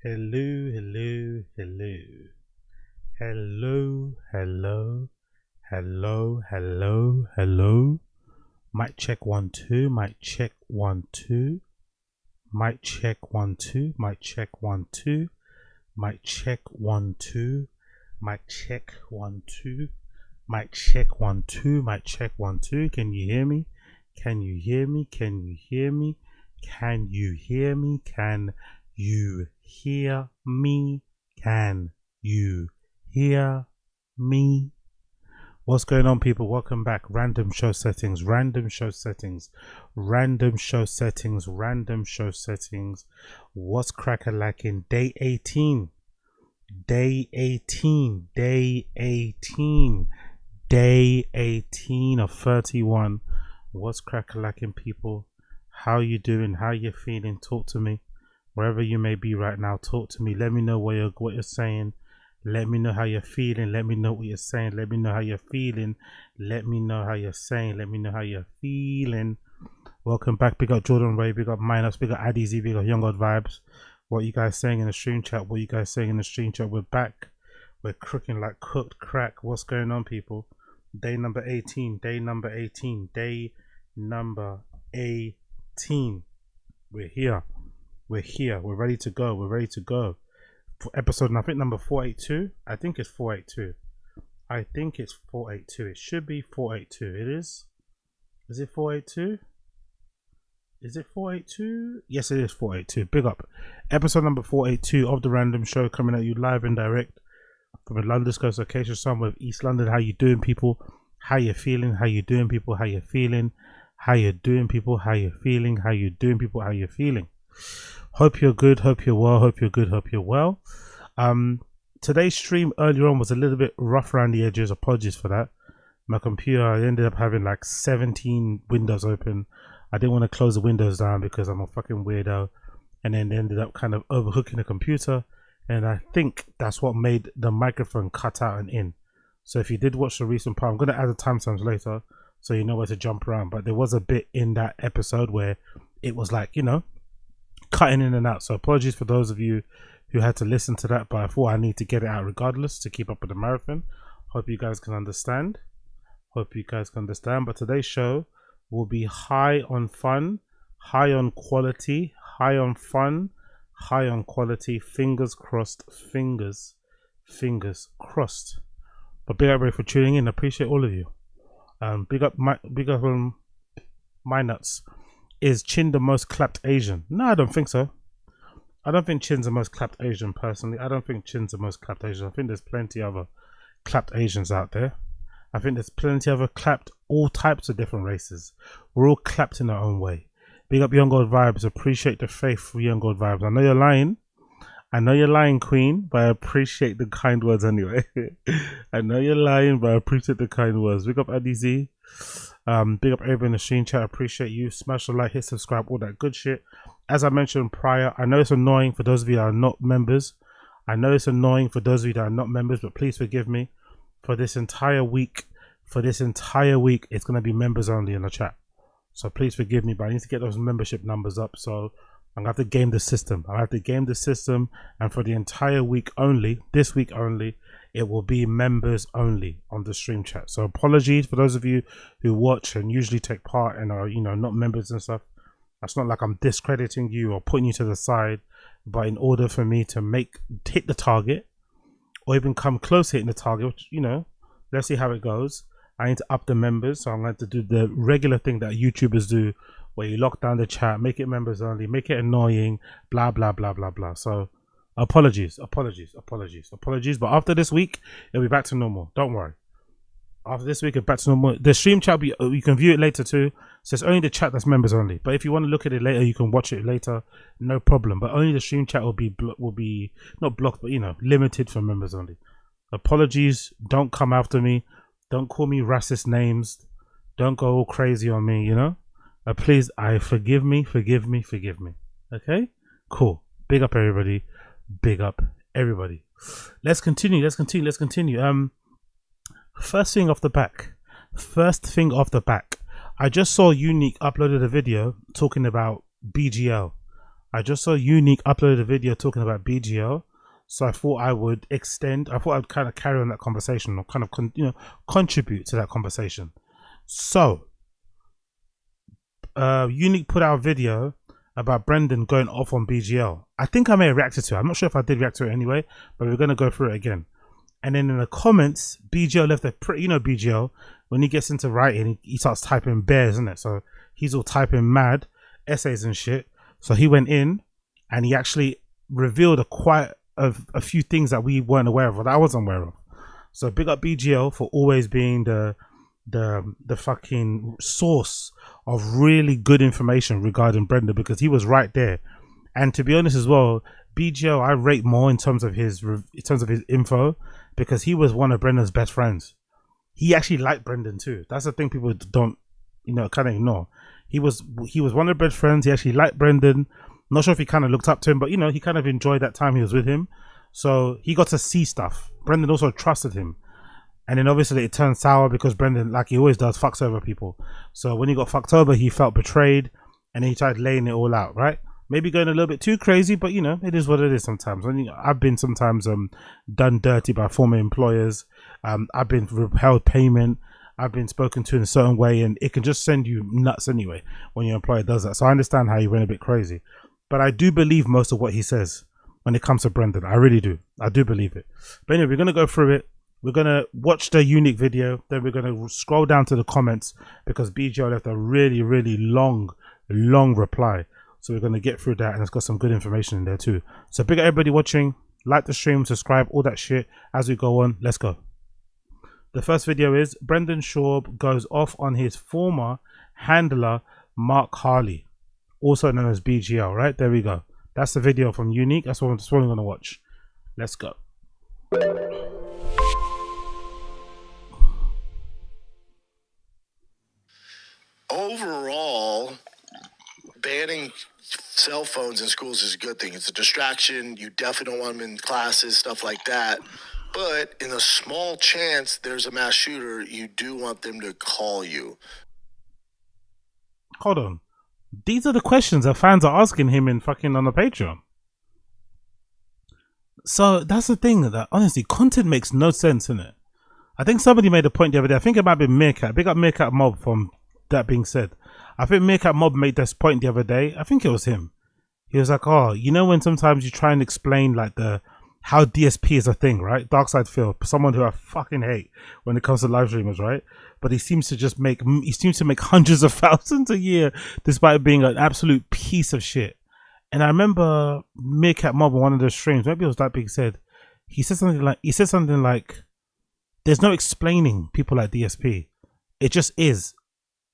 Hello, hello, hello. Hello, hello, hello, hello, hello. Mic check 1 2, mic check 1 2, mic check 1 2, mic check 1 2, mic check 1 2, mic check 1 2, mic check 1 2, mic check 1 2. Can you hear me? Can you hear me? Can you hear me? Can you hear me? Can you hear me? Can you hear me? What's going on, people? Welcome back. Random show settings, random show settings, random show settings, random show settings. What's crack-a-lacking? Day 18. Day 18. Day 18. Day 18 of 31. What's crack-a-lacking, people? How you doing? How you feeling? Talk to me. Wherever you may be right now, talk to me. Let me know what you're saying. Let me know how you're feeling. Let me know what you're saying. Let me know how you're feeling. Let me know how you're saying. Let me know how you're feeling. Welcome back. Big up Jordan Ray. Big up Minus. Big up Addy Z. Big up Young God Vibes. What you guys saying in the stream chat? What you guys saying in the stream chat? We're back. We're cooking like cooked crack. What's going on, people? Day number 18. Day number 18. Day number 18. We're here. We're here. We're ready to go. We're ready to go. For episode, I think number 482. I think it's 482. I think it's 482. It should be 482. It is. Is it 482? Is it 482? Yes, it is 482. Big up. Episode number 482 of the Random Show, coming at you live and direct from a London Coast location, somewhere with East London. How you doing, people? How you feeling? How you doing, people? How you feeling? How you doing, people? How you feeling? How you doing, people? How you feeling? Hope you're good, hope you're well, hope you're good, hope you're well. Today's stream earlier on was a little bit rough around the edges. Apologies for that. My computer, I ended up having like 17 windows open. I didn't want to close the windows down because I'm a fucking weirdo, and then ended up kind of overhooking the computer, and I think that's what made the microphone cut out and in. So if you did watch the recent part, I'm going to add the timestamps later so you know where to jump around, but there was a bit in that episode where it was like, you know, cutting in and out. So apologies for those of you who had to listen to that, but I thought I need to get it out regardless to keep up with the marathon. Hope you guys can understand. Hope you guys can understand. But today's show will be high on fun, high on quality, high on fun, high on quality. Fingers crossed, fingers crossed. But big up everybody for tuning in. I appreciate all of you. Big up my nuts. Is Chin the most clapped Asian? No, I don't think so. I don't think Chin's the most clapped Asian personally. I don't think Chin's the most clapped Asian. I think there's plenty of other clapped Asians out there. I think there's plenty of other clapped, all types of different races. We're all clapped in our own way. Big up Young God Vibes. Appreciate the faith for Young God Vibes. I know you're lying. I know you're lying, Queen, but I appreciate the kind words anyway. I know you're lying, but I appreciate the kind words. Big up Addy Z. Big up everyone in the stream chat. I appreciate you. Smash the like, hit subscribe, all that good shit. As I mentioned prior, I know it's annoying for those of you that are not members. I know it's annoying for those of you that are not members, but please forgive me. For this entire week, it's going to be members only in the chat. So please forgive me, but I need to get those membership numbers up. So I'm going to have to game the system. I have to game the system, and for the entire week only, this week only, it will be members only on the stream chat. So apologies for those of you who watch and usually take part and are, you know, not members and stuff. That's not like I'm discrediting you or putting you to the side, but in order for me to hit the target or even come close to hitting the target, which, you know, let's see how it goes. I need to up the members, so I'm going to do the regular thing that YouTubers do, where you lock down the chat, make it members only, make it annoying, blah blah blah blah blah. So apologies. But after this week, it'll be back to normal. Don't worry. After this week, it's back to normal. The stream chat, you can view it later too. So it's only the chat that's members only. But if you want to look at it later, you can watch it later. No problem. But only the stream chat will be not blocked, but, you know, limited for members only. Apologies. Don't come after me. Don't call me racist names. Don't go all crazy on me, you know. Please, forgive me. Okay? Cool. Big up everybody. Big up everybody. Let's continue. First thing off the back, I just saw Unique uploaded a video talking about BGL. I just saw Unique upload a video talking about BGL, so I thought I would extend. I thought I'd kind of carry on that conversation, or kind of contribute to that conversation. So, Unique put out a video about Brendan going off on BGL. I think I may have reacted to it. I'm not sure if I did react to it anyway, but we're gonna go through it again. And then in the comments, BGL left a pretty, BGL, when he gets into writing, he starts typing bears, isn't it? So he's all typing mad essays and shit. So he went in and he actually revealed a few things that we weren't aware of, or that I wasn't aware of. So big up BGL for always being the fucking source of really good information regarding Brendan, because he was right there. And to be honest as well, BGL I rate more in terms of his info, because he was one of Brendan's best friends. He actually liked Brendan too. That's the thing people don't, kind of ignore. He was one of the best friends. He actually liked Brendan. Not sure if he kind of looked up to him, but he kind of enjoyed that time he was with him. So he got to see stuff. Brendan also trusted him. And then obviously it turned sour because Brendan, like he always does, fucks over people. So when he got fucked over, he felt betrayed, and then he tried laying it all out, right? Maybe going a little bit too crazy, but it is what it is sometimes. I've been sometimes done dirty by former employers. I've been withheld payment. I've been spoken to in a certain way, and it can just send you nuts anyway when your employer does that. So I understand how he went a bit crazy. But I do believe most of what he says when it comes to Brendan. I really do. I do believe it. But anyway, we're going to go through it. We're going to watch the Unique video. Then we're going to scroll down to the comments, because BGL left a really, really long reply. So we're going to get through that, and it's got some good information in there too. So big up everybody watching. Like the stream, subscribe, all that shit. As we go on, let's go. The first video is Brendan Schaub goes off on his former handler, Mark Harley, also known as BGL, right? There we go. That's the video from Unique. That's what I'm going to watch. Let's go. Overall, banning cell phones in schools is a good thing. It's a distraction. You definitely don't want them in classes, stuff like that. But in a small chance there's a mass shooter, you do want them to call you. Hold on. These are the questions that fans are asking him in fucking on the Patreon. So that's the thing, that honestly, content makes no sense, innit? I think somebody made a point the other day. I think it might be Meerkat. Big up Meerkat Mob from that being said. I think Meerkat Mob made this point the other day. I think it was him. He was like, oh, when sometimes you try and explain like how DSP is a thing, right? Dark Side Phil, someone who I fucking hate when it comes to live streamers, right? But he seems to make hundreds of thousands a year despite being an absolute piece of shit. And I remember Meerkat Mob on one of those streams, maybe it was that being said, he said something like there's no explaining people like DSP. It just is.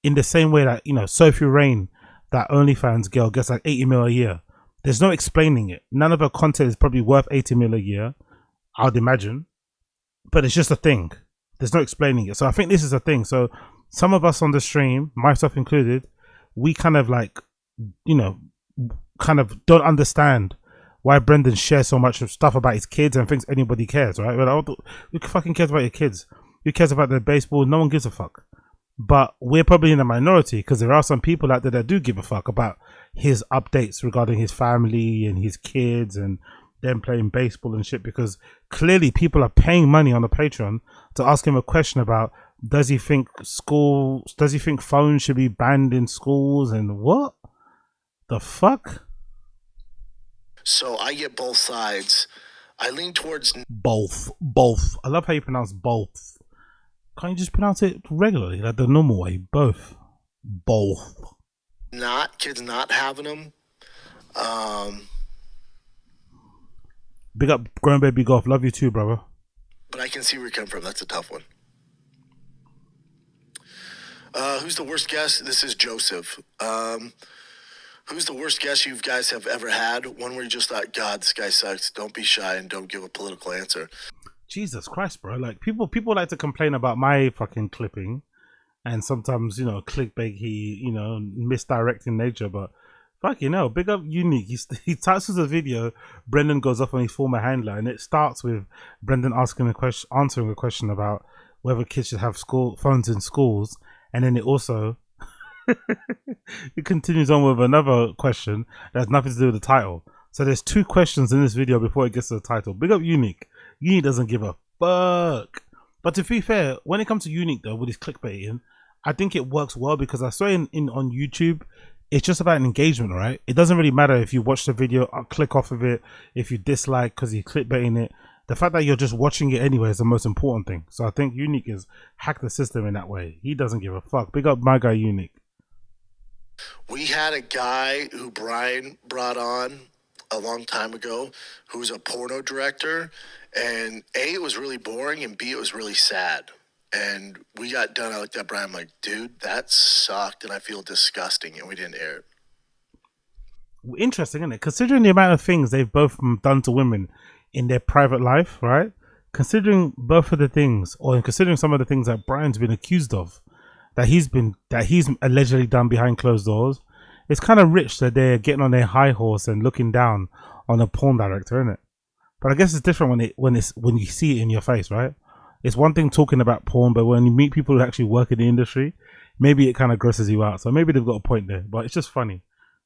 In the same way that, Sophie Rain, that OnlyFans girl, gets like 80 mil a year. There's no explaining it. None of her content is probably worth 80 mil a year, I would imagine. But it's just a thing. There's no explaining it. So I think this is a thing. So some of us on the stream, myself included, we kind of like, kind of don't understand why Brendan shares so much stuff about his kids and thinks anybody cares, right? Who fucking cares about your kids? Who cares about their baseball? No one gives a fuck. But we're probably in the minority, because there are some people out there that do give a fuck about his updates regarding his family and his kids and them playing baseball and shit, because clearly people are paying money on the Patreon to ask him a question about does he think phones should be banned in schools, and what the fuck? So I get both sides. I lean towards both. I love how you pronounce both. Can't you just pronounce it regularly, like the normal way? Both. Kids not having them. Big up Grown Baby Golf. Love you too, brother. But I can see where you come from. That's a tough one. Who's the worst guest? This is Joseph. Who's the worst guest you guys have ever had? One where you just thought, God, this guy sucks. Don't be shy and don't give a political answer. Jesus Christ, bro. Like people like to complain about my fucking clipping and sometimes, clickbaity, misdirecting nature, but fucking hell, big up Unique. He touches a video, Brendan goes off on his former handler, and it starts with Brendan answering a question about whether kids should have school phones in schools, and then it also It continues on with another question that has nothing to do with the title. So there's 2 questions in this video before it gets to the title. Big up Unique. Unique doesn't give a fuck. But to be fair, when it comes to Unique though, with his clickbaiting, I think it works well because I saw in on YouTube, it's just about an engagement, right? It doesn't really matter if you watch the video, I'll click off of it, if you dislike because he's clickbaiting it. The fact that you're just watching it anyway is the most important thing. So I think Unique has hacked the system in that way. He doesn't give a fuck. Big up my guy Unique. We had a guy who Brian brought on a long time ago who's a porno director, and A, it was really boring, and B, it was really sad. And we got done. I looked at Brian, I'm like, dude, that sucked, and I feel disgusting, and we didn't air it. Interesting, isn't it? Considering the amount of things they've both done to women in their private life, right? Considering both of the things, or considering some of the things that Brian's been accused of, that he's allegedly done behind closed doors, it's kind of rich that they're getting on their high horse and looking down on a porn director, isn't it? But I guess it's different when you see it in your face, right? It's one thing talking about porn, but when you meet people who actually work in the industry, maybe it kind of grosses you out. So maybe they've got a point there, but it's just funny.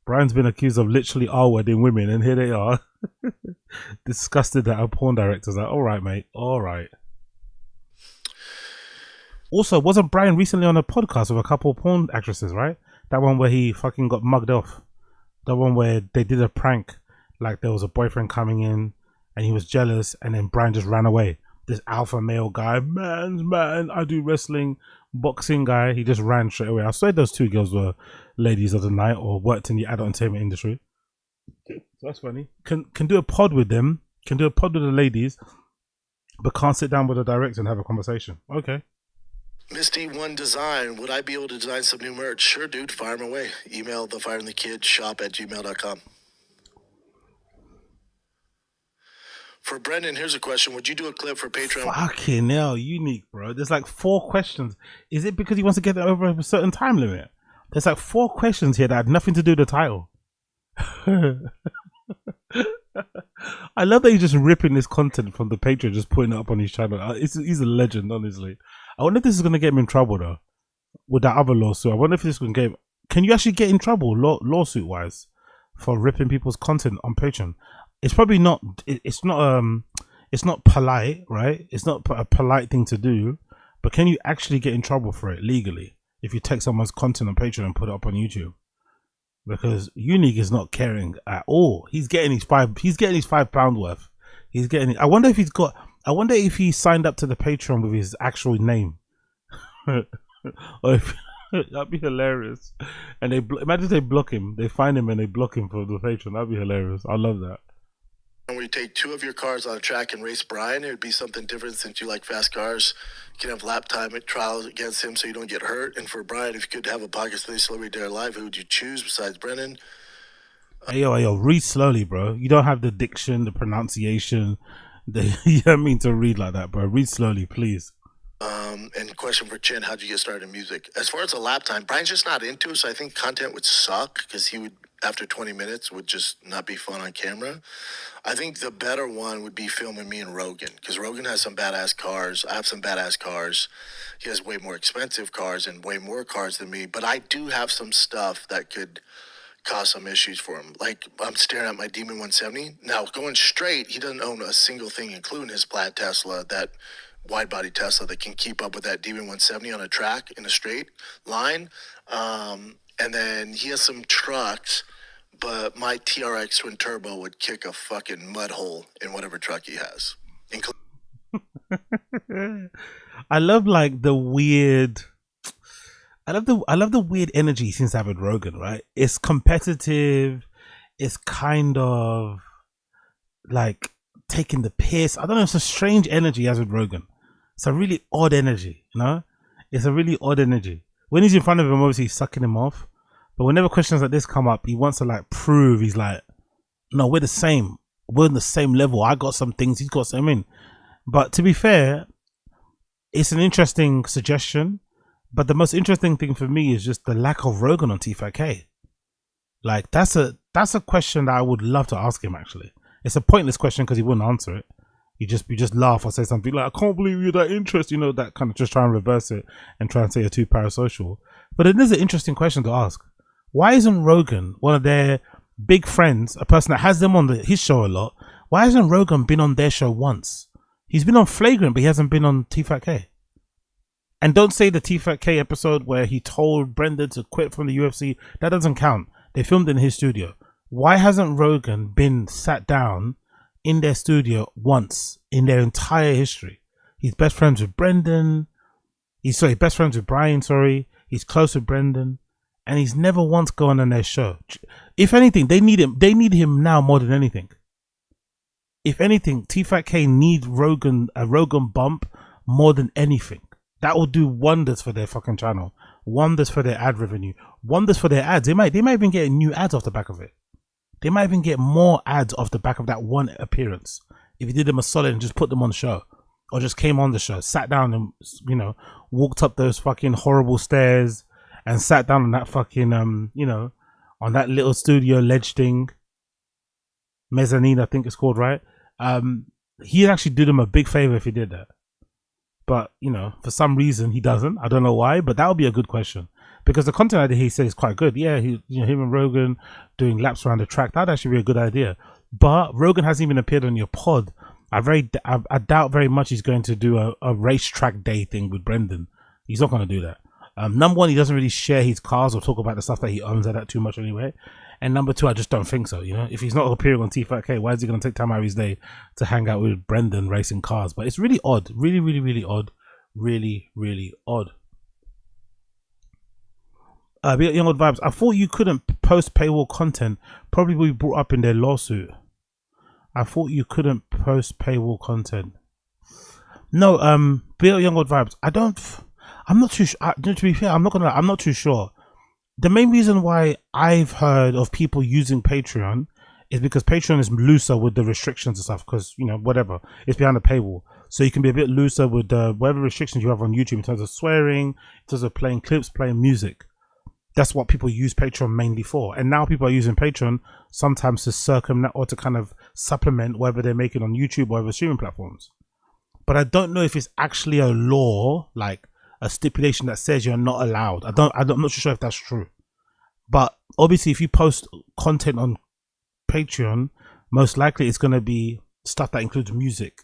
Brian's been accused of literally R-wording women, and here they are, disgusted that a porn director's like, all right, mate, all right. Also, wasn't Brian recently on a podcast with a couple of porn actresses, right? That one where he fucking got mugged off. The one where they did a prank, like there was a boyfriend coming in, and he was jealous, and then Brian just ran away. This alpha male guy, man, I do wrestling, boxing guy. He just ran straight away. I swear those 2 girls were ladies of the night or worked in the adult entertainment industry. So that's funny. Can do a pod with them. Can do a pod with the ladies, but can't sit down with the director and have a conversation. Okay. Misty One Design, would I be able to design some new merch? Sure, dude. Fire them away. Email the Fire and the Kid shop@gmail.com. For Brendan, here's a question. Would you do a clip for Patreon? Fucking hell, Unique, bro. There's like 4 questions. Is it because he wants to get over a certain time limit? There's like 4 questions here that have nothing to do with the title. I love that he's just ripping this content from the Patreon, just putting it up on his channel. He's a legend, honestly. I wonder if this is going to get him in trouble, though, with that other lawsuit. I wonder if this is going to get him... Can you actually get in trouble, lawsuit-wise, for ripping people's content on Patreon? It's probably not... It's not polite, right? It's not a polite thing to do, but can you actually get in trouble for it legally if you take someone's content on Patreon and put it up on YouTube? Because Unique is not caring at all. He's getting his £5 worth. He's getting it. I wonder if he signed up to the Patreon with his actual name. Or if, that'd be hilarious. And imagine if they block him. They find him and they block him for the Patreon. That'd be hilarious. I love that. When we take 2 of your cars on a track and race Brian, it would be something different since you like fast cars. You can have lap time at trials against him so you don't get hurt. And for Brian, if you could have a Pakistani celebrity there live, who would you choose besides Brendan? Hey yo, read slowly, bro. You don't have the diction, the pronunciation. You don't mean to read like that, bro. Read slowly, please. And question for Chin, how'd you get started in music? As far as the lap time, Brian's just not into it, so I think content would suck because he would, after 20 minutes, would just not be fun on camera. I think the better one would be filming me and Rogan, because Rogan has some badass cars. I have some badass cars. He has way more expensive cars and way more cars than me, but I do have some stuff that could cause some issues for him. Like, I'm staring at my Demon 170. Now, going straight, he doesn't own a single thing, including his plaid Tesla, that wide-body Tesla that can keep up with that Demon 170 on a track in a straight line. And then he has some trucks, but my TRX twin turbo would kick a fucking mud hole in whatever truck he has. I love like the weird... I love the weird energy since I've had Rogan, right? It's competitive. It's kind of like taking the piss. I don't know. It's a strange energy as with Rogan. It's a really odd energy, you know? It's a really odd energy. When he's in front of him, obviously he's sucking him off. But whenever questions like this come up, he wants to like prove. He's like, no, we're the same. We're on the same level. I got some things. He's got some. But to be fair, it's an interesting suggestion. But the most interesting thing for me is just the lack of Rogan on Tfatk. Like that's a question that I would love to ask him. Actually, it's a pointless question because he wouldn't answer it. You just laugh or say something like, "I can't believe you're that interested." You know, that kind of just try and reverse it and try and say you're too parasocial. But it is an interesting question to ask. Why isn't Rogan, one of their big friends, a person that has them on his show a lot, why hasn't Rogan been on their show once? He's been on Flagrant, but he hasn't been on Tfatk. And don't say the Tfatk episode where he told Brendan to quit from the UFC. That doesn't count. They filmed in his studio. Why hasn't Rogan been sat down in their studio once in their entire history? He's best friends with Brendan. He's best friends with Brian, He's close with Brendan. And he's never once gone on their show. If anything, they need him. They need him now more than anything. If anything, Tfatk need a Rogan bump more than anything. That will do wonders for their fucking channel, wonders for their ad revenue, wonders for their ads. They might even get new ads off the back of it. They might even get more ads off the back of that one appearance. If you did them a solid and just put them on the show, or just came on the show, sat down and walked up those fucking horrible stairs and sat down on that fucking on that little studio ledge thing, mezzanine I think it's called, right? He'd actually do them a big favor if he did that. But, for some reason he doesn't. I don't know why, but that would be a good question. Because the content idea he says is quite good. Yeah, him and Rogan doing laps around the track, that'd actually be a good idea. But Rogan hasn't even appeared on your pod. I doubt very much he's going to do a racetrack day thing with Brendan. He's not going to do that. Number one, he doesn't really share his cars or talk about the stuff that he owns that too much anyway. And number two, I just don't think so. If he's not appearing on Tfatk, why is he going to take time out of his day to hang out with Brendan racing cars? But it's really odd. Really, really, really odd. Really, really odd. Young Old Vibes. I thought you couldn't post paywall content. Probably will be brought up in their lawsuit. I thought you couldn't post paywall content. No, Young Old Vibes. I'm not too sure. To be fair, I'm not too sure. The main reason why I've heard of people using Patreon is because Patreon is looser with the restrictions and stuff, because whatever, it's behind a paywall, so you can be a bit looser with whatever restrictions you have on YouTube in terms of swearing, in terms of playing clips, playing music. That's what people use Patreon mainly for. And now people are using Patreon sometimes to circumvent or to kind of supplement whatever they're making on YouTube or whatever streaming platforms. But I don't know if it's actually a law, like a stipulation that says you're not allowed. I'm not sure if that's true. But obviously, if you post content on Patreon, most likely it's going to be stuff that includes music,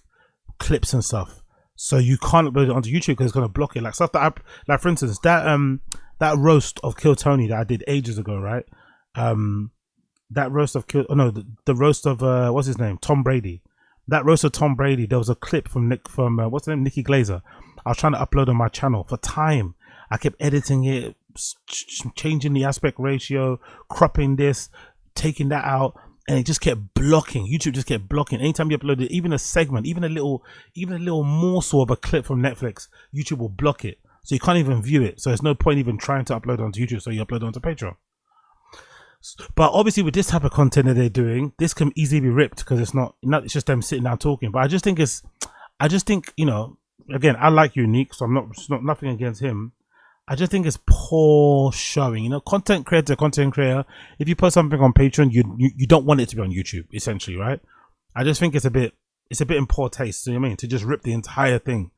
clips and stuff. So you can't upload it onto YouTube because it's going to block it. Like stuff that like for instance, that roast of Kill Tony that I did ages ago, right? That roast of the roast of what's his name, Tom Brady. That roast of Tom Brady, there was a clip from what's his name, Nikki Glazer. I was trying to upload on my channel for time. I kept editing it, changing the aspect ratio, cropping this, taking that out, and it just kept blocking. YouTube just kept blocking. Anytime you upload it, even a segment, even a little morsel of a clip from Netflix, YouTube will block it. So you can't even view it. So there's no point even trying to upload onto YouTube. So you upload onto Patreon. But obviously with this type of content that they're doing, this can easily be ripped because it's it's just them sitting down talking. But I just think again, I like Unique, so it's not nothing against him. I just think it's poor showing. Content creator. If you post something on Patreon, you don't want it to be on YouTube, essentially, right? I just think it's a bit in poor taste. You know what I mean? To just rip the entire thing.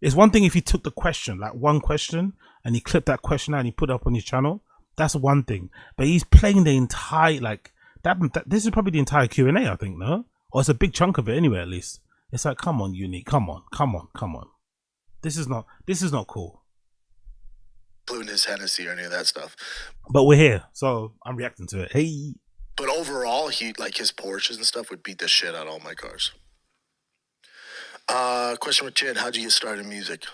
It's one thing if he took the question, like one question, and he clipped that question out and he put it up on his channel. That's one thing. But he's playing the entire this is probably the entire Q&A, I think, no? Or it's a big chunk of it anyway, at least. It's like, come on, Unique, come on. This is not cool. Including his Hennessy or any of that stuff. But we're here, so I'm reacting to it. Hey. But overall, his Porsches and stuff would beat the shit out of all my cars. Question with Chin, how'd you get started in music?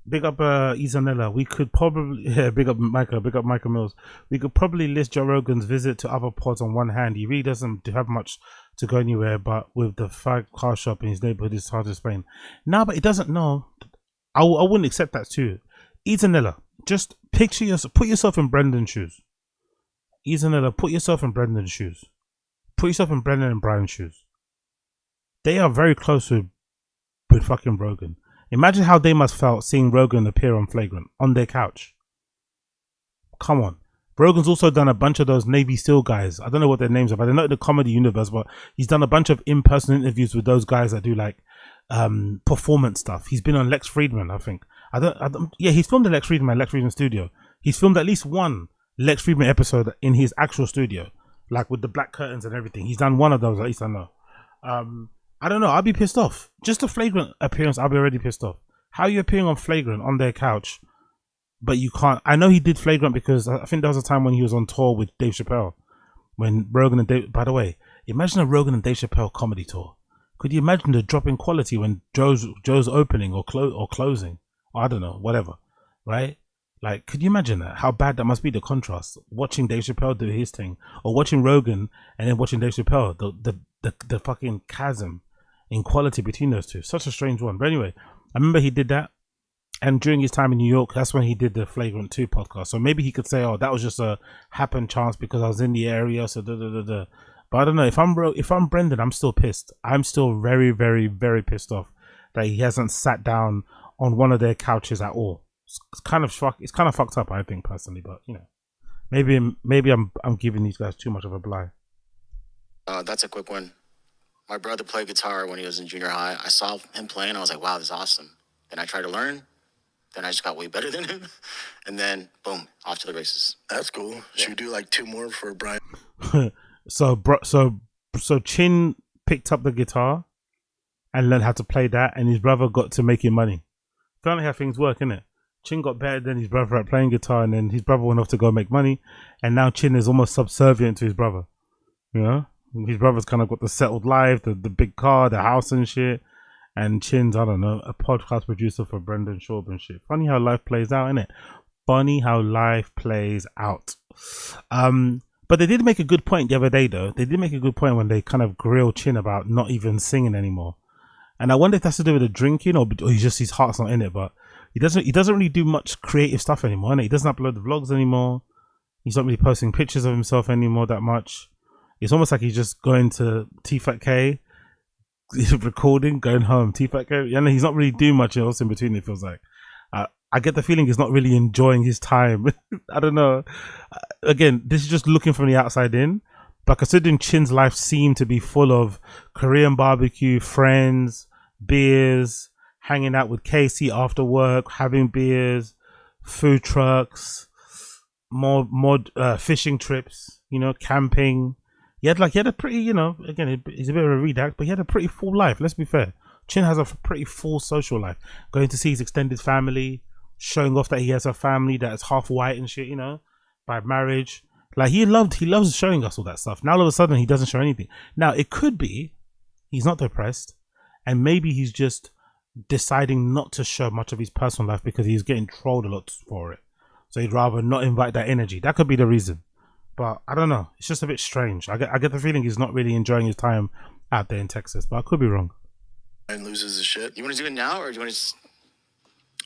Big up Izanella. We could probably big up Michael Mills. We could probably list Joe Rogan's visit to other pods on one hand. He really doesn't have much to go anywhere, but with the Tfatk car shop in his neighborhood, it's hard to explain. No, but he doesn't know. I wouldn't accept that too. Izanella, just put yourself in Brendan's shoes. Izanella, put yourself in Brendan's shoes. Put yourself in Brendan and Brian's shoes. They are very close with fucking Rogan. Imagine how they must felt seeing Rogan appear on Flagrant on their couch. Come on. Rogan's also done a bunch of those Navy SEAL guys. I don't know what their names are, but they're not in the comedy universe, but he's done a bunch of in-person interviews with those guys that do like performance stuff. He's been on Lex Friedman, I think. Yeah, he's filmed in Lex Friedman Studio. He's filmed at least one Lex Friedman episode in his actual studio, like with the black curtains and everything. He's done one of those, at least I know. I don't know. I'll be pissed off. Just a flagrant appearance, I'll be already pissed off. How are you appearing on flagrant on their couch, but you can't? I know he did flagrant because I think there was a time when he was on tour with Dave Chappelle. When Rogan and Dave, by the way, imagine a Rogan and Dave Chappelle comedy tour. Could you imagine the drop in quality when Joe's opening or closing? Or I don't know, whatever, right? Like, could you imagine that? How bad that must be, the contrast. Watching Dave Chappelle do his thing, or watching Rogan and then watching Dave Chappelle, the fucking chasm in quality between those two. Such a strange one. But anyway, I remember he did that. And during his time in New York, that's when he did the Flagrant 2 podcast. So maybe he could say, oh, that was just a happen chance because I was in the area. So But I don't know. If I'm Brendan, I'm still pissed. I'm still very, very, very pissed off that he hasn't sat down on one of their couches at all. It's kind of fucked up, I think, personally. But you know, maybe I'm giving these guys too much of a blight. That's a quick one. My brother played guitar when he was in junior high. I saw him playing. I was like, wow, this is awesome. Then I tried to learn. Then I just got way better than him. And then, boom, off to the races. That's cool. Yeah. Should we do like 2 more for Brian? So Chin picked up the guitar and learned how to play that, and his brother got to making money. Funny how things work, innit? Chin got better than his brother at playing guitar, and then his brother went off to go make money, and now Chin is almost subservient to his brother. You know? His brother's kind of got the settled life, the big car, the house and shit. And Chin's, I don't know, a podcast producer for Brendan Schaub and shit. Funny how life plays out, innit? Funny how life plays out. But they did make a good point the other day, though. They did make a good point when they kind of grilled Chin about not even singing anymore. And I wonder if that's to do with the drinking or he's just, his heart's not in it. But he doesn't really do much creative stuff anymore, innit? He doesn't upload the vlogs anymore. He's not really posting pictures of himself anymore that much. It's almost like he's just going to Tfatk, recording, going home. Tfatk, and he's not really doing much else in between, it feels like. I get the feeling he's not really enjoying his time. I don't know. Again, this is just looking from the outside in. But considering Chin's life seemed to be full of Korean barbecue, friends, beers, hanging out with Casey after work, having beers, food trucks, more fishing trips, you know, camping. He had a pretty, you know, again, he's a bit of a redact, but he had a pretty full life. Let's be fair. Chin has a pretty full social life. Going to see his extended family, showing off that he has a family that's half white and shit, you know, by marriage. Like he loves showing us all that stuff. Now all of a sudden he doesn't show anything. Now it could be he's not depressed, and maybe he's just deciding not to show much of his personal life because he's getting trolled a lot for it. So he'd rather not invite that energy. That could be the reason. But I don't know. It's just a bit strange. I get the feeling he's not really enjoying his time out there in Texas. But I could be wrong. And loses his shit. You want to do it now, or do you want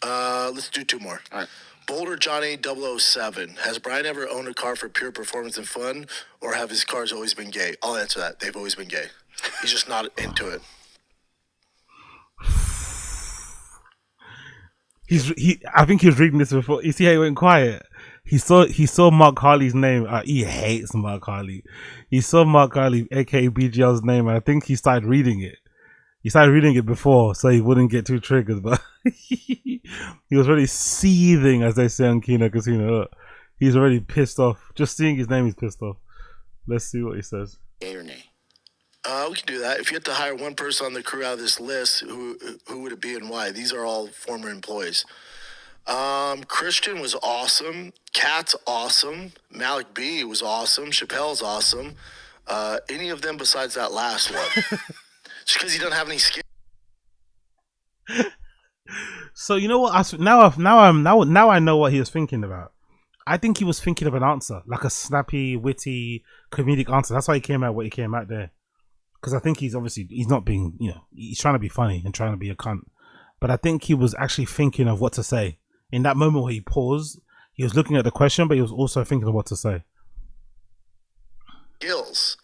to? Let's do 2 more. All right. Boulder Johnny 007. Has Brian ever owned a car for pure performance and fun, or have his cars always been gay? I'll answer that. They've always been gay. He's just not into it. I think he was reading this before. You see how he went quiet? He saw Mark Harley's name. He hates Mark Harley. He saw Mark Harley, aka BGL's name, and I think he started reading it. He started reading it before, so he wouldn't get too triggered. But he was already seething, as they say on Kino Casino. Look, he's already pissed off. Just seeing his name, he's pissed off. Let's see what he says. Yay or nay? We can do that. If you had to hire one person on the crew out of this list, who would it be and why? These are all former employees. Christian was awesome. Kat's awesome. Malik B was awesome. Chappelle's awesome. Any of them besides that last one. Just because he doesn't have any skills. So you know what? Now I know what he was thinking about. I think he was thinking of an answer, like a snappy, witty, comedic answer. That's why he came out what he came out there. Because I think he's not being, you know, he's trying to be funny and trying to be a cunt. But I think he was actually thinking of what to say. In that moment where he paused, he was looking at the question, but he was also thinking of what to say. Skills.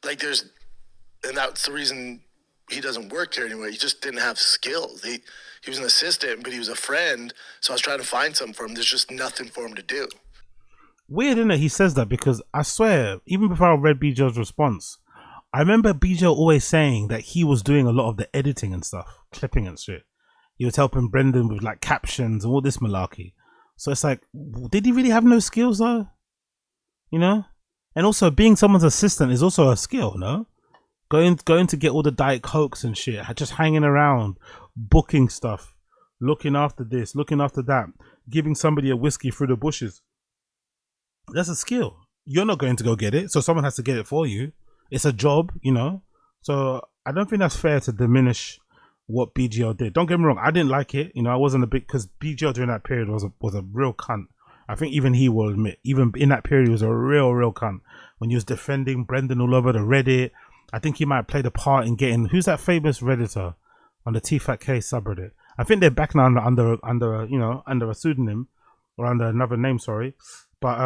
Like and that's the reason he doesn't work here anymore. He just didn't have skills. He was an assistant, but he was a friend. So I was trying to find something for him. There's just nothing for him to do. Weird, isn't it? He says that because I swear, even before I read BJ's response, I remember BJ always saying that he was doing a lot of the editing and stuff, clipping and shit. He was helping Brendan with like captions and all this malarkey. So it's like, did he really have no skills though? You know? And also being someone's assistant is also a skill, no? Going to get all the Diet Cokes and shit, just hanging around, booking stuff, looking after this, looking after that, giving somebody a whiskey through the bushes. That's a skill. You're not going to go get it, so someone has to get it for you. It's a job, you know? So I don't think that's fair to diminish what BGL did. Don't get me wrong, I didn't like it. You know, I wasn't a big, because BGL during that period was a real cunt. I think even he will admit, even in that period, he was a real cunt. When he was defending Brendan all over the Reddit, I think he might have played a part in getting, who's that famous Redditor on the Tfatk subreddit? I think they're back now under you know, under a pseudonym or under another name, sorry. But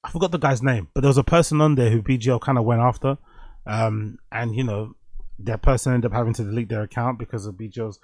I forgot the guy's name, but there was a person on there who BGL kind of went after, and you know, that person ended up having to delete their account because of BGL's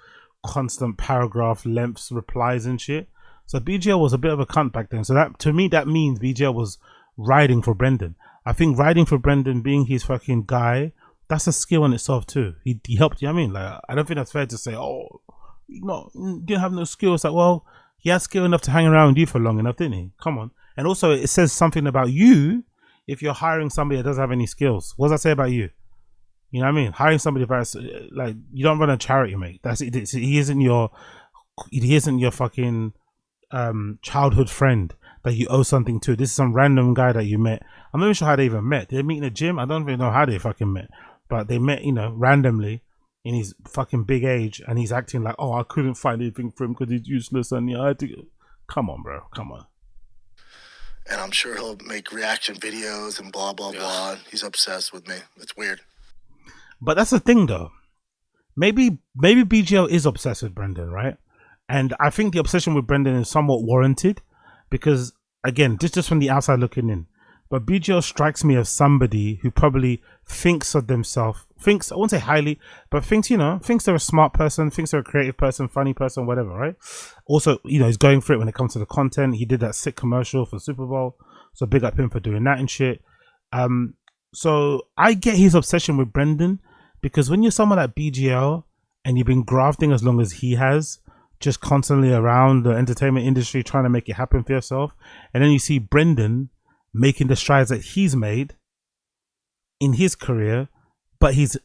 constant paragraph lengths, replies and shit. So BGL was a bit of a cunt back then. So that, to me, that means BGL was riding for Brendan. I think riding for Brendan, being his fucking guy, that's a skill in itself too. He helped you. I mean, like, I don't think that's fair to say, oh, you didn't have no skills. Like, well, he had skill enough to hang around with you for long enough, didn't he? Come on. And also, it says something about you if you're hiring somebody that doesn't have any skills. What does that say about you? You know what I mean? Hiring somebody that's like, you don't run a charity, mate. That's it. He isn't your fucking childhood friend that you owe something to. This is some random guy that you met. I'm not even sure how they even met. Did they meet in a gym? I don't even know how they fucking met. But they met, you know, randomly in his fucking big age, and he's acting like, oh, I couldn't find anything for him because he's useless, and yeah, I had to. Come on, bro. Come on. And I'm sure he'll make reaction videos and blah, blah, blah. He's obsessed with me. It's weird. But that's the thing, though. Maybe BGL is obsessed with Brendan, right? And I think the obsession with Brendan is somewhat warranted because, again, just from the outside looking in. But BGL strikes me as somebody who probably thinks of themselves, I won't say highly, but thinks they're a smart person, thinks they're a creative person, funny person, whatever, right? Also, you know, he's going for it when it comes to the content. He did that sick commercial for Super Bowl, so big up him for doing that and shit. So I get his obsession with Brendan because when you're someone like BGL and you've been grafting as long as he has, just constantly around the entertainment industry trying to make it happen for yourself, and then you see Brendan making the strides that he's made in his career, but he's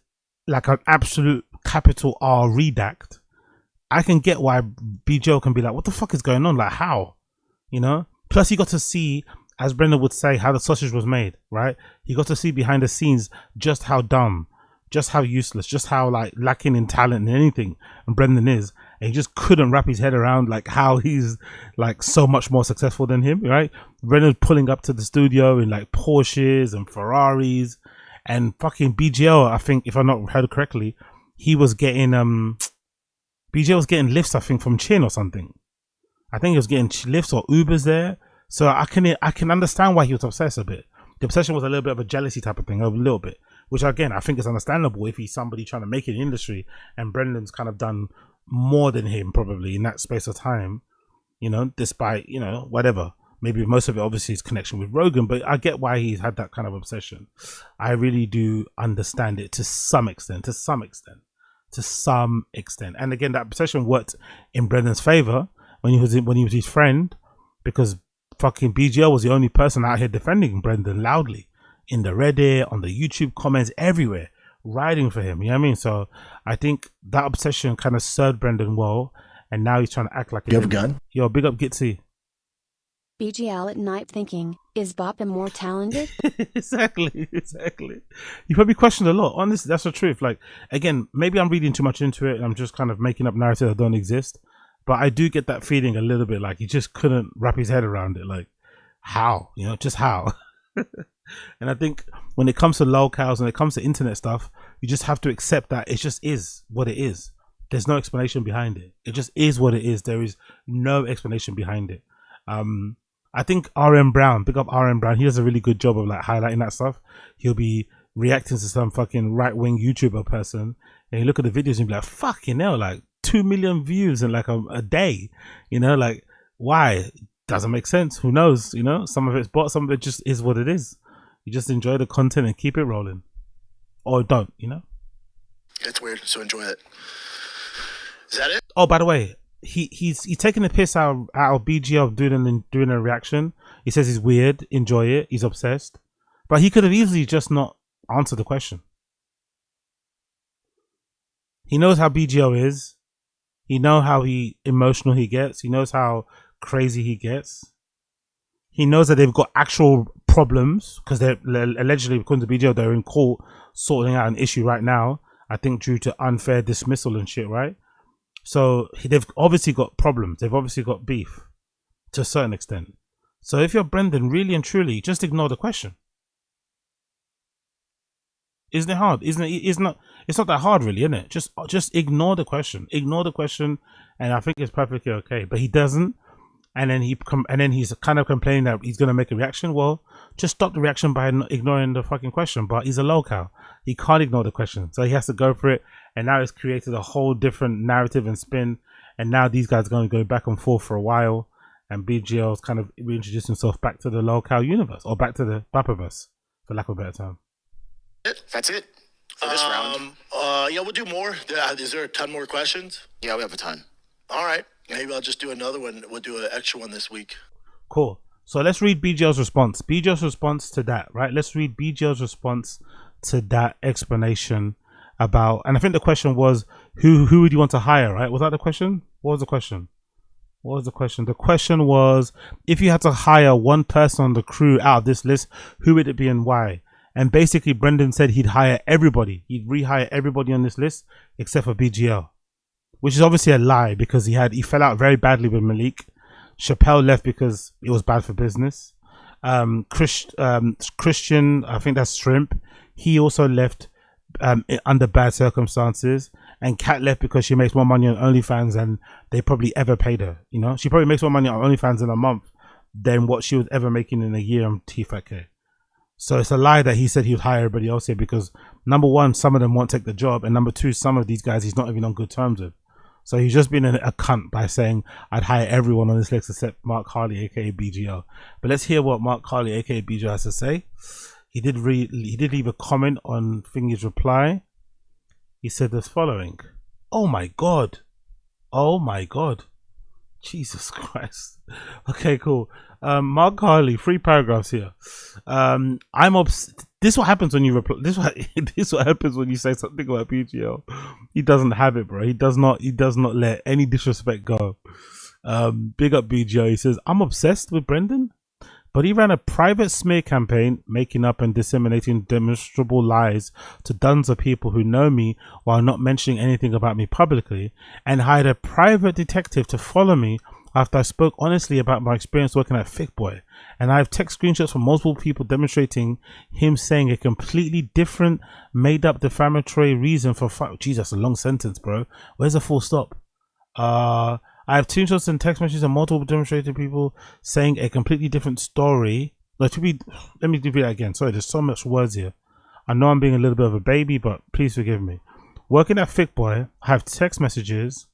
like an absolute capital R redact. I can get why BGL can be like, what the fuck is going on? Like, how? You know? Plus, you got to see, as Brendan would say, how the sausage was made, right? You got to see behind the scenes just how dumb, just how useless, just how like lacking in talent and anything and Brendan is. And he just couldn't wrap his head around like how he's like so much more successful than him, right? Brendan pulling up to the studio in like Porsches and Ferraris, and fucking BGL, I think, if I'm not heard correctly, he was getting BGL was getting lifts, I think, from Chin or something. I think he was getting lifts or Ubers there. So I can understand why he was obsessed a bit. The obsession was a little bit of a jealousy type of thing, a little bit, which again I think is understandable if he's somebody trying to make it in the industry, and Brendan's kind of done more than him probably in that space of time, you know, despite, you know, whatever. Maybe most of it obviously is connection with Rogan, but I get why he's had that kind of obsession. I really do understand it to some extent. And again, that obsession worked in Brendan's favor when he was his friend, because fucking BGL was the only person out here defending Brendan loudly in the Reddit, on the YouTube comments, everywhere, riding for him. You know what I mean? So I think that obsession kind of served Brendan well, and now he's trying to act like you have a gun. Yo, big up Gitsy. BGL at night thinking, is Boppa more talented? exactly. You probably questioned a lot. Honestly, that's the truth. Like, again, maybe I'm reading too much into it and I'm just kind of making up narratives that don't exist. But I do get that feeling a little bit like he just couldn't wrap his head around it. Like, how? You know, just how? And I think when it comes to lolcows, when it comes to internet stuff, you just have to accept that it just is what it is. There's no explanation behind it. It just is what it is. There is no explanation behind it. I think RM Brown, pick up RM Brown, he does a really good job of like highlighting that stuff. He'll be reacting to some fucking right-wing YouTuber person, and you look at the videos and be like, fucking hell, like 2 million views in like a day, you know, like why? Doesn't make sense. Who knows? You know, some of it's bought, some of it just is what it is. You just enjoy the content and keep it rolling, or don't, you know. It's weird, so enjoy it. Is that it? Oh, by the way, he's taking the piss out of BGL doing a reaction. He says he's weird, enjoy it, he's obsessed, but he could have easily just not answered the question. He knows how BGL is. He knows how emotional he gets. He knows how crazy he gets. He knows that they've got actual problems because they're allegedly, according to BGL, they're in court sorting out an issue right now. I think due to unfair dismissal and shit, right? So they've obviously got problems. They've obviously got beef to a certain extent. So if you're Brendan, really and truly, just ignore the question. Isn't it hard? Isn't it? It's not that hard, really, isn't it? Just ignore the question. Ignore the question, and I think it's perfectly okay. But he doesn't, and then he's kind of complaining that he's gonna make a reaction. Well, just stop the reaction by ignoring the fucking question. But he's a Lolcow. He can't ignore the question, so he has to go for it. And now it's created a whole different narrative and spin. And now these guys are going to go back and forth for a while. And BGL's kind of reintroduced himself back to the Lolcow universe, or back to the Bapaverse, for lack of a better term. That's it for this round. Yeah, we'll do more. Is there a ton more questions? Yeah, we have a ton. All right. Maybe I'll just do another one. We'll do an extra one this week. Cool. So let's read BGL's response. BGL's response to that, right? Let's read BGL's response to that explanation about, and I think the question was, who would you want to hire, right? Was that the question? What was the question? The question was, if you had to hire one person on the crew out of this list, who would it be and why? And basically, Brendan said he'd hire everybody. He'd rehire everybody on this list except for BGL, which is obviously a lie because he fell out very badly with Malik. Chappelle left because it was bad for business. Christian, I think that's Shrimp. He also left under bad circumstances. And Kat left because she makes more money on OnlyFans than they probably ever paid her. You know, she probably makes more money on OnlyFans in a month than what she was ever making in a year on Tfatk. So it's a lie that he said he would hire everybody else here because, number one, some of them won't take the job, and number two, some of these guys he's not even on good terms with. So he's just been a cunt by saying I'd hire everyone on this list except Mark Harley, aka BGL. But let's hear what Mark Harley, aka BGL, has to say. He did leave a comment on Thingy's reply. He said the following: "Oh my god, oh my god, Jesus Christ." Okay, cool. Mark Harley, 3 paragraphs here. This is what happens when you reply. This is what happens when you say something about BGL. He doesn't have it, bro. He does not let any disrespect go. Big up BGL. He says, "I'm obsessed with Brendan, but he ran a private smear campaign, making up and disseminating demonstrable lies to dozens of people who know me while not mentioning anything about me publicly, and hired a private detective to follow me after I spoke honestly about my experience working at Thick and I have text screenshots from multiple people demonstrating him saying a completely different, made-up defamatory reason for Jesus, a long sentence, bro. Where's the full stop? I have screenshots and text messages and multiple demonstrating people saying a completely different story. Let me do that again. Sorry, there's so much words here. I know I'm being a little bit of a baby, but please forgive me. Working at Thick I have text messages,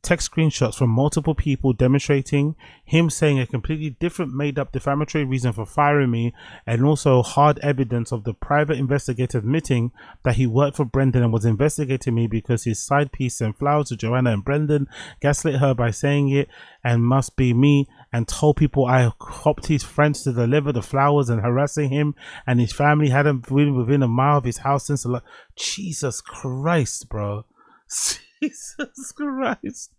text screenshots from multiple people demonstrating him saying a completely different made-up defamatory reason for firing me, and also hard evidence of the private investigator admitting that he worked for Brendan and was investigating me because his side piece sent flowers to Joanna and Brendan, gaslit her by saying it and must be me, and told people I helped his friends to deliver the flowers, and harassing him and his family hadn't been within a mile of his house since Jesus Christ, bro. Jesus Christ,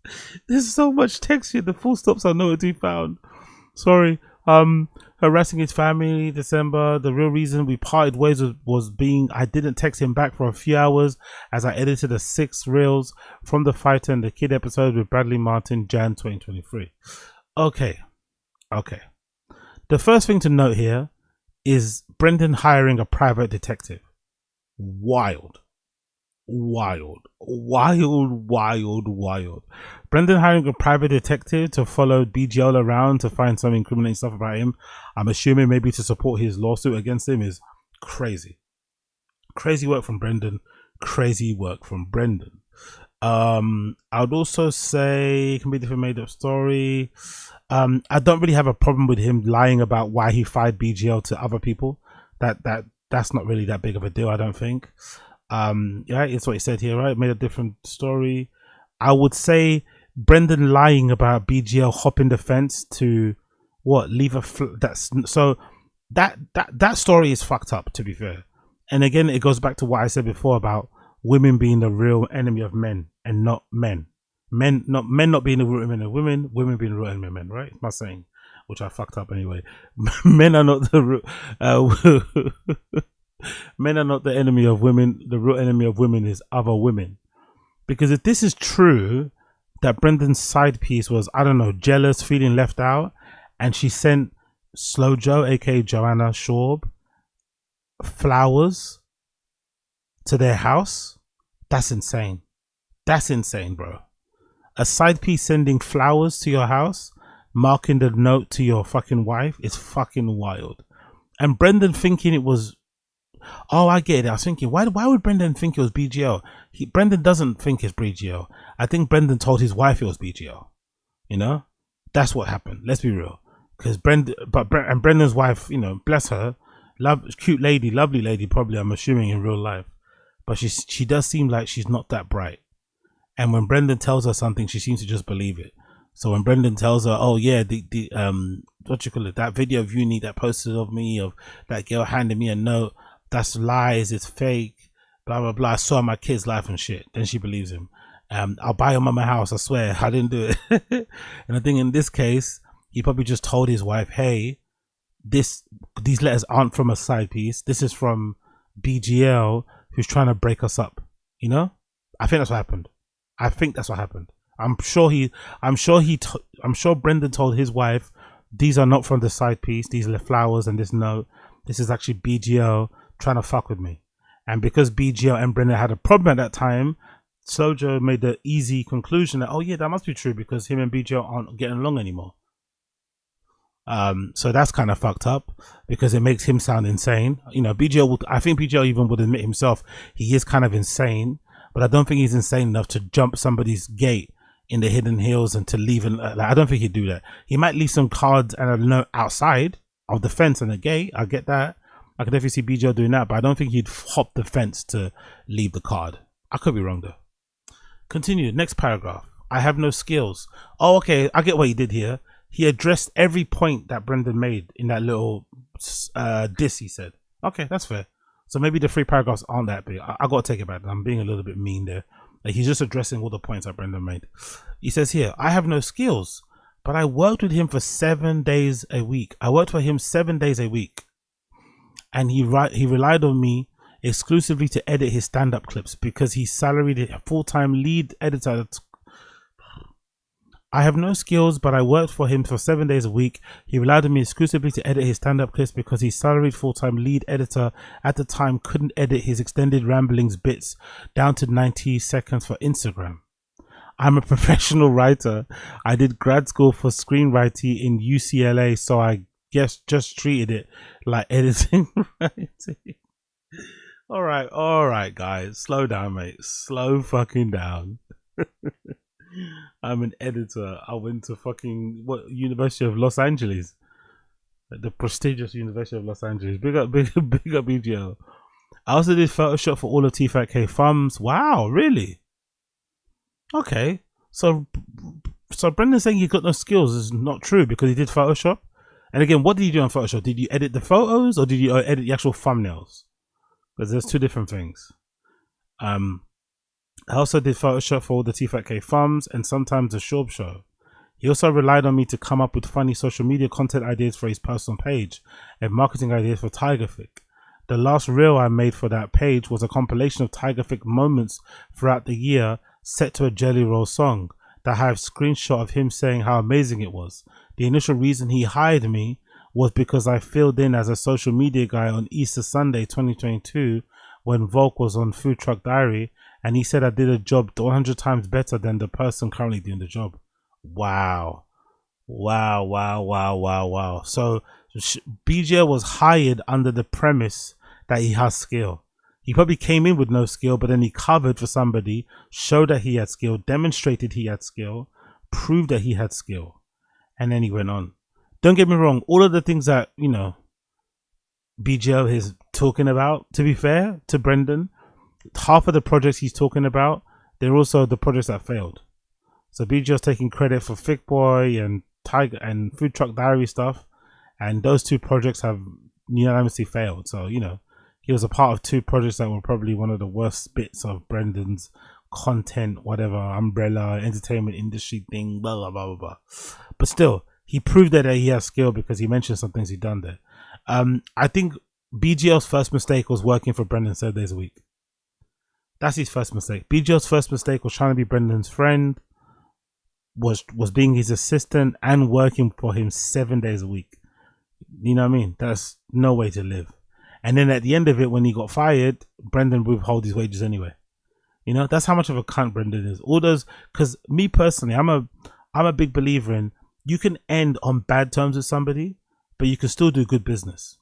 there's so much text here. The full stops are nowhere to be found. Sorry. Harassing his family, December. The real reason we parted ways was being I didn't text him back for a few hours as I edited the 6 reels from the Fighter and the Kid episode with Bradley Martin, Jan 2023. Okay. The first thing to note here is Brendan hiring a private detective. Wild. Brendan hiring a private detective to follow BGL around to find some incriminating stuff about him, I'm assuming maybe to support his lawsuit against him, is crazy. Crazy work from Brendan. I would also say it can be a different made up story. I don't really have a problem with him lying about why he fired BGL to other people. That's not really that big of a deal, I don't think. Yeah, it's what he said here, right? Made a different story. I would say Brendan lying about BGL hopping the fence to what leave a that's so that story is fucked up, to be fair. And again, it goes back to what I said before about women being the real enemy of men and not men. Men not being the real enemy of women, women being the real enemy of men, right? It's my saying, which I fucked up anyway. Men are not the men are not the enemy of women. The real enemy of women is other women. Because if this is true, that Brendan's side piece was, I don't know, jealous, feeling left out, and she sent Slow Joe, aka Joanna Schaub, flowers to their house, that's insane. That's insane, bro. A side piece sending flowers to your house, marking the note to your fucking wife, is fucking wild. And Brendan thinking it was, oh, I get it. I was thinking, why would Brendan think it was BGL? Brendan doesn't think it's BGL. I think Brendan told his wife it was BGL. You know, that's what happened. Let's be real. Because Brendan's wife, you know, bless her, cute lady, lovely lady, probably, I'm assuming, in real life. But she does seem like she's not that bright. And when Brendan tells her something, she seems to just believe it. So when Brendan tells her, oh yeah, what you call it, that video of uni that posted of me, of that girl handing me a note, that's lies, it's fake, blah blah blah, I saw my kid's life and shit, then she believes him. I'll buy your mama a house, I swear, I didn't do it. And I think in this case, he probably just told his wife, hey, these letters aren't from a side piece, this is from BGL, who's trying to break us up. You know, I think that's what happened. I'm sure Brendan told his wife, these are not from the side piece, these are the flowers and this note, this is actually BGL trying to fuck with me. And because BGL and Brendan had a problem at that time, Slow Joe made the easy conclusion that, oh yeah, that must be true because him and BGL aren't getting along anymore. So that's kind of fucked up because it makes him sound insane. You know, I think BGL even would admit himself he is kind of insane, but I don't think he's insane enough to jump somebody's gate in the Hidden Hills and to leave. I don't think he'd do that. He might leave some cards and a note outside of the fence and the gate. I get that. I could definitely see BGL doing that, but I don't think he'd hop the fence to leave the card. I could be wrong though. Continue. Next paragraph. I have no skills. Oh, okay. I get what he did here. He addressed every point that Brendan made in that little diss he said. Okay, that's fair. So maybe the 3 paragraphs aren't that big. I got to take it back. I'm being a little bit mean there. Like, he's just addressing all the points that Brendan made. He says here, I have no skills, but I worked with him for 7 days a week. I worked for him 7 days a week. And he relied on me exclusively to edit his stand-up clips because he's salaried a full-time lead editor. I have no skills, but I worked for him for 7 days a week. He relied on me exclusively to edit his stand-up clips because his salaried full-time lead editor at the time couldn't edit his extended ramblings bits down to 90 seconds for Instagram. I'm a professional writer. I did grad school for screenwriting in UCLA, so I guess just treated it like editing writing. All right, guys. Slow down, mate. Slow fucking down. I'm an editor. I went to fucking University of Los Angeles, the prestigious University of Los Angeles. Big up BGL. I also did Photoshop for all of Tfatk thumbs. Wow, really? Okay, so Brendan saying he got no skills is not true because he did Photoshop. And again, what did you do on Photoshop? Did you edit the photos or did you edit the actual thumbnails? Because there's 2 different things. I also did Photoshop for all the Tfatk thumbs and sometimes the Schaub show. He also relied on me to come up with funny social media content ideas for his personal page and marketing ideas for Tfatk. The last reel I made for that page was a compilation of Tfatk moments throughout the year set to a Jelly Roll song that I have a screenshot of him saying how amazing it was. The initial reason he hired me was because I filled in as a social media guy on Easter Sunday 2022 when Volk was on Food Truck Diary, and he said I did a job 100 times better than the person currently doing the job. Wow. So BJ was hired under the premise that he has skill. He probably came in with no skill, but then he covered for somebody, showed that he had skill, demonstrated he had skill, proved that he had skill, and then he went on. Don't get me wrong, all of the things that, you know, BGL is talking about, to be fair to Brendan, half of the projects he's talking about, they're also the projects that failed. So BGL's taking credit for Thick Boy and Tiger and Food Truck Diary stuff, and those two projects have unanimously failed. So he was a part of two projects that were probably one of the worst bits of Brendan's content, whatever, umbrella, entertainment industry thing, blah, blah, blah, blah, blah. But still, he proved that he has skill because he mentioned some things he'd done there. I think BGL's first mistake was working for Brendan 7 days a week. That's his first mistake. BGL's first mistake was trying to be Brendan's friend, was being his assistant and working for him 7 days a week. You know what I mean? That's no way to live. And then at the end of it, when he got fired, Brendan would withhold his wages anyway. That's how much of a cunt Brendan is. All those, because me personally, I'm a big believer in you can end on bad terms with somebody, but you can still do good business.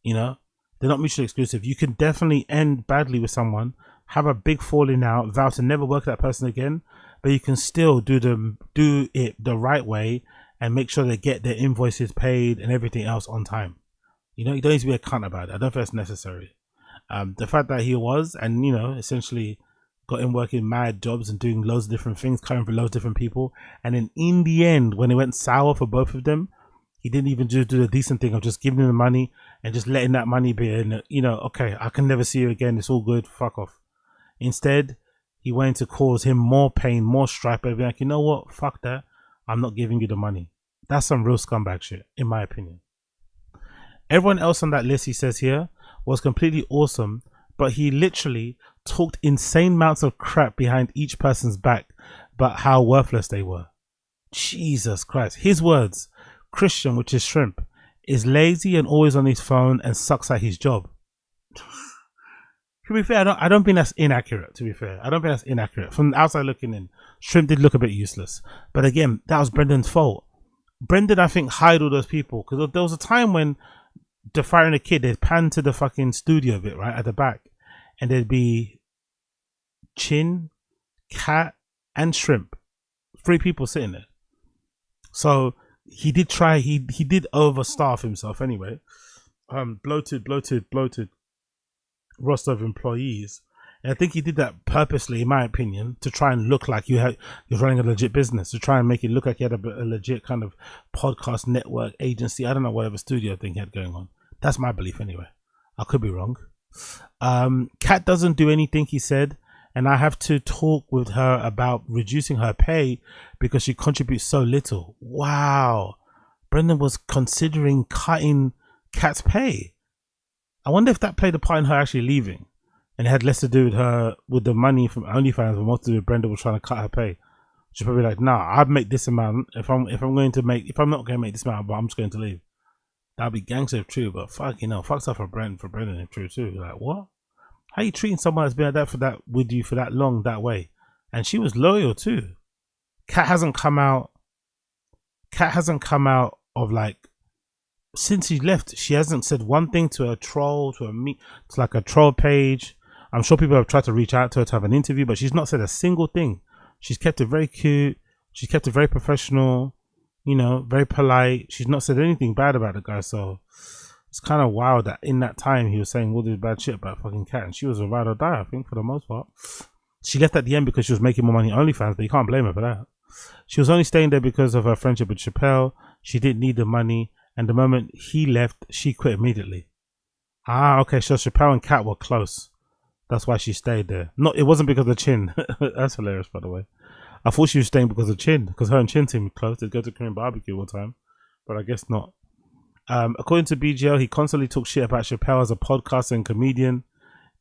They're not mutually exclusive. You can definitely end badly with someone, have a big falling out, vow to never work with that person again, but you can still do it the right way and make sure they get their invoices paid and everything else on time. You don't need to be a cunt about it. I don't think that's necessary. The fact that he was, and essentially got him working mad jobs and doing loads of different things, coming for loads of different people, and then in the end, when it went sour for both of them, he didn't even do the decent thing of just giving him the money and just letting that money be, okay, I can never see you again. It's all good. Fuck off. Instead, he went to cause him more pain, more strife, and be like, you know what? Fuck that. I'm not giving you the money. That's some real scumbag shit, in my opinion. Everyone else on that list, he says here, was completely awesome, but he literally talked insane amounts of crap behind each person's back about how worthless they were. Jesus Christ. His words, Christian, which is shrimp, is lazy and always on his phone and sucks at his job. To be fair, I don't think that's inaccurate, to be fair. I don't think that's inaccurate. From the outside looking in, Shrimp did look a bit useless. But again, that was Brendan's fault. Brendan, I think, hired all those people. Because there was a time when they're firing a kid, they'd pan to the fucking studio bit, right, at the back. And there'd be Chin, Cat, and Shrimp. 3 people sitting there. So he did try, he did overstaff himself anyway. Bloated roster of employees, and I think he did that purposely, in my opinion, to try and look like you're running a legit business, to try and make it look like he had a legit kind of podcast network agency. I don't know, whatever studio thing he had going on. That's my belief anyway. I could be wrong. Kat doesn't do anything, he said, and I have to talk with her about reducing her pay because she contributes so little. Wow. Brendan was considering cutting Kat's pay. I wonder if that played a part in her actually leaving, and it had less to do with her, with the money from OnlyFans, but more to do with Brenda was trying to cut her pay. She's probably like, nah, I'd make this amount if I'm not going to make this amount, but I'm just going to leave. That'd be gangster if true, but fuck, fuck stuff for Brendan if true too. Like, what? How you treating someone that's been like that with you for that long that way? And she was loyal too. Kat hasn't come out of like, since he left, she hasn't said one thing to a troll, to like a troll page. I'm sure people have tried to reach out to her to have an interview, but she's not said a single thing. She's kept it very cute. She's kept it very professional, very polite. She's not said anything bad about the guy. So it's kind of wild that in that time he was saying all this bad shit about fucking Kat, and she was a ride or die, I think, for the most part. She left at the end because she was making more money on OnlyFans, but you can't blame her for that. She was only staying there because of her friendship with Chappelle. She didn't need the money. And the moment he left, she quit immediately. Ah, okay. So Chappelle and Kat were close. That's why she stayed there. No, it wasn't because of Chin. That's hilarious, by the way. I thought she was staying because of Chin, because her and Chin seemed close. They'd go to Korean barbecue all the time, but I guess not. According to BGL, he constantly talks shit about Chappelle as a podcaster and comedian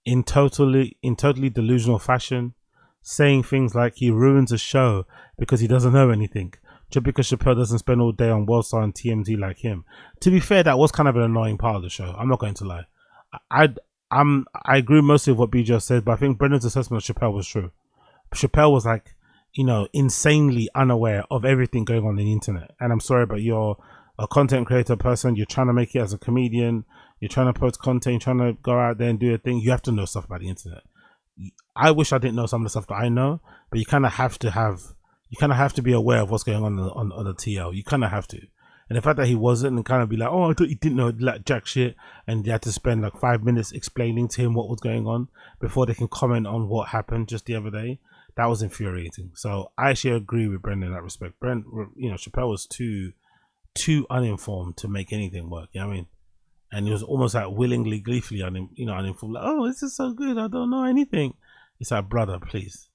in totally delusional fashion, saying things like he ruins a show because he doesn't know anything. Just because Chappelle doesn't spend all day on Worldstar and TMZ like him. To be fair, that was kind of an annoying part of the show. I'm not going to lie. I agree mostly with what BJ said, but I think Brendan's assessment of Chappelle was true. Chappelle was like, insanely unaware of everything going on the internet. And I'm sorry, but you're a content creator person. You're trying to make it as a comedian. You're trying to post content. You're trying to go out there and do a thing. You have to know stuff about the internet. I wish I didn't know some of the stuff that I know, but you kind of have to be aware of what's going on the TL. You kind of have to. And the fact that he wasn't, and kind of be like, oh, I thought you didn't know like jack shit, and you had to spend like 5 minutes explaining to him what was going on before they can comment on what happened just the other day. that was infuriating. So I actually agree with Brendan in that respect. Chappelle was too uninformed to make anything work. You know what I mean? And he was almost like willingly, gleefully uninformed. Like, oh, this is so good. I don't know anything. It's like, brother, please.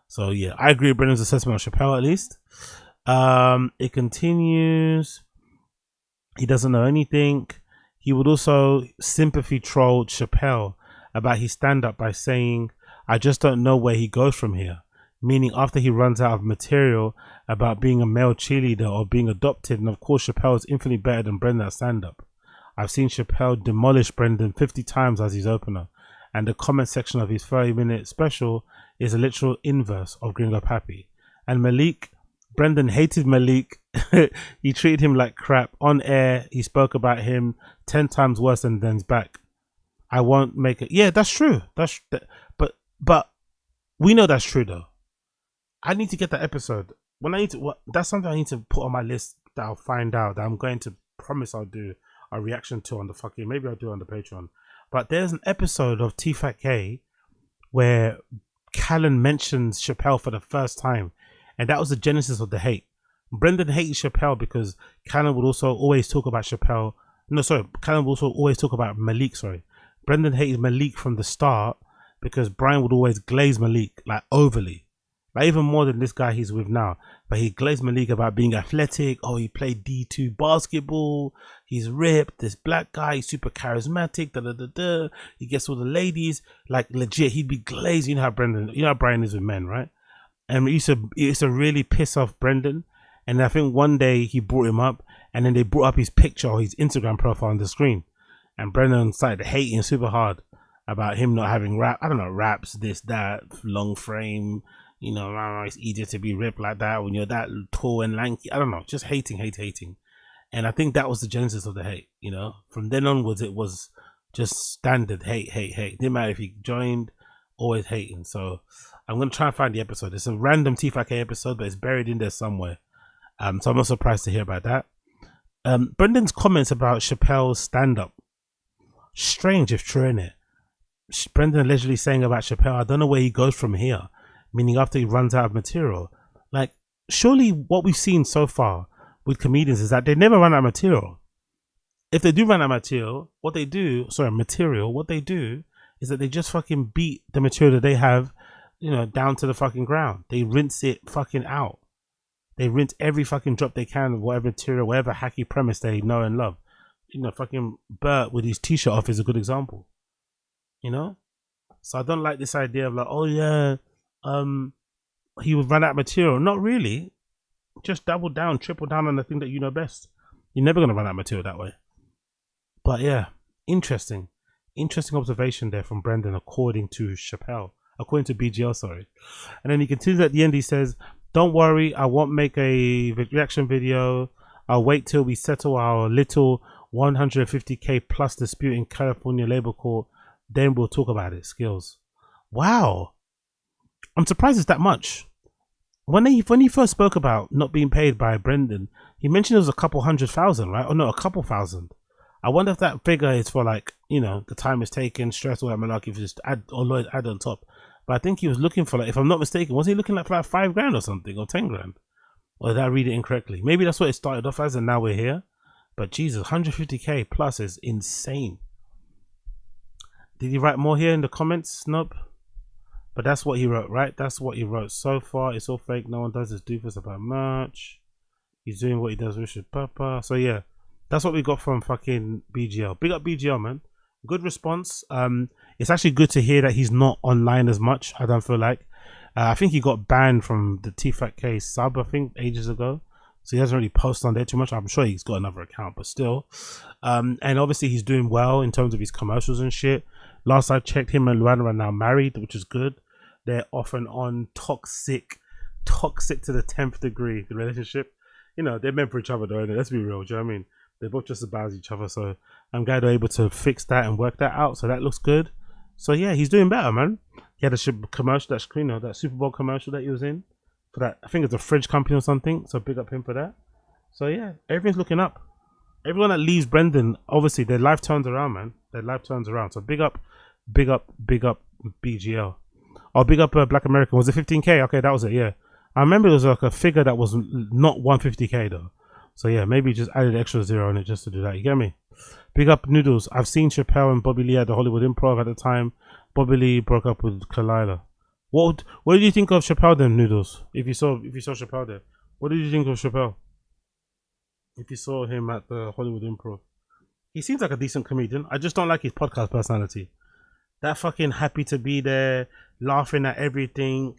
So yeah, I agree with Brendan's assessment on Chappelle at least. It continues. He doesn't know anything. He would also sympathy troll Chappelle about his stand-up by saying, I just don't know where he goes from here. Meaning after he runs out of material about being a male cheerleader or being adopted. And of course, Chappelle is infinitely better than Brendan at stand-up. I've seen Chappelle demolish Brendan 50 times as his opener. And the comment section of his 30-minute special is a literal inverse of Gringo Pappy. And Malik, Brendan hated Malik. He treated him like crap. On air, he spoke about him 10 times worse than his back. I won't make it. Yeah, that's true. But we know that's true though. I need to get that episode. That's something I need to put on my list that I'll find out, that I'm going to promise I'll do a reaction to on the fucking, maybe I'll do it on the Patreon. But there's an episode of Tfatk where Callan mentions Chappelle for the first time, and that was the genesis of the hate. Brendan hated Chappelle because Callan would also always talk about Chappelle. Callan would also always talk about Malik. Brendan hated Malik from the start because Brian would always glaze Malik, like overly. Like even more than this guy he's with now. But he glazed Malik about being athletic. Oh, he played D2 basketball. He's ripped. This black guy, he's super charismatic. He gets all the ladies. Like legit, he'd be glazed. You know how Brian is with men, right? And it used to really piss off Brendan. And I think one day he brought him up, and then they brought up his picture or his Instagram profile on the screen. And Brendan started hating super hard about him not having raps, this, that, long frame. You know, it's easier to be ripped like that when you're that tall and lanky. I don't know, just hating. And I think that was the genesis of the hate, you know. From then onwards, it was just standard hate. Didn't matter if he joined, always hating. So I'm going to try and find the episode. It's a random Tfatk episode, but it's buried in there somewhere. So I'm not surprised to hear about that. Brendan's comments about Chappelle's stand-up. Strange if true, innit? Brendan allegedly saying about Chappelle, I don't know where he goes from here. Meaning after he runs out of material. Like, surely what we've seen so far with comedians is that they never run out of material. If they do run out of material, what they do is that they just fucking beat the material that they have, you know, down to the fucking ground. They rinse it fucking out. They rinse every fucking drop they can of whatever material, whatever hacky premise they know and love. You know, fucking Bert with his t-shirt off is a good example. You know? So I don't like this idea of like, oh yeah, he would run out of material. Not really. Just double down, triple down on the thing that you know best. You're never gonna run out of material that way. But yeah, interesting observation there from Brendan, according to BGL, sorry. And then he continues at the end. He says, "Don't worry, I won't make a reaction video. I'll wait till we settle our little 150k plus dispute in California labor court. Then we'll talk about it." Skills. Wow. I'm surprised it's that much. When he first spoke about not being paid by Brendan, he mentioned it was a couple 100,000, right? Or no, a couple thousand. I wonder if that figure is for like, you know, the time is taken, stress, all that malarkey, if just add on top. But I think he was looking for, like, if I'm not mistaken, was he looking like for like 5 grand or something, or 10 grand? Or did I read it incorrectly? Maybe that's what it started off as and now we're here. But Jesus, 150k plus is insane. Did he write more here in the comments? Nope. But that's what he wrote, right? That's what he wrote so far. It's all fake. No one does this doofus about merch. He's doing what he does with Papa. So yeah, that's what we got from fucking BGL. Big up BGL, man. Good response. It's actually good to hear that he's not online as much. I don't feel like. I think he got banned from the Tfatk sub, I think, ages ago. So he doesn't really post on there too much. I'm sure he's got another account, but still. And obviously he's doing well in terms of his commercials and shit. Last I checked, him and Luana are now married, which is good. They're off and on, toxic to the 10th degree, the relationship. You know, they're meant for each other though, let's be real, do you know what I mean? They're both just as bad as each other, so I'm glad they're able to fix that and work that out, so that looks good. So yeah, he's doing better, man. He had a commercial, that Super Bowl commercial that he was in, for that, I think it's a fridge company or something, so big up him for that. So yeah, everything's looking up. Everyone that leaves Brendan, obviously their life turns around, man. Their life turns around, so big up BGL. Oh, big up Black American. Was it 15K? Okay, that was it. Yeah, I remember it was like a figure that was not 150K though. So yeah, maybe just added extra zero on it just to do that. You get me? Big up Noodles. I've seen Chappelle and Bobby Lee at the Hollywood Improv at the time. Bobby Lee broke up with Kalila. What did you think of Chappelle then, Noodles? If you saw Chappelle there, what did you think of Chappelle? If you saw him at the Hollywood Improv, he seems like a decent comedian. I just don't like his podcast personality. That fucking happy to be there, laughing at everything,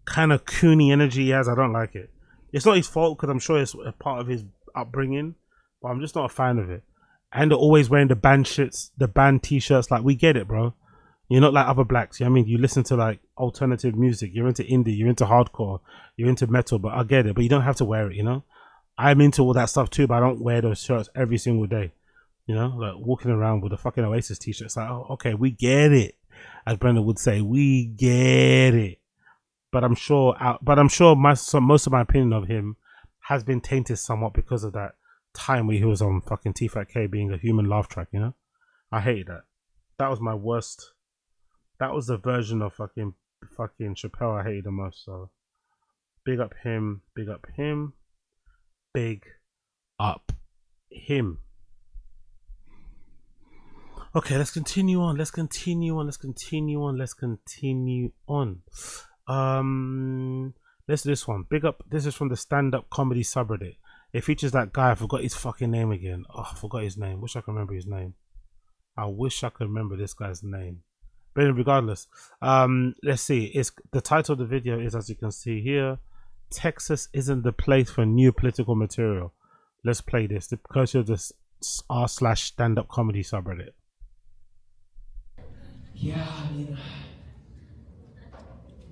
kind of coony energy he has. I don't like it. It's not his fault because I'm sure it's a part of his upbringing, but I'm just not a fan of it. And they're always wearing the band shirts, the band t-shirts. Like, we get it, bro. You're not like other blacks. You know what I mean? You listen to like alternative music. You're into indie. You're into hardcore. You're into metal. But I get it. But you don't have to wear it, you know? I'm into all that stuff too, but I don't wear those shirts every single day. You know? Like walking around with a fucking Oasis t-shirt. It's like, oh, okay, we get it. As Brendan would say, we get it. But I'm sure most of my opinion of him has been tainted somewhat because of that time where he was on fucking Tfatk being a human laugh track, you know? I hated that. That was my worst. That was the version of fucking Chappelle I hated the most. So big up him, big up him, big up him. Okay, let's continue on. Let's continue on. Let's do this one. Big up. This is from the stand-up comedy subreddit. It features that guy. I forgot his fucking name again. Oh, I forgot his name. Wish I could remember his name. I wish I could remember this guy's name. But regardless, let's see. It's the title of the video is, as you can see here, Texas isn't the place for new political material. Let's play this. The courtesy of this r/stand-up comedy subreddit. Yeah, I mean,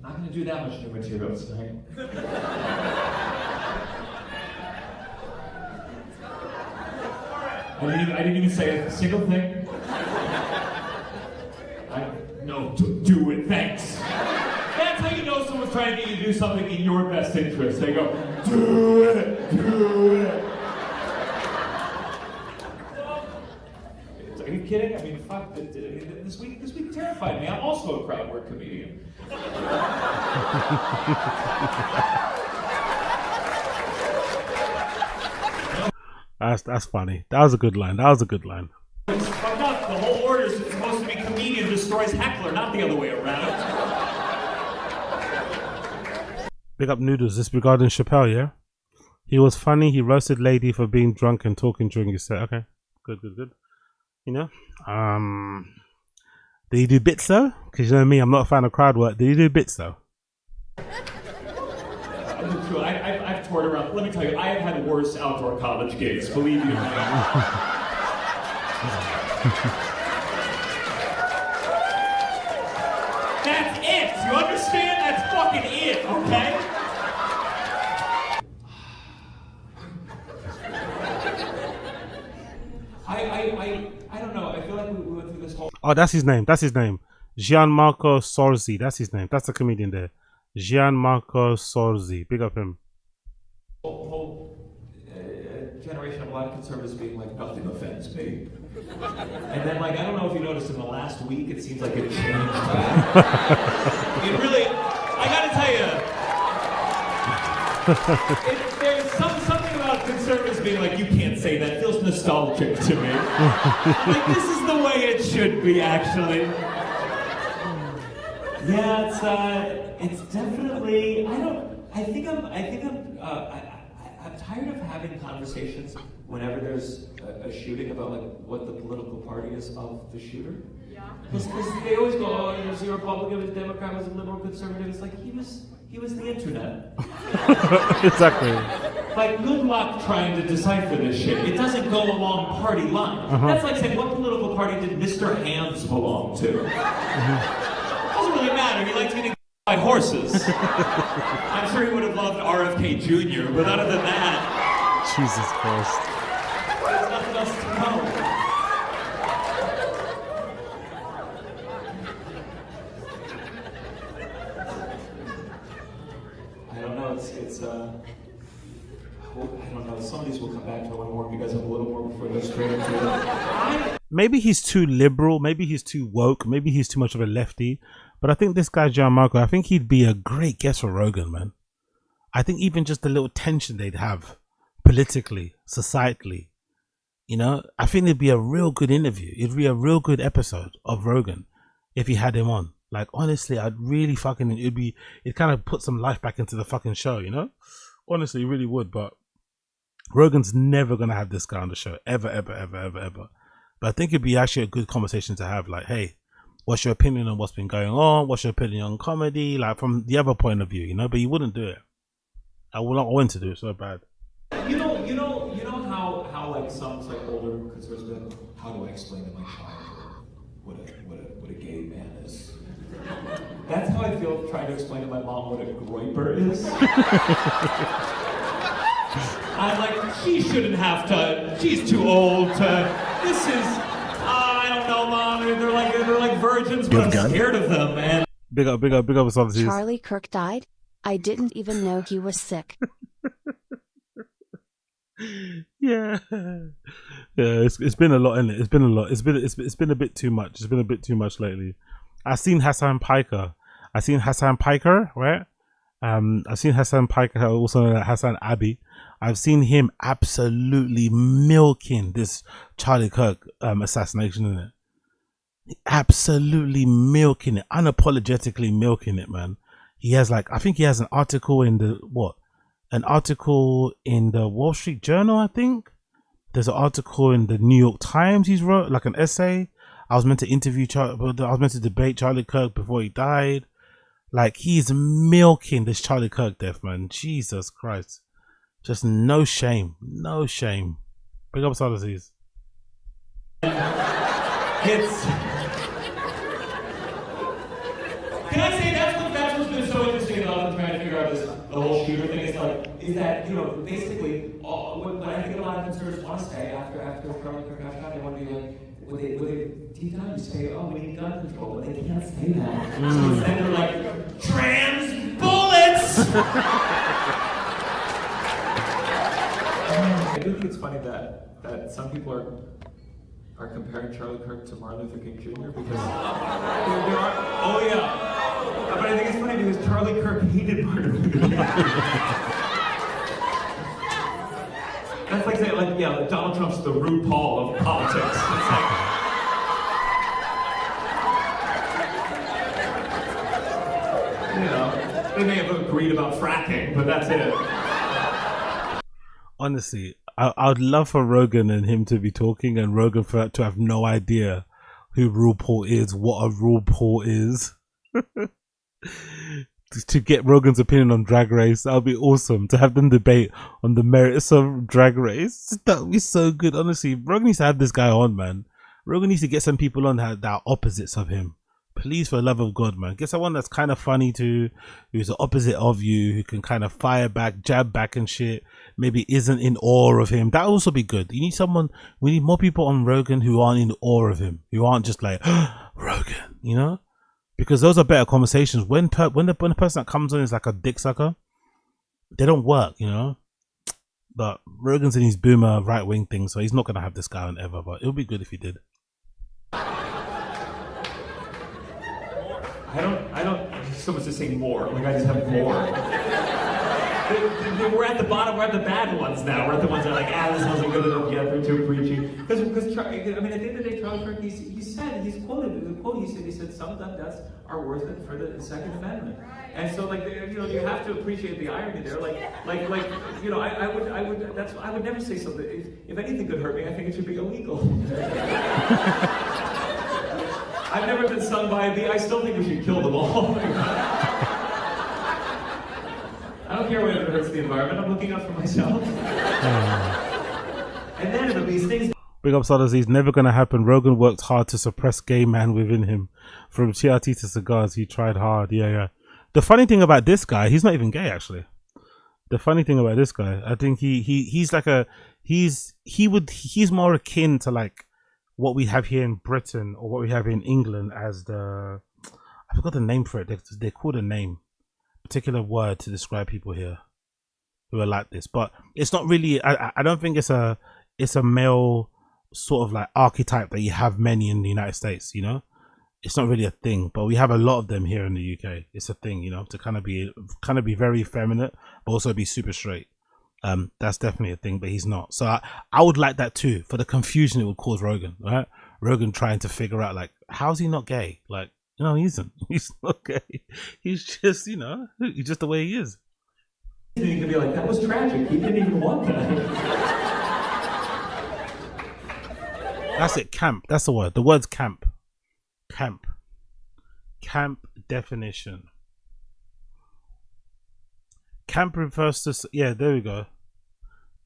not gonna do that much new material tonight. I didn't even say a single thing. No, do it, thanks. That's how you know someone's trying to get you to do something in your best interest. They go, do it, do it. Are you kidding? I mean, fuck, this week terrified me. I'm also a crowd work comedian. That's funny. That was a good line. It's fucked up. The whole order is supposed to be comedian destroys heckler, not the other way around. Big up Noodles. This regarding Chappelle, yeah? He was funny. He roasted lady for being drunk and talking during his set. Okay. Good. You know? Did he do bits though? Because you know me, I'm not a fan of crowd work. Did he do bits though? I've toured around. Let me tell you, I have had worse outdoor college gigs, believe you me. That's it! You understand? That's fucking it, okay? I don't know. I feel like we went through this whole... Oh, that's his name. Gianmarco Sorzi. That's his name. That's the comedian there. Gianmarco Sorzi. Big up him. Whole generation of a lot of conservatives being like, nothing offends me. And then, like, I don't know if you noticed in the last week, it seems like it changed back. It really, I gotta tell you, there's something about conservatives being like, you can't say that. It feels nostalgic to me. Like, this is the way it should be, actually. Yeah, it's definitely, I'm tired of having conversations whenever there's a shooting about like what the political party is of the shooter. Yeah. Because they always go, oh, was he a Republican, was he a Democrat, was he a liberal, conservative? It's like he was the internet. Exactly. Like, good luck trying to decipher this shit. It doesn't go along party lines. That's like saying, what political party did Mr. Hands belong to? Doesn't really matter. He likes getting by horses. I'm sure he would have loved RFK Jr., but other than that, Jesus Christ. There's nothing else to know. I don't know. I don't know. Some of these will come back to. I want to warn you guys up a little more before they're straight into it. Maybe he's too liberal. Maybe he's too woke. Maybe he's too much of a lefty. But I think this guy Gianmarco, I think he'd be a great guest for Rogan, man. I think even just the little tension they'd have politically, societally, you know, I think it'd be a real good interview. It'd be a real good episode of Rogan if he had him on. Like, honestly, I'd really fucking, it kind of put some life back into the fucking show, you know? Honestly, it really would. But Rogan's never going to have this guy on the show, ever, ever, ever, ever, ever. But I think it'd be actually a good conversation to have. Like, hey, what's your opinion on what's been going on? What's your opinion on comedy? Like, from the other point of view, you know? But he wouldn't do it. I would not want to do it so bad. You know how like some like older conservatives, how do I explain to my child what a gay man is? That's how I feel trying to explain to my mom what a groiper is. I'm like, she shouldn't have to. She's too old to. This is. I don't know, mom. They're like virgins, but I'm scared of them, man. Big up, Softies. Charlie Kirk died? I didn't even know he was sick. Yeah, it's been a lot, isn't it? It's been a lot. It's been a bit too much. It's been a bit too much lately. I've seen Hassan Piker, right? I've seen Hassan Piker, also known as Hassan Abbey. I've seen him absolutely milking this Charlie Kirk assassination, isn't it? Absolutely milking it, unapologetically milking it, man. He has I think he has an article in the Wall Street Journal, I think. There's an article in the New York Times he's wrote, like an essay. I was meant to debate Charlie Kirk before he died. Like, he's milking this Charlie Kirk death, man. Jesus Christ. Just no shame. No shame. Big up Solaces. Can I say that's what's been so interesting about trying to figure out the whole shooter thing is that, you know, basically what I think a lot of conservatives want to say after Charlie Kirk got shot, they want to be like, would they deep down you say, oh, we need gun control, but they can't say that. So instead they're like, trans bullets. I do think it's funny that some people are comparing Charlie Kirk to Martin Luther King Jr. because there are, oh yeah. But I think it's funny because Charlie Kirk hated Martin Luther King. That's like saying, Donald Trump's the RuPaul of politics. It's like, you know, they may have agreed about fracking, but that's it. Honestly, I would love for Rogan and him to be talking, and Rogan to have no idea who RuPaul is, what a RuPaul is. To get Rogan's opinion on Drag Race, that would be awesome. To have them debate on the merits of Drag Race, that would be so good. Honestly, Rogan needs to have this guy on, man. Rogan needs to get some people on that are opposites of him. Please, for the love of God, man. Get someone that's kind of funny too, who's the opposite of you, who can kind of fire back, jab back and shit. Maybe isn't in awe of him. That would also be good. You need someone, we need more people on Rogan who aren't in awe of him, who aren't just like, Rogan, you know? Because those are better conversations. When the person that comes on is like a dick sucker, they don't work, you know? But Rogan's in his boomer right wing thing, so he's not going to have this guy on ever, but it would be good if he did. I don't, someone's just saying more, like I just have more. We're at the bottom, we're at the bad ones now. We're at the ones that are like, this wasn't good enough yet, they're too preachy. Because I mean, at the end of the day, Charlie Kirk, he's quoted, the quote he said, some gun deaths are worth it for the Second Amendment. And so, like, you know, you have to appreciate the irony there. Like, you know, I would never say something, if anything could hurt me, I think it should be illegal. I've never been stung by a bee. I still think we should kill them all. I don't care whether it hurts the environment. I'm looking out for myself. And then if a bee stings... Big up Sadazi, it's never going to happen. Rogan worked hard to suppress gay man within him. From TRT to cigars, he tried hard. Yeah. The funny thing about this guy, he's not even gay, actually. The funny thing about this guy, I think he's like he's more akin to like what we have here in Britain or what we have in England as I forgot the name for it. They called a name, particular word to describe people here who are like this, but it's not really. I don't think it's a male sort of like archetype that you have many in the United States. You know, it's not really a thing, but we have a lot of them here in the UK. It's a thing, you know, to kind of be very effeminate, but also be super straight. That's definitely a thing, but he's not. So I would like that too, for the confusion it would cause Rogan, right? Rogan trying to figure out, like, how's he not gay? Like, no, he isn't. He's not gay. He's just, you know, he's just the way he is. You could be like, that was tragic. He didn't even want that. That's it, camp. That's the word. The word's camp. Camp. Camp definition. Camp refers to, yeah, there we go.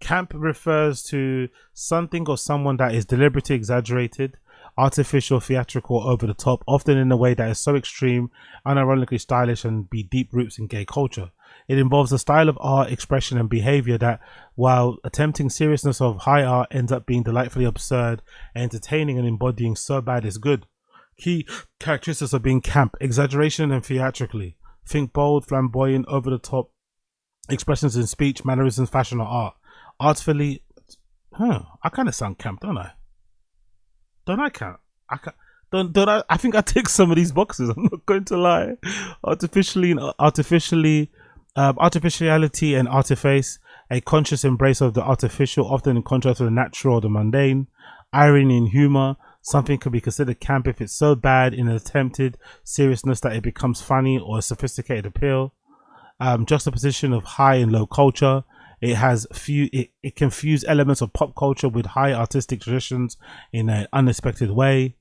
Camp refers to something or someone that is deliberately exaggerated, artificial, theatrical, over the top, often in a way that is so extreme, unironically stylish, and be deep roots in gay culture. It involves a style of art, expression, and behavior that, while attempting seriousness of high art, ends up being delightfully absurd, entertaining, and embodying so bad it's good. Key characteristics of being camp: exaggeration and theatrically. Think bold, flamboyant, over the top expressions in speech, mannerisms, fashion, or art. Artfully, I kind of sound camp, don't I? Don't I camp? Don't I? I think I tick some of these boxes. I'm not going to lie. Artificiality and artifice, a conscious embrace of the artificial, often in contrast to the natural or the mundane. Irony and humor. Something can be considered camp if it's so bad in an attempted seriousness that it becomes funny, or a sophisticated appeal. Juxtaposition of high and low culture. It has it can fuse elements of pop culture with high artistic traditions in an unexpected way.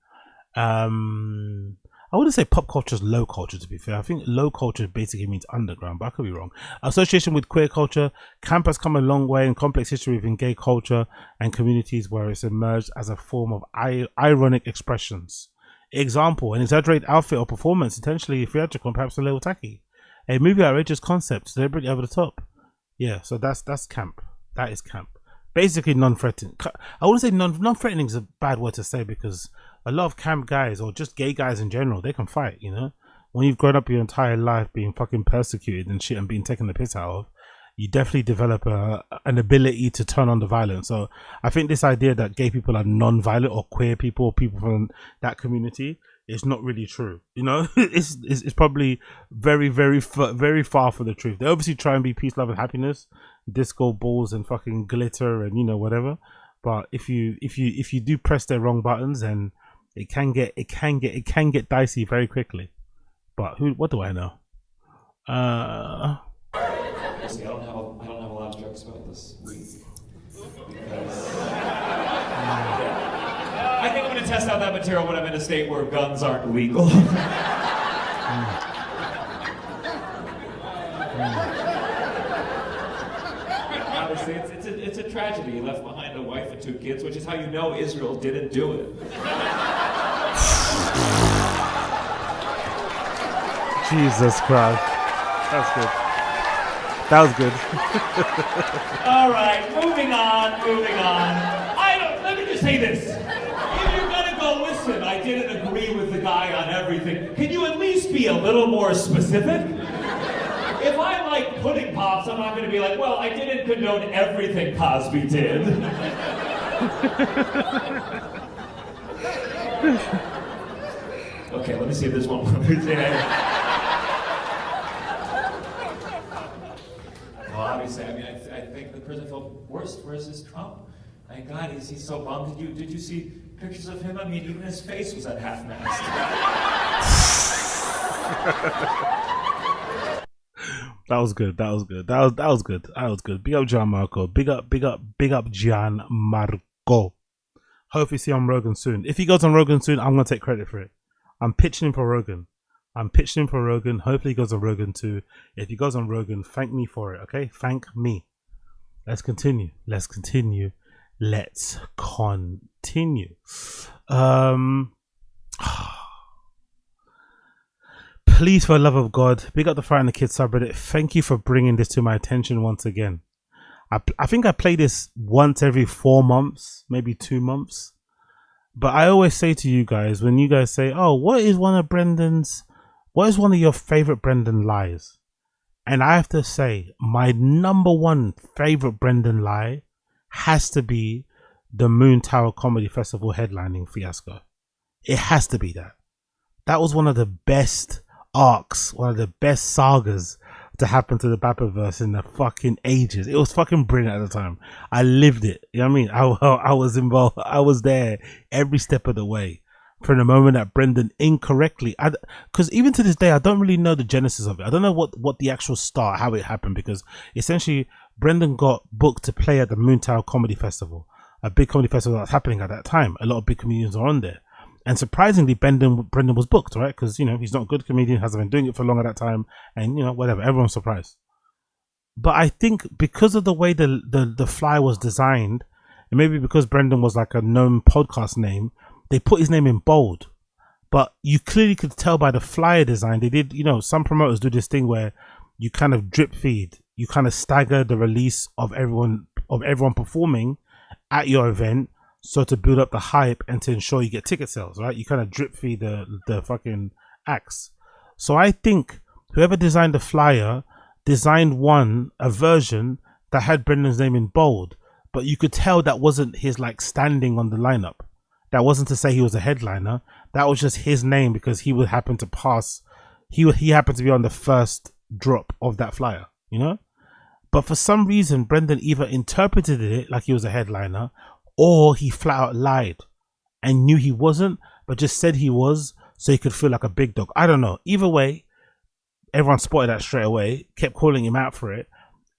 I wouldn't say pop culture is low culture, to be fair. I think low culture basically means underground, but I could be wrong. Association with queer culture. Camp has come a long way in complex history within gay culture and communities where it's emerged as a form of ironic expressions. Example: an exaggerated outfit or performance, intentionally theatrical and perhaps a little tacky. A movie outrageous concept, deliberately over the top. Yeah, so that's camp. That is camp. Basically non-threatening. I wouldn't say non-threatening is a bad word to say, because a lot of camp guys, or just gay guys in general, they can fight, you know? When you've grown up your entire life being fucking persecuted and shit and being taken the piss out of, you definitely develop an ability to turn on the violence. So I think this idea that gay people are non-violent, or queer people, or people from that community, is not really true. You know, it's probably very far from the truth. They obviously try and be peace, love, and happiness, disco balls and fucking glitter and, you know, whatever. But if you do press their wrong buttons, then it can get dicey very quickly. But what do I know? See, I don't have a lot of jokes about this week, because I think I'm going to test out that material when I'm in a state where guns aren't legal. Obviously, it's a tragedy. He left behind a wife and 2 kids, which is how you know Israel didn't do it. Jesus Christ. That's good. That was good. All right, moving on. Let me just say this. If you're gonna go, listen, I didn't agree with the guy on everything, can you at least be a little more specific? If I like pudding pops, I'm not gonna be like, well, I didn't condone everything Cosby did. Okay, let me see if there's one more. Well, obviously, I mean, I think the prison felt worst versus Trump. Thank God, he's so bummed. Did you see pictures of him? I mean, even his face was at half-mast. That was good. That was good. That was good. Big up Gianmarco. Big up Gianmarco. Hopefully see him on Rogan soon. If he goes on Rogan soon, I'm gonna take credit for it. I'm pitching him for Rogan. Hopefully he goes on Rogan too. If he goes on Rogan, thank me for it, okay? Thank me. Let's continue. Please, for the love of God, big up the Fire and the Kids subreddit. Thank you for bringing this to my attention once again. I think I play this once every 4 months, maybe 2 months. But I always say to you guys, when you guys say, oh, what is one of your favorite Brendan lies? And I have to say, my number one favorite Brendan lie has to be the Moon Tower Comedy Festival headlining fiasco. It has to be that. that was one of the best arcs, one of the best sagas to happen to the Bappaverse in the fucking ages. It was fucking brilliant at the time. I lived it. You know what I mean? I was involved. I was there every step of the way from the moment that Brendan incorrectly, because even to this day, I don't really know the genesis of it. I don't know what the actual start, how it happened, because essentially Brendan got booked to play at the Moontower Comedy Festival, a big comedy festival that was happening at that time. A lot of big comedians are on there. And surprisingly, Brendan was booked, right? Because, you know, he's not a good comedian, hasn't been doing it for long at that time. And, you know, whatever, everyone's surprised. But I think because of the way the flyer was designed, and maybe because Brendan was like a known podcast name, they put his name in bold. But you clearly could tell by the flyer design, they did, you know, some promoters do this thing where you kind of drip feed, you kind of stagger the release of everyone performing at your event, so to build up the hype and to ensure you get ticket sales, right? You kind of drip feed the fucking acts. So I think whoever designed the flyer designed a version that had Brendan's name in bold, but you could tell that wasn't his like standing on the lineup. That wasn't to say he was a headliner. That was just his name because he would happen to pass. He happened to be on the first drop of that flyer, you know? But for some reason, Brendan either interpreted it like he was a headliner, or he flat out lied and knew he wasn't, but just said he was so he could feel like a big dog. I don't know. Either way, everyone spotted that straight away, kept calling him out for it,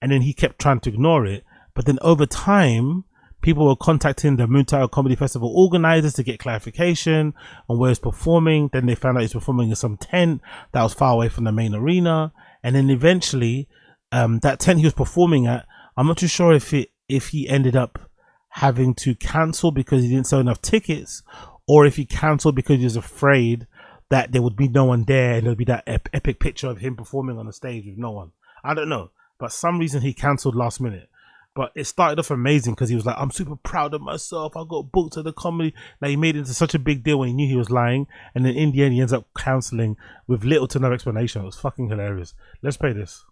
and then he kept trying to ignore it. But then over time, people were contacting the Moontower Comedy Festival organizers to get clarification on where he's performing. Then they found out he's performing in some tent that was far away from the main arena. And then eventually, that tent he was performing at, I'm not too sure if he ended up having to cancel because he didn't sell enough tickets, or if he cancelled because he was afraid that there would be no one there and there'll be that epic picture of him performing on the stage with no one. I don't know, but some reason he cancelled last minute. But it started off amazing because he was like, I'm super proud of myself, I got booked to the comedy. Like, he made it into such a big deal when he knew he was lying, and then in the end he ends up cancelling with little to no explanation. It was fucking hilarious. Let's play this.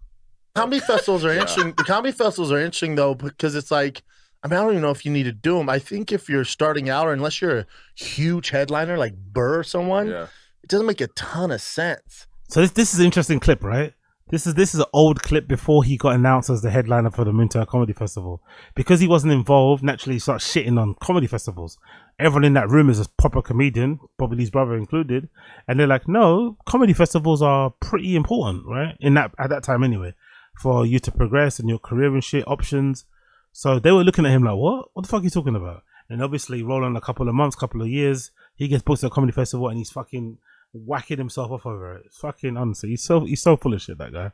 Comedy festivals are interesting. The comedy festivals are interesting though, because it's like, I mean, I don't even know if you need to do them. I think if you're starting out, or unless you're a huge headliner like Burr or someone, it doesn't make a ton of sense. So this is an interesting clip, right? This is an old clip before he got announced as the headliner for the Moontower Comedy Festival. Because he wasn't involved, naturally he started shitting on comedy festivals. Everyone in that room is a proper comedian, Bobby Lee's brother included, and they're like, no, comedy festivals are pretty important, right? At that time anyway, for you to progress in your career and shit, options. So they were looking at him like, what the fuck are you talking about? And obviously, roll on a couple of months, couple of years, he gets booked to a comedy festival and he's fucking whacking himself off over it. It's fucking, honestly, he's so full of shit, that guy.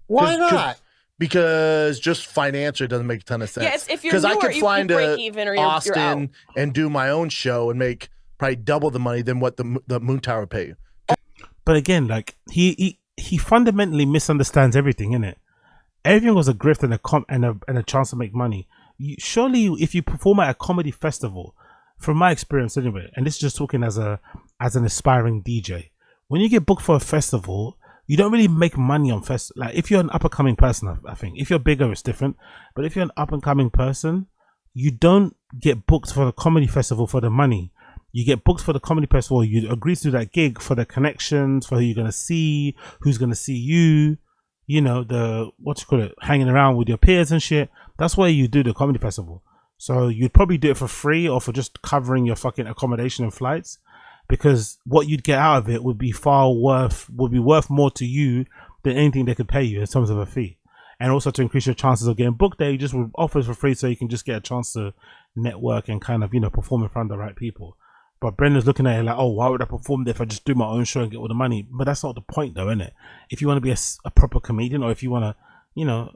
Why not? Because just financially, it doesn't make a ton of sense. Yes, if you're newer, I could fly break even or Austin you're out. and do my own show and make probably double the money than what the Moontower would pay you. But again, like he fundamentally misunderstands everything, innit? Everything was a grift and a chance to make money. Surely, if you perform at a comedy festival, from my experience anyway, and this is just talking as an aspiring DJ, when you get booked for a festival, you don't really make money on like if you're an up and coming person, I think if you're bigger, it's different. But if you're an up and coming person, you don't get booked for the comedy festival for the money. You get booked for the comedy festival. You agree to do that gig for the connections, for who you're gonna see, who's gonna see you. You know, hanging around with your peers and shit. That's why you do the comedy festival. So you'd probably do it for free or for just covering your fucking accommodation and flights, because what you'd get out of it would be worth more to you than anything they could pay you in terms of a fee. And also to increase your chances of getting booked there, you just would offer it for free so you can just get a chance to network and kind of, you know, perform in front of the right people. But Brendan's looking at it like, oh, why would I perform there if I just do my own show and get all the money? But that's not the point though, innit? If you want to be a proper comedian, or if you want to, you know,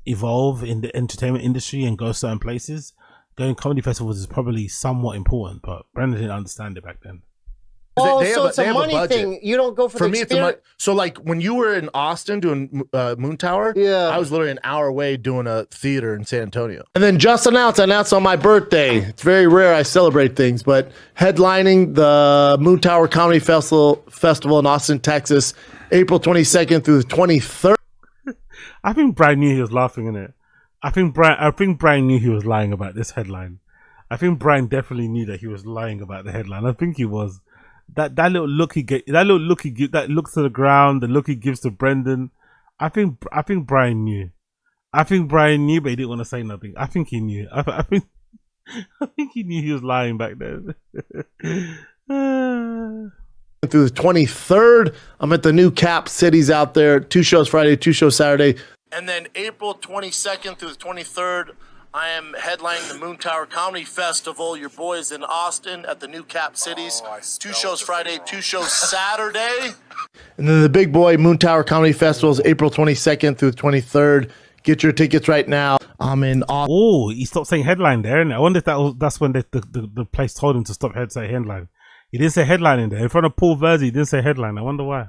evolve in the entertainment industry and go certain places, going comedy festivals is probably somewhat important. But Brendan didn't understand it back then. Oh, so it's a money thing. You don't go for the experience. So like when you were in Austin doing Moontower, I was literally an hour away doing a theater in San Antonio. And then just announced on my birthday. It's very rare I celebrate things, but headlining the Moontower Comedy Festival in Austin, Texas, April 22nd through the 23rd. I think Brian knew he was laughing in it. I think Brian knew he was lying about this headline. I think Brian definitely knew that he was lying about the headline. I think he was. that little look he gave, that look to the ground, the look he gives to Brendan. I think Brian knew. I think Brian knew, but he didn't want to say nothing. I think he knew. I think he knew he was lying back then. Through the 23rd, I'm at the new Cap Cities out there. 2 shows Friday, 2 shows Saturday. And then April 22nd through the 23rd, I am headlining the Moon Tower Comedy Festival. Your boys in Austin at the new Cap Cities. 2 shows Friday, 2 shows Saturday. And then the big boy Moon Tower Comedy Festival is April 22nd through the 23rd. Get your tickets right now. I'm in Austin. Oh, he stopped saying headline there. And I wonder if that's when the place told him to stop saying headline. He didn't say headline in there. In front of Paul Verzi, he didn't say headline. I wonder why.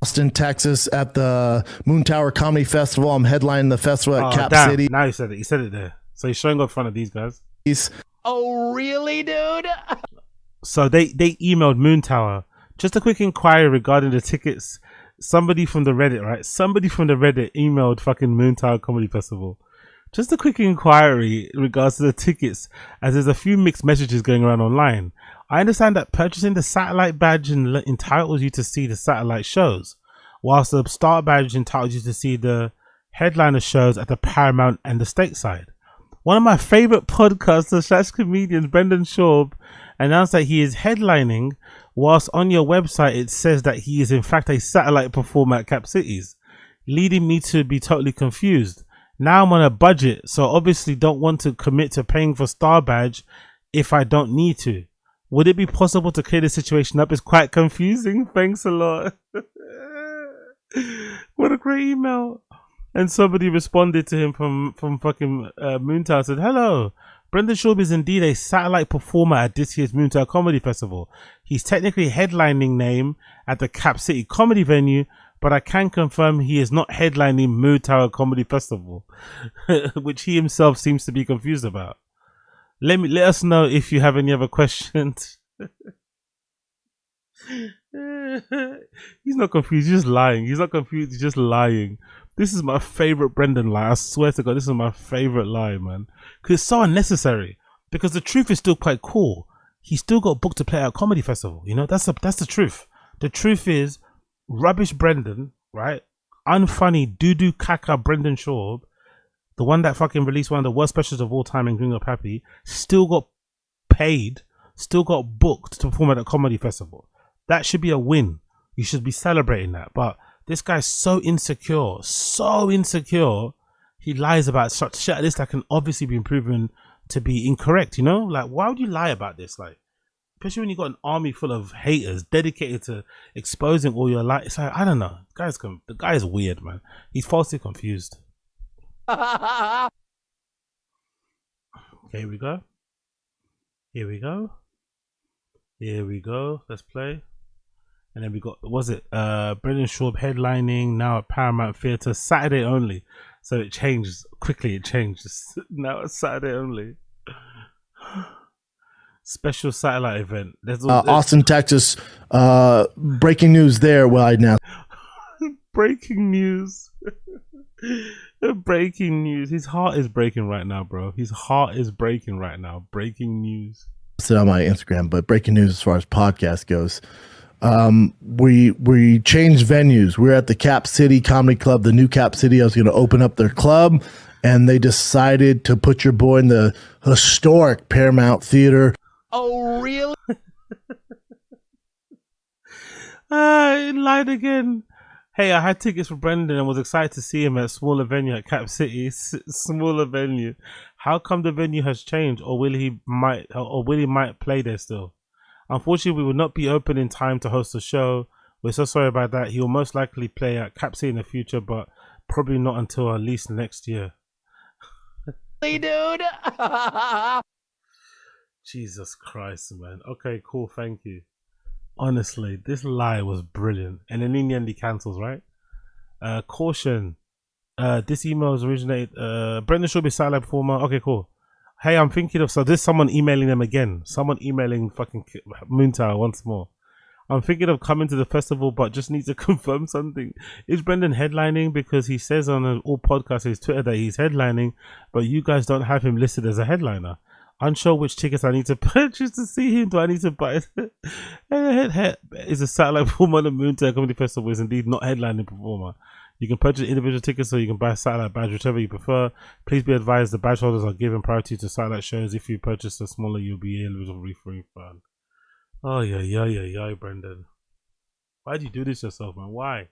Austin, Texas at the Moon Tower Comedy Festival. I'm headlining the festival at Cap City. Now he said it. He said it there. So he's showing up in front of these guys. Oh, really, dude? So they emailed Moon Tower. Just a quick inquiry regarding the tickets. Somebody from the Reddit, right? Somebody from the Reddit emailed fucking Moon Tower Comedy Festival. Just a quick inquiry in regards to the tickets, as there's a few mixed messages going around online. I understand that purchasing the satellite badge entitles you to see the satellite shows, whilst the star badge entitles you to see the headliner shows at the Paramount and the stateside. One of my favorite podcasters / comedians, Brendan Schaub, announced that he is headlining, whilst on your website it says that he is in fact a satellite performer at Cap Cities, leading me to be totally confused. Now I'm on a budget, so obviously don't want to commit to paying for star badge if I don't need to. Would it be possible to clear the situation up? It's quite confusing. Thanks a lot. What a great email. And somebody responded to him from fucking Moontower, said, hello, Brendan Schaub is indeed a satellite performer at this year's Moontower Comedy Festival. He's technically headlining name at the Cap City comedy venue, but I can confirm he is not headlining Moontower Comedy Festival, which he himself seems to be confused about. Let us know if you have any other questions. He's not confused, he's just lying. He's not confused, he's just lying. This is my favorite Brendan lie. I swear to God, this is my favorite lie, man. Because it's so unnecessary. Because the truth is still quite cool. He still got booked to play at a comedy festival. You know, that's the truth. The truth is, rubbish Brendan, right? Unfunny doo-doo caca Brendan Schaub, the one that fucking released one of the worst specials of all time in Green Up Happy, still got paid, still got booked to perform at a comedy festival. That should be a win. You should be celebrating that. But this guy's so insecure, he lies about such shit like this that can obviously be proven to be incorrect, you know? Like, why would you lie about this? Like, especially when you got an army full of haters dedicated to exposing all your lies. It's like, I don't know. The guy is weird, man. He's falsely confused. Okay, here we go. Let's play. And then we got, Brendan Schaub headlining now at Paramount Theatre, Saturday only. So it changed quickly. Now it's Saturday only. Special satellite event. Austin, Texas. Breaking news there. Well, I now. Breaking news. Breaking news. His heart is breaking right now, bro. His heart is breaking right now. Breaking news. It's on my Instagram, but breaking news as far as podcast goes. We changed venues. We're at the Cap City Comedy Club, the new Cap City. I was going to open up their club, and they decided to put your boy in the historic Paramount Theater. Oh, really? He lied again. Hey, I had tickets for Brendan and was excited to see him at a smaller venue at Cap City. Smaller venue. How come the venue has changed, or will he might play there still? Unfortunately, we will not be open in time to host the show. We're so sorry about that. He will most likely play at Cap City in the future, but probably not until at least next year. Hey, dude. Jesus Christ, man. Okay, cool. Thank you. Honestly, this lie was brilliant. And then in the end, he cancels, right? Caution. This email was originated. Brendan should be satellite performer. Okay, cool. Hey, I'm thinking of, so there's someone emailing them again. Someone emailing fucking Moontower once more. I'm thinking of coming to the festival, but just need to confirm something. Is Brendan headlining? Because he says on all podcasts, his Twitter, that he's headlining, but you guys don't have him listed as a headliner. Unsure which tickets I need to purchase to see him. Do I need to buy it? Is a satellite performer on the Moontown Comedy Festival is indeed not headlining performer. You can purchase individual tickets or you can buy a satellite badge, whichever you prefer. Please be advised the badge holders are given priority to satellite shows. If you purchase a smaller, you'll be eligible for refund. Oh, yeah, Brendan. Why did you do this yourself, man? Why?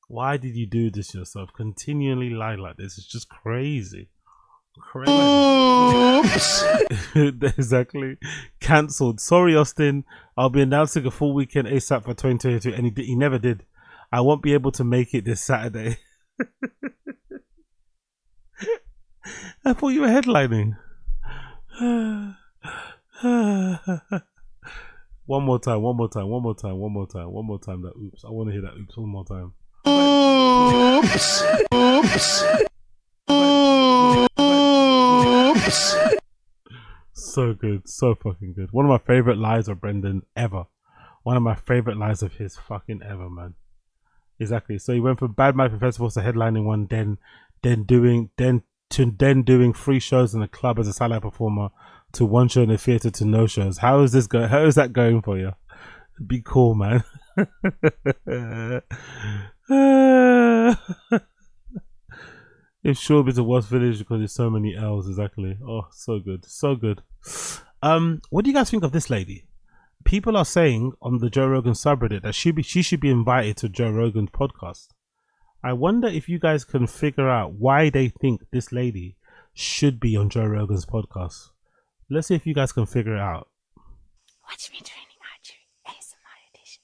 Why did you do this yourself? Continually lie like this. It's just crazy. Oops. Exactly. Cancelled. Sorry, Austin. I'll be announcing a full weekend ASAP for 2022, and he never did. I won't be able to make it this Saturday. I thought you were headlining. One more time. That oops. I want to hear that oops one more time. Oops. So good, so fucking good. One of my favorite lies of Brendan ever. One of my favorite lies of his fucking ever, man. Exactly. So he went from Bad Mouth Festivals to headlining one, then doing 3 shows in a club as a satellite performer, to 1 show in a theater to no shows. How is this going? How is that going for you? Be cool, man. If Schaub is a worst village because there's so many L's, exactly. Oh, so good, so good. What do you guys think of this lady? People are saying on the Joe Rogan subreddit that she should be invited to Joe Rogan's podcast. I wonder if you guys can figure out why they think this lady should be on Joe Rogan's podcast. Let's see if you guys can figure it out. Watch me training archery, ASMR edition.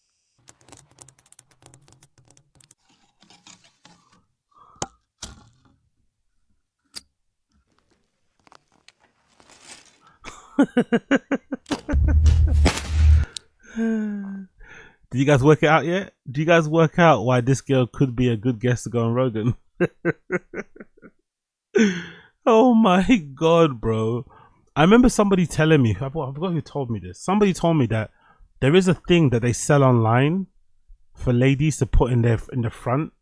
Did you guys work it out yet? Do you guys work out why this girl could be a good guest to go on Rogan? Oh my god, bro. I remember somebody telling me, I forgot who told me this. Somebody told me that there is a thing that they sell online for ladies to put in the front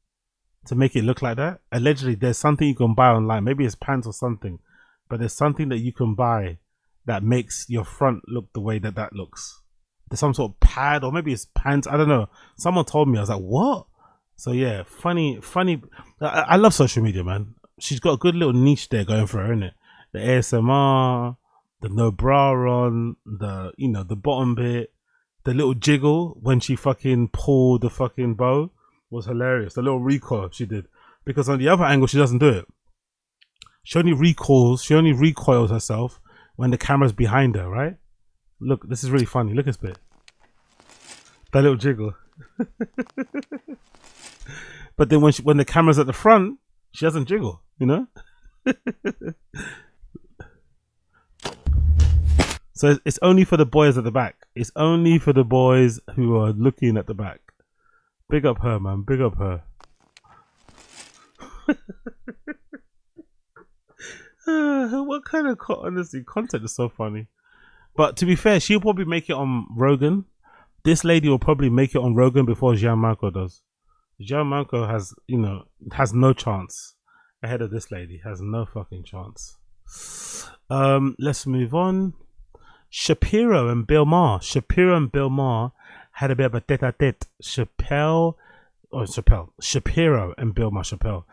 to make it look like that. Allegedly, there's something you can buy online. Maybe it's pants or something, but there's something that you can buy that makes your front look the way that looks. There's some sort of pad, or maybe it's pants. I don't know. Someone told me. I was like, what? So yeah, funny. I love social media, man. She's got a good little niche there going for her, innit? The ASMR, the no bra on, the bottom bit, the little jiggle when she fucking pulled the fucking bow was hilarious. The little recoil she did, because on the other angle she doesn't do it. She only recoils herself when the camera's behind her, right? Look, this is really funny. Look at this bit. That little jiggle. But then when the camera's at the front, she doesn't jiggle, you know? So it's only for the boys at the back. It's only for the boys who are looking at the back. Big up her, man. Big up her. What kind of honestly content is so funny? But to be fair, she'll probably make it on Rogan. This lady will probably make it on Rogan before Gianmarco does. Gianmarco has no chance ahead of this lady. Has no fucking chance. Let's move on. Shapiro and Bill Maher. Shapiro had a bit of a tete-a-tete. Shapiro and Bill Maher.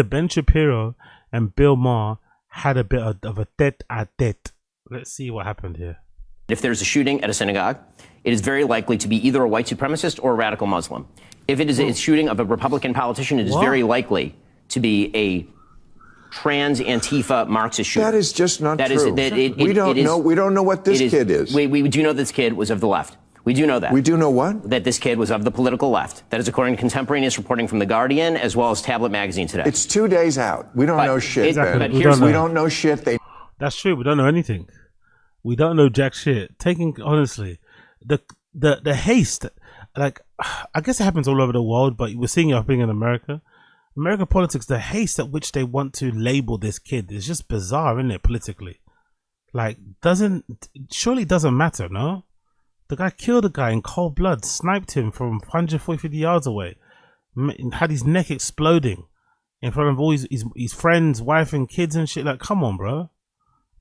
Ben Shapiro and Bill Maher had a bit of a tete-a-tete. Let's see what happened here. If there's a shooting at a synagogue, it is very likely to be either a white supremacist or a radical Muslim. If it is a shooting of a Republican politician, it is very likely to be a trans Antifa Marxist shooter. That is just not true. We don't know what this kid is. We do know this kid was of the left. We do know that. We do know what? That this kid was of the political left. That is according to contemporaneous reporting from The Guardian as well as Tablet Magazine today. It's 2 days out. We don't know shit, but we don't know shit. That's true. We don't know anything. We don't know jack shit. Honestly, the haste, like, I guess it happens all over the world, but we're seeing it happening in America. American politics, the haste at which they want to label this kid is just bizarre, isn't it, politically? Like, surely doesn't matter, no? The guy killed a guy in cold blood, sniped him from 150 yards away, had his neck exploding in front of all his friends, wife and kids and shit. Like, come on, bro.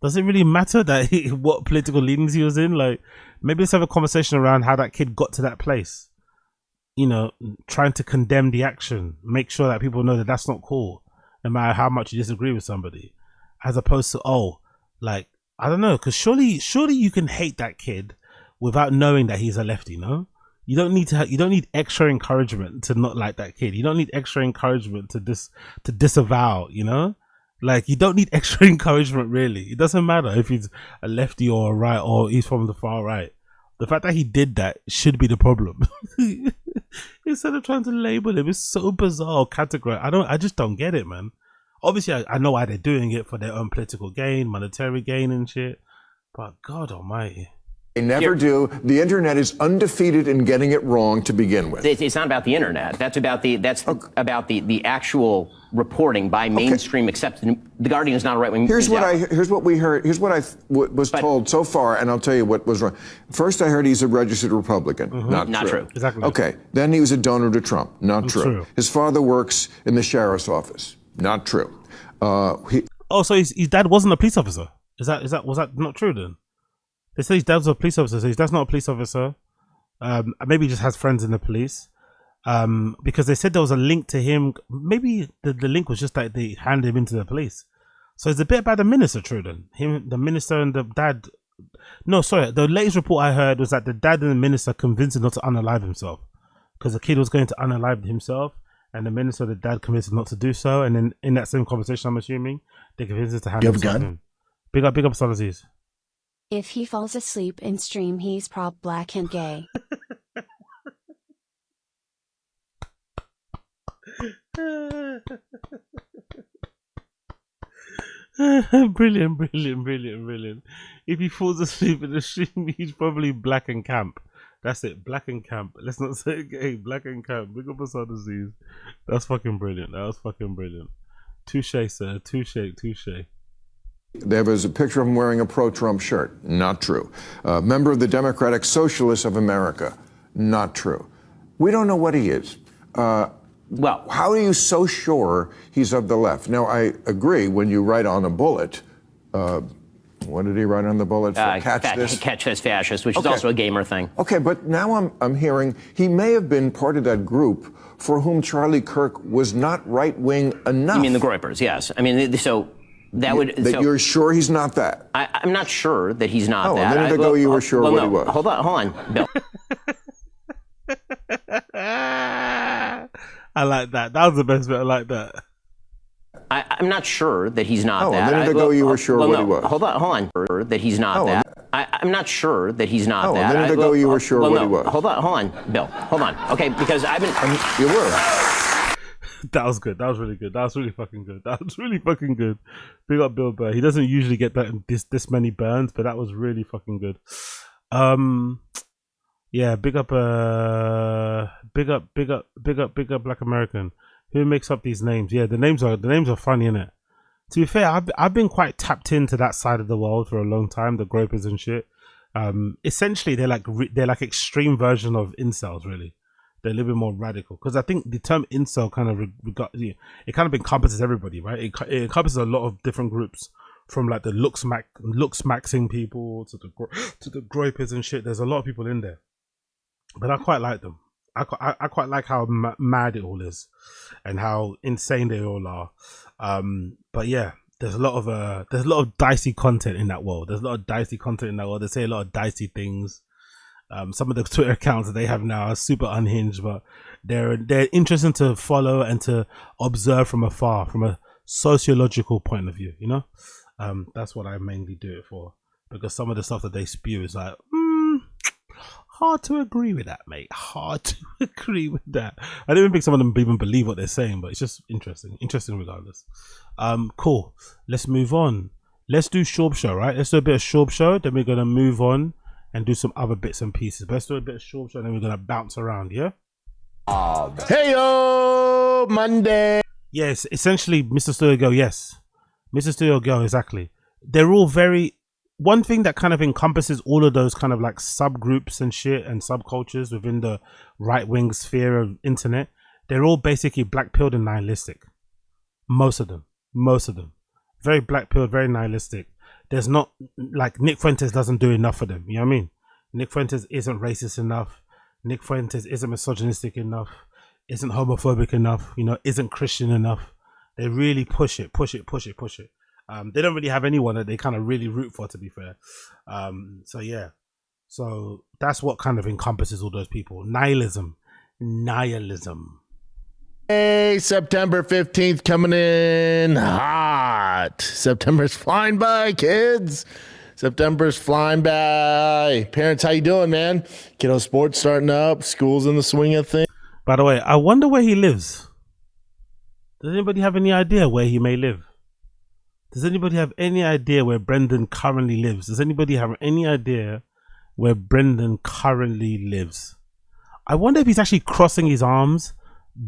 Does it really matter that what political leanings he was in? Like, maybe let's have a conversation around how that kid got to that place. You know, trying to condemn the action, make sure that people know that that's not cool, no matter how much you disagree with somebody, as opposed to, oh, like, I don't know, because surely you can hate that kid without knowing that he's a lefty. No, you don't need extra encouragement to not like that kid. You don't need extra encouragement to disavow. You know, like, you don't need extra encouragement, really. It doesn't matter if he's a lefty or a right, or he's from the far right. The fact that he did that should be the problem. Instead of trying to label him, it's so bizarre, categorize. I just don't get it, man. Obviously, I know why they're doing it, for their own political gain, monetary gain and shit. But God almighty. They never do. The internet is undefeated in getting it wrong to begin with. It's not about the internet. That's about the actual reporting by mainstream accepted. The Guardian is not a right-wing. Here's what we heard. Here's what I was told so far, and I'll tell you what was wrong. First, I heard he's a registered Republican. Not true. Exactly. Okay. Then he was a donor to Trump. Not true. His father works in the sheriff's office. Not true. So his dad wasn't a police officer. Was that not true then? They say his dad was a police officer, so his dad's not a police officer. Maybe he just has friends in the police. Because they said there was a link to him. Maybe the link was just like they handed him into the police. So it's a bit about the minister, true then? The minister and the dad. No, sorry. The latest report I heard was that the dad and the minister convinced him not to unalive himself. Because the kid was going to unalive himself. And the minister and the dad convinced him not to do so. And then in that same conversation, I'm assuming, they convinced him to hand himself in. Big up Solaces. If he falls asleep in stream, he's prob black and gay. Brilliant. If he falls asleep in the stream, he's probably black and camp. That's it, black and camp. Let's not say gay, black and camp. Big up us disease. That's fucking brilliant. Touche, sir. Touche. There was a picture of him wearing a pro-Trump shirt. Not true. Member of the Democratic Socialists of America. Not true. We don't know what he is. Well, how are you so sure he's of the left? Now, I agree, when you write on a bullet, what did he write on the bullet? Catch this fascist, which is also a gamer thing. Okay, but now I'm hearing he may have been part of that group for whom Charlie Kirk was not right-wing enough. You mean the Groypers? Yes. I mean, so that would. You're sure he's not that? I'm not sure that he's not that. A minute ago you were sure what he was. Hold on, Bill. I like that. That was the best bit. I like that. I'm not sure that he's not that. A minute ago you were sure what he was. Hold on. That he's not that. I'm not sure that he's not that. A minute ago you were sure what he was. Hold on, Bill. Hold on. Okay, because I've been. You were. That was good. That was really good. That was really fucking good. Big up Bill Burr. He doesn't usually get that this many burns, but that was really fucking good. Yeah, big up Black American. Who makes up these names? Yeah, the names are funny, innit? To be fair, I've been quite tapped into that side of the world for a long time, the gropers and shit. Essentially, they're like extreme version of incels, really. They're a little bit more radical, because I think the term incel kind of it kind of encompasses everybody, right? It encompasses a lot of different groups, from like the looks maxing people to the gropers and shit. There's a lot of people in there, but I quite like them. I quite like how mad it all is, and how insane they all are. But yeah, there's a lot of dicey content in that world. They say a lot of dicey things. Some of the Twitter accounts that they have now are super unhinged, but they're interesting to follow and to observe from afar, from a sociological point of view. You know, that's what I mainly do it for, because some of the stuff that they spew is like, hard to agree with that, mate. Hard to agree with that. I don't even think some of them even believe what they're saying, but it's just interesting regardless. Cool. Let's move on. Let's do Schaub show, right? Let's do a bit of Schaub show, then we're gonna move on and do some other bits and pieces. But let's do a bit of Schaub show, and then we're gonna bounce around, yeah? Hey yo, Monday. Yes, essentially, Mr. Studio Girl, yes. Mr. Studio Girl, exactly. They're all very. One thing that kind of encompasses all of those kind of like subgroups and shit and subcultures within the right-wing sphere of internet, they're all basically black-pilled and nihilistic. Most of them. Very black-pilled, very nihilistic. there's not like Nick Fuentes doesn't do enough for them. You know what I mean? Nick Fuentes isn't racist enough. Nick Fuentes isn't misogynistic enough. Isn't homophobic enough. You know, isn't Christian enough. They really push it. They don't really have anyone that they kind of really root for, to be fair. So yeah. So that's what kind of encompasses all those people. Nihilism. Hey, September 15th coming in hot. September's flying by, kids. September's flying by. Parents, how you doing, man? Kiddo sports starting up. School's in the swing of things. By the way, I wonder where he lives. Does anybody have any idea where he may live? Does anybody have any idea where Brendan currently lives? Does anybody have any idea where Brendan currently lives? I wonder if he's actually crossing his arms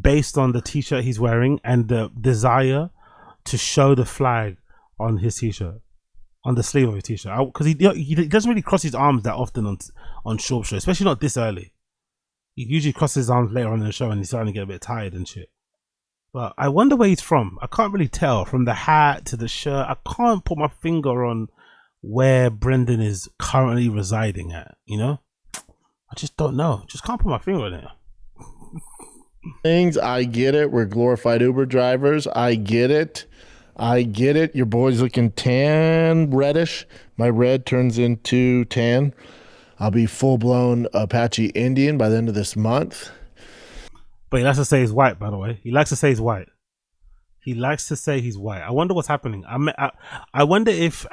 based on the t-shirt he's wearing and the desire to show the flag on his t-shirt, on the sleeve of his t-shirt, because he doesn't really cross his arms that often on Schaub show, especially not this early. He usually crosses his arms later on in the show and he's starting to get a bit tired and shit. But I wonder where he's from. I can't really tell from the hat to the shirt. I can't put my finger on where Brendan is currently residing at, you know? I just don't know. Just can't put my finger on it. Things, I get it. We're glorified Uber drivers. I get it. Your boy's looking tan, reddish. My red turns into tan. I'll be full-blown Apache Indian by the end of this month. But he likes to say he's white, by the way. He likes to say he's white. I wonder what's happening. I wonder if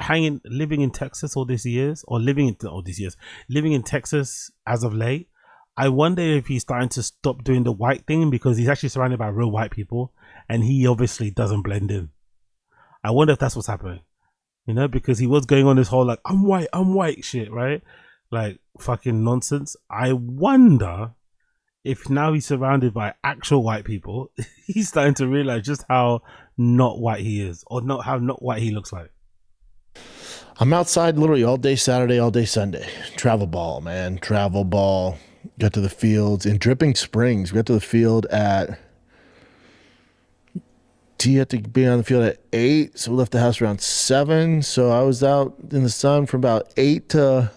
living in Texas living in Texas as of late, I wonder if he's starting to stop doing the white thing because he's actually surrounded by real white people and he obviously doesn't blend in. I wonder if that's what's happening. You know, because he was going on this whole like, I'm white shit, right? Like fucking nonsense. I wonder if now he's surrounded by actual white people, he's starting to realize just how not white he is, or how not white he looks like. I'm outside literally all day Saturday, all day Sunday. Travel ball, man. Travel ball. Got to the fields in Dripping Springs. We got to the field at... T had to be on the field at 8, so we left the house around 7. So I was out in the sun from about 8 to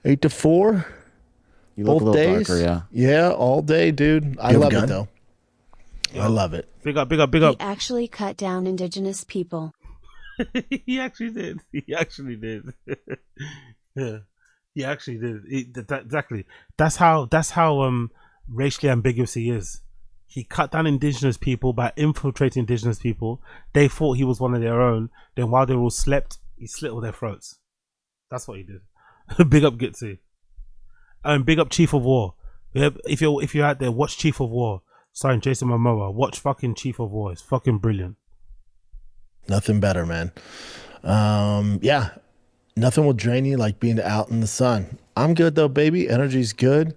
4. You look both a little days. darker, yeah. Yeah, all day, dude. I love it, though. Yo, I love it. Big up. He actually cut down indigenous people. He actually did. Yeah, he actually did. Exactly. That's how racially ambiguous he is. He cut down indigenous people by infiltrating indigenous people. They thought he was one of their own. Then while they all slept, he slit all their throats. That's what he did. Big up Gitsy. And big up Chief of War. If you're out there, watch Chief of War. Starring Jason Momoa. Watch fucking Chief of War. It's fucking brilliant. Nothing better, man. Yeah. Nothing will drain you like being out in the sun. I'm good though, baby. Energy's good.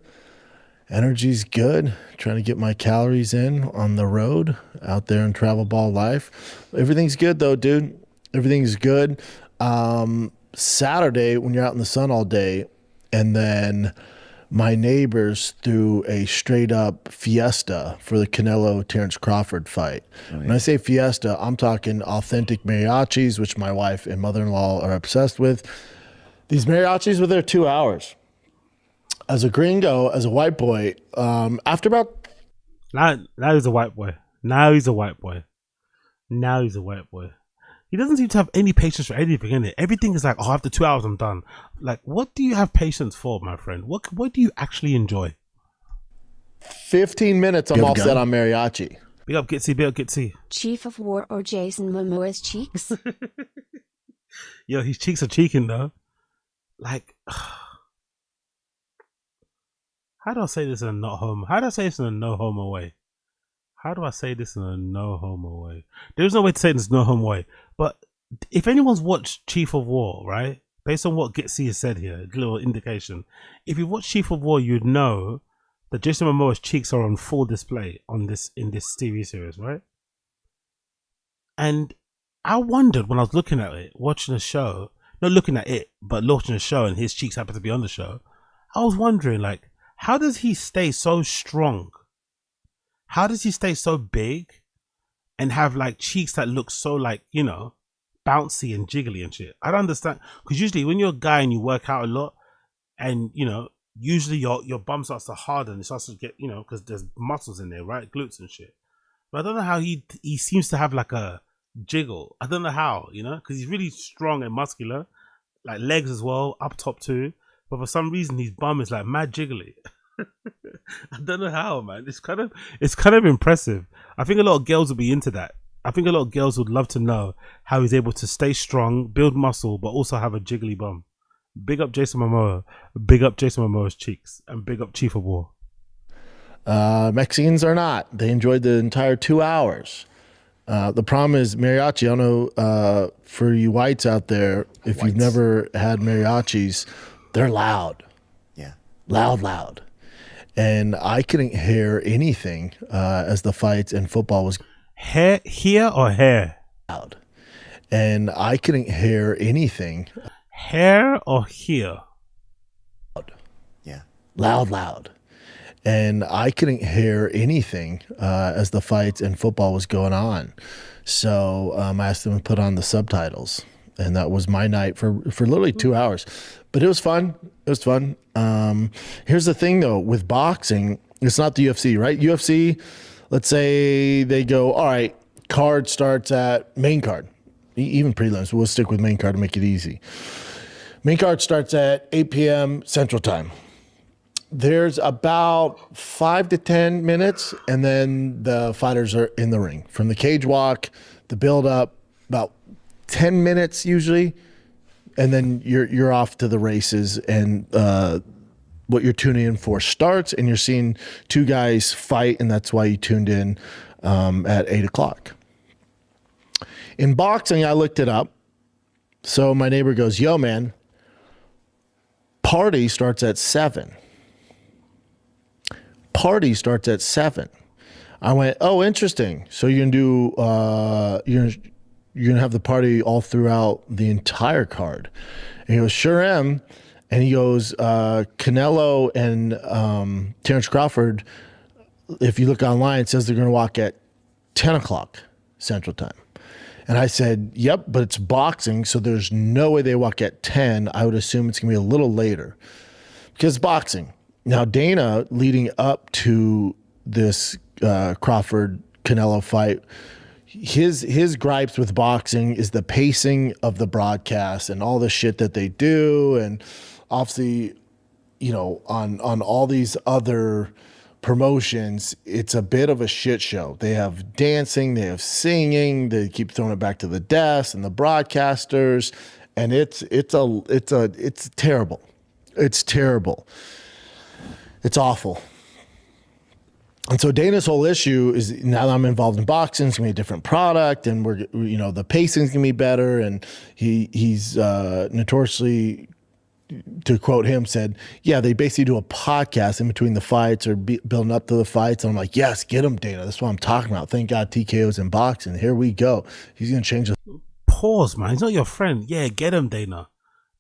Trying to get my calories in on the road out there in travel ball life. Everything's good though, dude. Everything's good. Saturday when you're out in the sun all day, and then my neighbors threw a straight up fiesta for the Canelo Terrence Crawford fight. Oh, yeah. When I say fiesta, I'm talking authentic mariachis, which my wife and mother-in-law are obsessed with. These mariachis were there 2 hours. As a gringo, as a white boy, after about... Now he's a white boy. He doesn't seem to have any patience for anything, innit? Everything is like, oh, after 2 hours, I'm done. Like, what do you have patience for, my friend? What do you actually enjoy? 15 minutes, I'm all set on mariachi. Big up Gitsy. Chief of War or Jason Momoa's cheeks? Yo, his cheeks are cheeking, though. Like, how do I say this in a not homo? How do I say this in a no homo way? There's no way to say this no homo way. But if anyone's watched Chief of War, right? Based on what Gitsy has said here, a little indication. If you watch Chief of War, you'd know that Jason Momoa's cheeks are on full display in this TV series, right? And I wondered when I was looking at it, watching the show, not looking at it, but watching the show, and his cheeks happen to be on the show. I was wondering, like, how does he stay so strong? How does he stay so big and have like cheeks that look so like, you know, bouncy and jiggly and shit. I don't understand, because usually when you're a guy and you work out a lot, and you know, usually your bum starts to harden. It starts to get, you know, because there's muscles in there, right? Glutes and shit. But I don't know how he seems to have like a jiggle. I don't know how, you know, because he's really strong and muscular, like legs as well, up top too. But for some reason, his bum is like mad jiggly. I don't know how, man. It's kind of impressive. I think a lot of girls would be into that. I think a lot of girls would love to know how he's able to stay strong, build muscle, but also have a jiggly bum. Big up Jason Momoa. Big up Jason Momoa's cheeks. And big up Chief of War. Mexicans are not. They enjoyed the entire 2 hours. The problem is mariachi. I don't know, for you whites out there, if you've never had mariachis, they're loud. Yeah. Loud. And I couldn't hear anything as the fights and football was here or hair? Loud. And I couldn't hear anything. Hair or here? Loud. Yeah. Loud. And I couldn't hear anything as the fights and football was going on. So I asked them to put on the subtitles. And that was my night for literally 2 hours. But it was fun. Here's the thing, though. With boxing, it's not the UFC, right? UFC, let's say they go, all right, card starts at main card. Even prelims. We'll stick with main card to make it easy. Main card starts at 8 p.m. Central Time. There's about 5 to 10 minutes, and then the fighters are in the ring. From the cage walk, the build up, about 10 minutes usually, and then you're off to the races, and what you're tuning in for starts, and you're seeing two guys fight, and that's why you tuned in at 8 o'clock. In boxing, I looked it up. So my neighbor goes, yo, man, party starts at 7. Party starts at 7. I went, oh, interesting. So you're gonna do you're gonna have the party all throughout the entire card. And he goes, sure am. And he goes, Canelo and Terrence Crawford, if you look online, it says they're gonna walk at 10 o'clock Central Time. And I said, yep, but it's boxing, so there's no way they walk at 10. I would assume it's gonna be a little later because boxing. Now, Dana, leading up to this Crawford-Canelo fight, his gripes with boxing is the pacing of the broadcast and all the shit that they do. And obviously, you know, on all these other promotions, it's a bit of a shit show. They have dancing, they have singing, they keep throwing it back to the desk and the broadcasters, and it's terrible. It's terrible. It's awful. And so Dana's whole issue is, now that I'm involved in boxing, it's gonna be a different product, and the pacing's gonna be better. And he's notoriously, to quote him, said, yeah, they basically do a podcast in between the fights or building up to the fights. And I'm like, yes, get him, Dana. That's what I'm talking about. Thank God TKO's in boxing. Here we go. He's gonna change the pause, man. He's not your friend. Yeah, get him, Dana.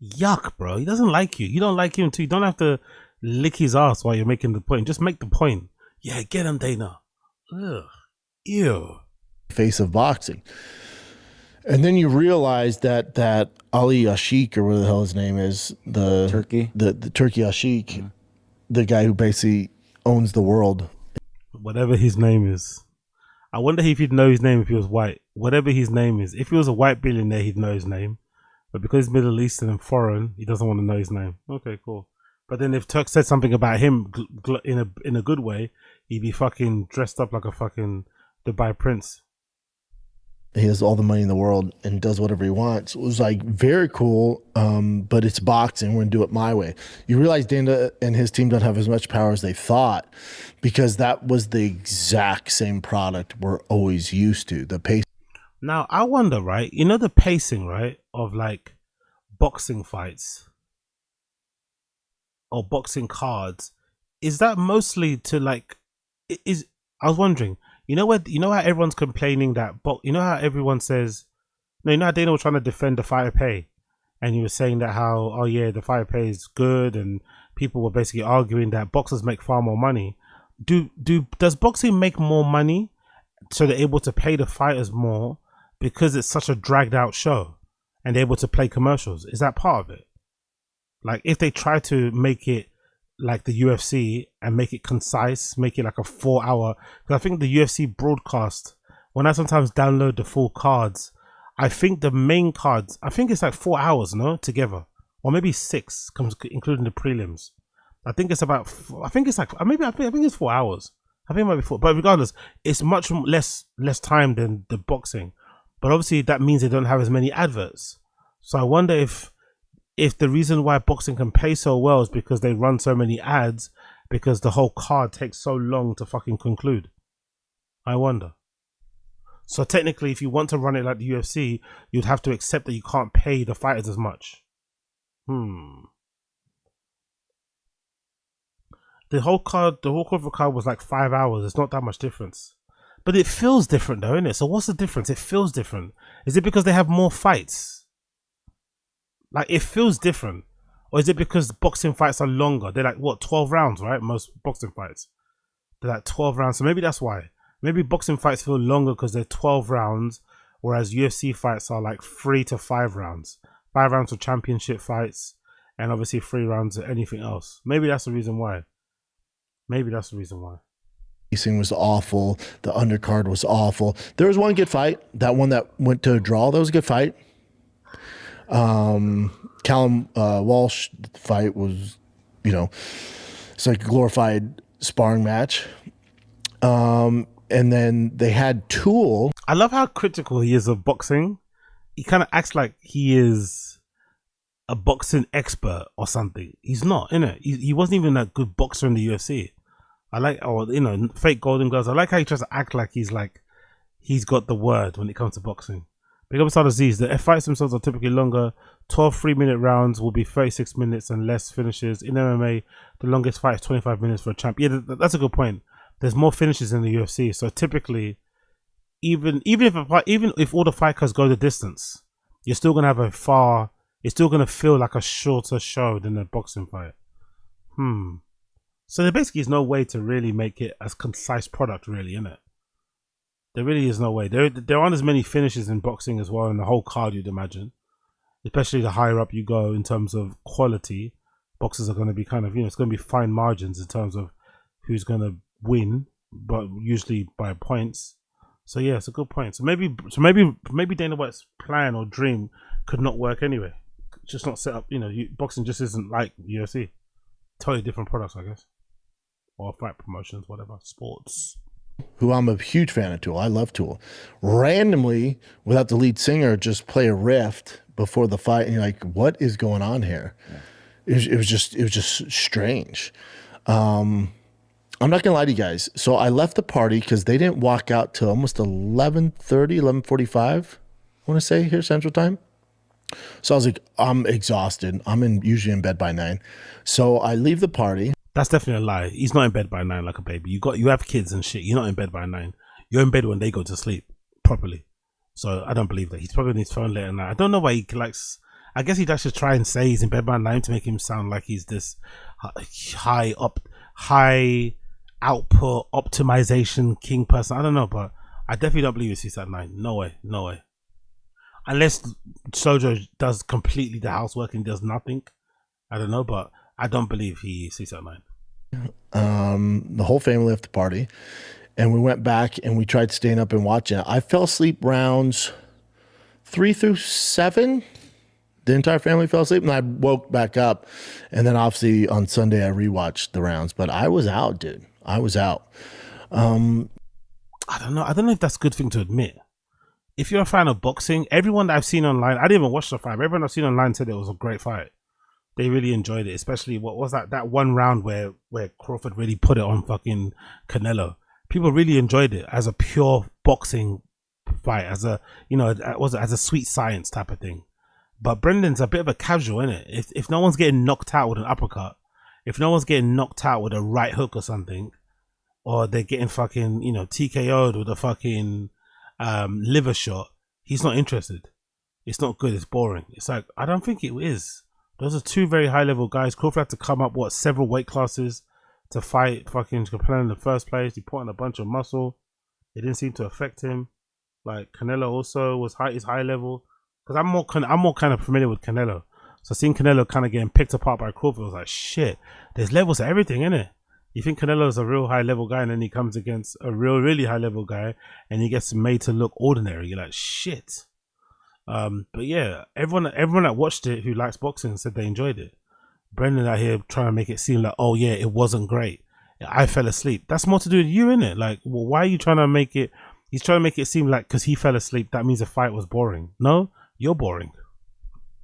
Yuck, bro. He doesn't like you. You don't like him too. You don't have to lick his ass while you're making the point. Just make the point. Yeah, get him, Dana. Ugh. Ew. Face of boxing. And then you realize that Ali Ashik, or whatever the hell his name is, the Turkey Ashik, the guy who basically owns the world. Whatever his name is. I wonder if he'd know his name if he was white. Whatever his name is. If he was a white billionaire, he'd know his name. But because he's Middle Eastern and foreign, he doesn't want to know his name. Okay, cool. But then if Turk said something about him in a good way, he'd be fucking dressed up like a fucking Dubai prince. He has all the money in the world and does whatever he wants. It was like very cool, but it's boxing. We're gonna do it my way. You realize Dana and his team don't have as much power as they thought, because that was the exact same product we're always used to. The pace. Now I wonder, right? You know the pacing, right, of like boxing fights or boxing cards. Is that mostly to like? I was wondering. You know how everyone's complaining that, you know how everyone says, no, you know how Dana was trying to defend the fighter pay, and he was saying that how, oh yeah, the fighter pay is good, and people were basically arguing that boxers make far more money. Does boxing make more money so they're able to pay the fighters more because it's such a dragged out show and they're able to play commercials? Is that part of it? Like, if they try to make it like the UFC and make it concise, make it like a 4 hour, because I think the UFC broadcast, when I sometimes download the full cards, I think the main cards, I think it's like 4 hours, no, together, or maybe 6, including the prelims. I think it's about, I think it's like, maybe I think it's 4 hours. I think it might be 4, but regardless, it's much less time than the boxing. But obviously that means they don't have as many adverts. So I wonder if the reason why boxing can pay so well is because they run so many ads, because the whole card takes so long to fucking conclude. I wonder. So technically, if you want to run it like the UFC, you'd have to accept that you can't pay the fighters as much. The whole corporate card was like 5 hours. It's not that much difference. But it feels different though, isn't it? So what's the difference? It feels different. Is it because they have more fights? Like, it feels different. Or is it because boxing fights are longer? They're like, what, 12 rounds, right? Most boxing fights. They're like 12 rounds. So maybe that's why. Maybe boxing fights feel longer because they're 12 rounds, whereas UFC fights are like 3 to 5 rounds. 5 rounds of championship fights, and obviously 3 rounds of anything else. Maybe that's the reason why. Maybe that's the reason why. Pacing was awful. The undercard was awful. There was one good fight. That one that went to a draw, that was a good fight. Callum Walsh fight was, you know, it's like a glorified sparring match. And then they had Tool. I love how critical he is of boxing. He kind of acts like he is a boxing expert or something. He's not, innit? He wasn't even a good boxer in the UFC. I like, or you know, fake Golden Gloves. I like how he tries to act like he's got the word when it comes to boxing. Big up Aziz. The fights themselves are typically longer. 12 3-minute rounds will be 36 minutes and less finishes. In MMA, the longest fight is 25 minutes for a champ. Yeah, that's a good point. There's more finishes in the UFC, so typically, even if all the fighters go the distance, you're still gonna have it's still gonna feel like a shorter show than a boxing fight. So there basically is no way to really make it a concise product, really, innit? There really is no way. There aren't as many finishes in boxing as well in the whole card, you'd imagine. Especially the higher up you go in terms of quality, boxers are going to be kind of, you know, it's going to be fine margins in terms of who's going to win, but usually by points. So yeah, it's a good point. So maybe Dana White's plan or dream could not work anyway. It's just not set up, you know, boxing just isn't like UFC. Totally different products, I guess. Or fight promotions, whatever, sports. Who I'm a huge fan of Tool. I love Tool. Randomly, without the lead singer, just play a riff before the fight, and you're like, "What is going on here?" Yeah. It was just strange. I'm not gonna lie to you guys. So I left the party because they didn't walk out till almost 11:30, 11:45. I want to say here Central Time. So I was like, I'm exhausted. I'm usually in bed by 9. So I leave the party. That's definitely a lie. He's not in bed by 9 like a baby. You have kids and shit. You're not in bed by 9. You're in bed when they go to sleep properly. So I don't believe that. He's probably on his phone late at night. I don't know why he likes. I guess he'd actually try and say he's in bed by 9 to make him sound like he's this high output optimization king person. I don't know, but I definitely don't believe he sleeps at 9. No way. Unless Sojo does completely the housework and does nothing. I don't know, but I don't believe he sleeps at 9. The whole family left the party, and we went back and we tried staying up and watching it. I fell asleep rounds 3 through 7. The entire family fell asleep, and I woke back up. And then obviously on Sunday I rewatched the rounds, but I was out, dude. I was out. I don't know. I don't know if that's a good thing to admit. If you're a fan of boxing, everyone that I've seen online, I didn't even watch the fight. Everyone I've seen online said it was a great fight. They really enjoyed it, especially what was that one round where Crawford really put it on fucking Canelo. People really enjoyed it as a pure boxing fight, as a, you know, as a sweet science type of thing. But Brendan's a bit of a casual, isn't it? If no one's getting knocked out with an uppercut, if no one's getting knocked out with a right hook or something, or they're getting fucking, you know, TKO'd with a fucking liver shot, he's not interested. It's not good. It's boring. It's like, I don't think it is. Those are two very high level guys. Crawford had to come up several weight classes to fight fucking Capellan in the first place. He put on a bunch of muscle. It didn't seem to affect him. Like Canelo also was is high level. Because I'm more kind of familiar with Canelo. So seeing Canelo kind of getting picked apart by Crawford, I was like, shit, there's levels to everything, innit? You think Canelo's a real high level guy, and then he comes against a really high level guy, and he gets made to look ordinary. You're like, shit. But yeah, everyone that watched it who likes boxing said they enjoyed it. Brendan out here trying to make it seem like, oh yeah, it wasn't great. I fell asleep. That's more to do with you, innit? Like, well, why are you trying to make it? He's trying to make it seem like because he fell asleep, that means the fight was boring. No, you're boring.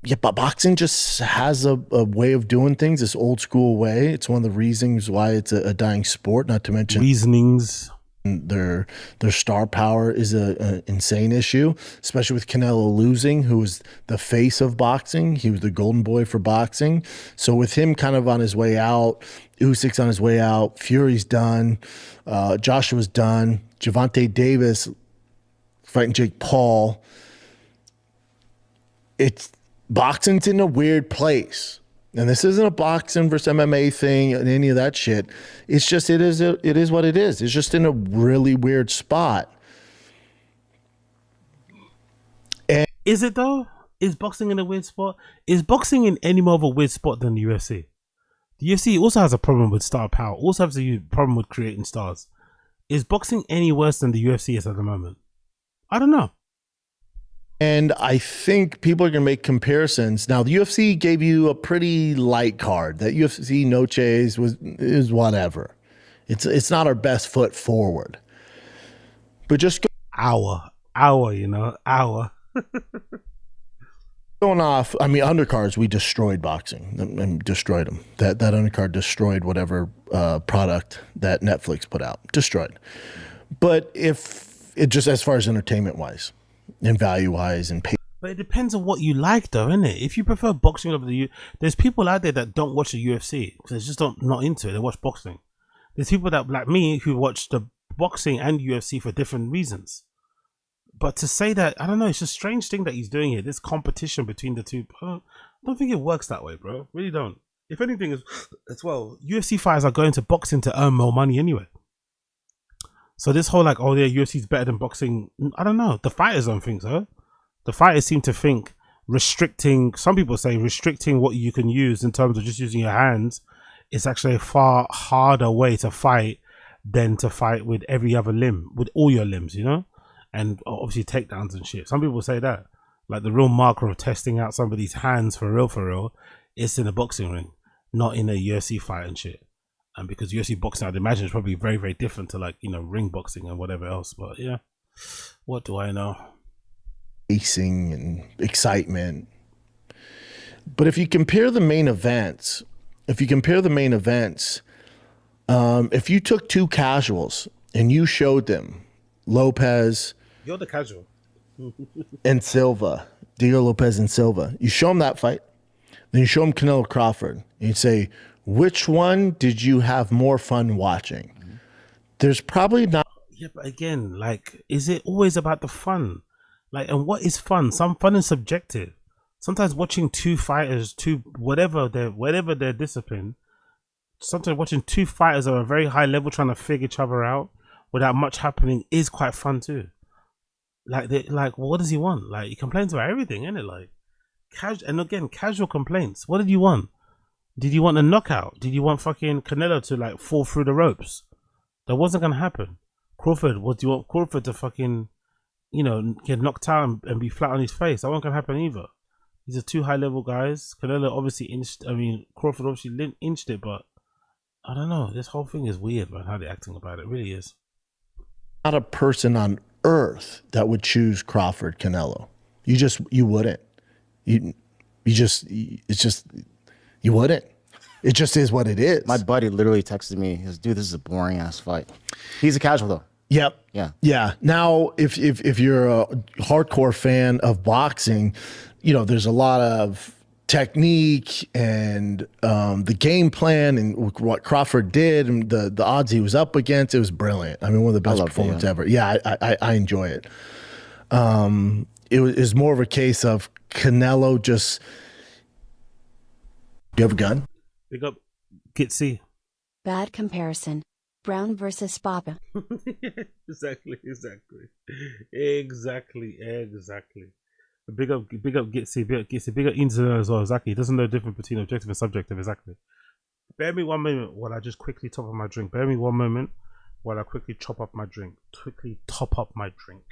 Yeah, but boxing just has a way of doing things, this old school way. It's one of the reasons why it's a dying sport, not to mention reasonings. Their star power is an insane issue, especially with Canelo losing, who was the face of boxing. He was the golden boy for boxing. So with him kind of on his way out, Usyk's on his way out, Fury's done, Joshua's done, Gervonta Davis fighting Jake Paul. Boxing's in a weird place. And this isn't a boxing versus MMA thing and any of that shit. It's just it is what it is. It's just in a really weird spot. And is it though? Is boxing in a weird spot? Is boxing in any more of a weird spot than the UFC? The UFC also has a problem with star power. Also has a problem with creating stars. Is boxing any worse than the UFC is at the moment? I don't know. And I think people are going to make comparisons. Now, the UFC gave you a pretty light card. That UFC No Chase is whatever. It's not our best foot forward. But just hour, you know, hour. Going off, I mean, undercards, we destroyed boxing and destroyed them. That undercard destroyed whatever product that Netflix put out. Destroyed. But if it just as far as entertainment wise, and value wise and pay. But it depends on what you like though, innit? If you prefer boxing over the there's people out there that don't watch the UFC because they just not into it. They watch boxing. There's people that like me who watch the boxing and UFC for different reasons. But to say that, I don't know, it's a strange thing that he's doing here. This competition between the two, I don't think it works that way, bro. Really don't. If anything, as well, UFC fighters are going to boxing to earn more money anyway. So this whole like, oh yeah, UFC's better than boxing. I don't know. The fighters don't think so. The fighters seem to think restricting, some people say restricting what you can use in terms of just using your hands is actually a far harder way to fight than to fight with every other limb, with all your limbs, you know? And obviously takedowns and shit. Some people say that. Like the real marker of testing out somebody's hands for real, is in a boxing ring, not in a UFC fight and shit. And because UFC boxing, I'd imagine, is probably very, very different to like, you know, ring boxing and whatever else. But yeah, what do I know? Racing and excitement. But if you compare the main events, if you took two casuals and you showed them Lopez, you're the casual, and Silva, Diego Lopez and Silva, you show them that fight, then you show them Canelo Crawford, and you say, which one did you have more fun watching? There's probably not. Yeah, but again, like, is it always about the fun? Like, and what is fun? Some fun is subjective. Sometimes watching two fighters, whatever their discipline, sometimes watching two fighters at a very high level trying to figure each other out without much happening is quite fun too. Like, well, what does he want? Like, he complains about everything, isn't it? Like, casual complaints. What did you want? Did you want a knockout? Did you want fucking Canelo to like fall through the ropes? That wasn't gonna happen. Crawford, what do you want Crawford to fucking, you know, get knocked out and be flat on his face? That wasn't gonna happen either. These are two high level guys. Canelo obviously Crawford obviously inched it, but I don't know. This whole thing is weird, man, how they're acting about it. It really is. Not a person on earth that would choose Crawford Canelo. You wouldn't. You wouldn't. It just is what it is. My buddy literally texted me. He goes, dude, this is a boring ass fight. He's a casual though. Yep. Yeah. Yeah. Now, if you're a hardcore fan of boxing, you know, there's a lot of technique and the game plan and what Crawford did and the odds he was up against. It was brilliant. I mean, one of the best performances ever. Yeah, I enjoy it. It was more of a case of Canelo just. Do you have a gun? Big up Gitsy. Bad comparison. Brown versus Papa. Exactly. Big up Gitsy, big up Inzo as well, exactly. He doesn't know the difference between objective and subjective, exactly. Bear me one moment while I just quickly top up my drink. Quickly top up my drink.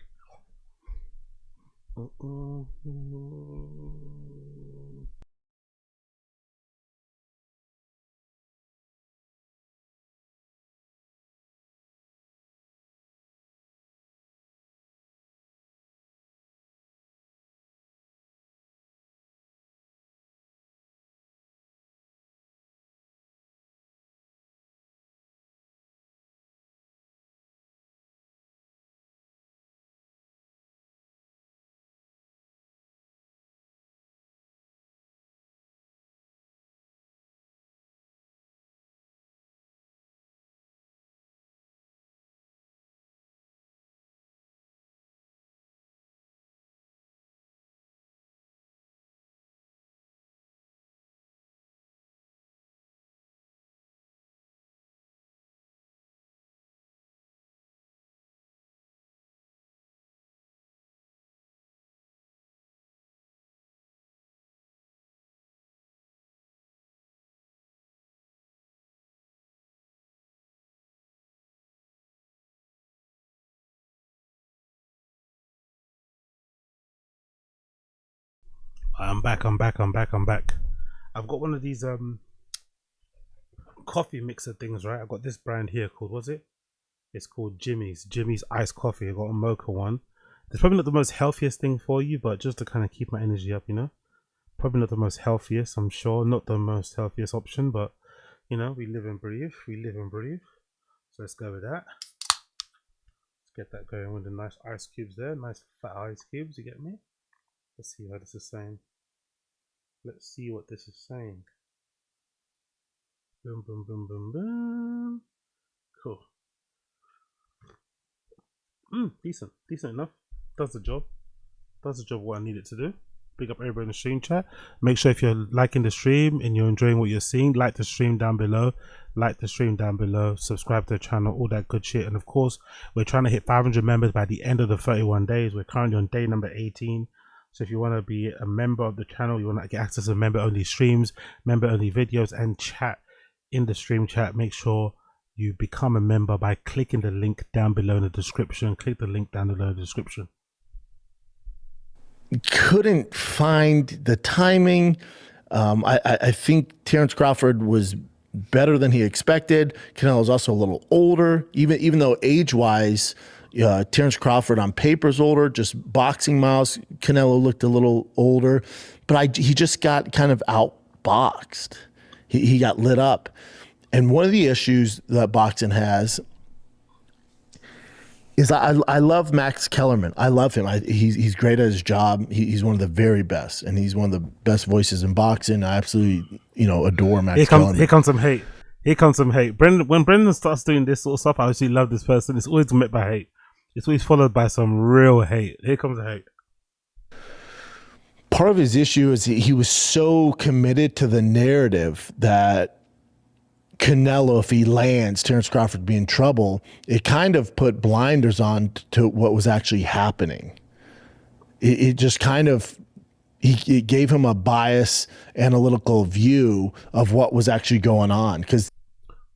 I'm back. I've got one of these coffee mixer things, right? I've got this brand here called, what's it? It's called Jimmy's iced coffee. I've got a mocha one. It's probably not the most healthiest thing for you, but just to kind of keep my energy up, you know? Probably not the most healthiest, I'm sure. Not the most healthiest option, but you know, we live and breathe. So let's go with that. Let's get that going with the nice ice cubes there. Nice fat ice cubes, you get me? Let's see how this is saying. Let's see what this is saying. Boom, boom, boom, boom, boom. Cool. Decent enough. Does the job what I need it to do. Big up everybody in the stream chat. Make sure if you're liking the stream and you're enjoying what you're seeing, like the stream down below. Subscribe to the channel, all that good shit. And of course, we're trying to hit 500 members by the end of the 31 days. We're currently on day number 18. So if you want to be a member of the channel, you want to get access to member only streams, member only videos, and chat in the stream chat, make sure you become a member by clicking the link down below in the description. Click the link down below in the description. Couldn't find the timing. I think Terrence Crawford was better than he expected. Canelo is also a little older, even though age-wise, Terrence Crawford on paper is older. Just boxing miles, Canelo looked a little older, but he just got kind of outboxed. He got lit up. And one of the issues that boxing has is I love Max Kellerman. I love him. He's great at his job. He's one of the very best, and he's one of the best voices in boxing. I absolutely, adore Max Kellerman. Here comes some hate. Brendan, when Brendan starts doing this sort of stuff, I actually love this person. It's always met by hate. It's always followed by some real hate. Here comes the hate. Part of his issue is he was so committed to the narrative that Canelo, if he lands, Terrence Crawford would be in trouble. It kind of put blinders on to what was actually happening. It just kind of, it gave him a biased analytical view of what was actually going on. Because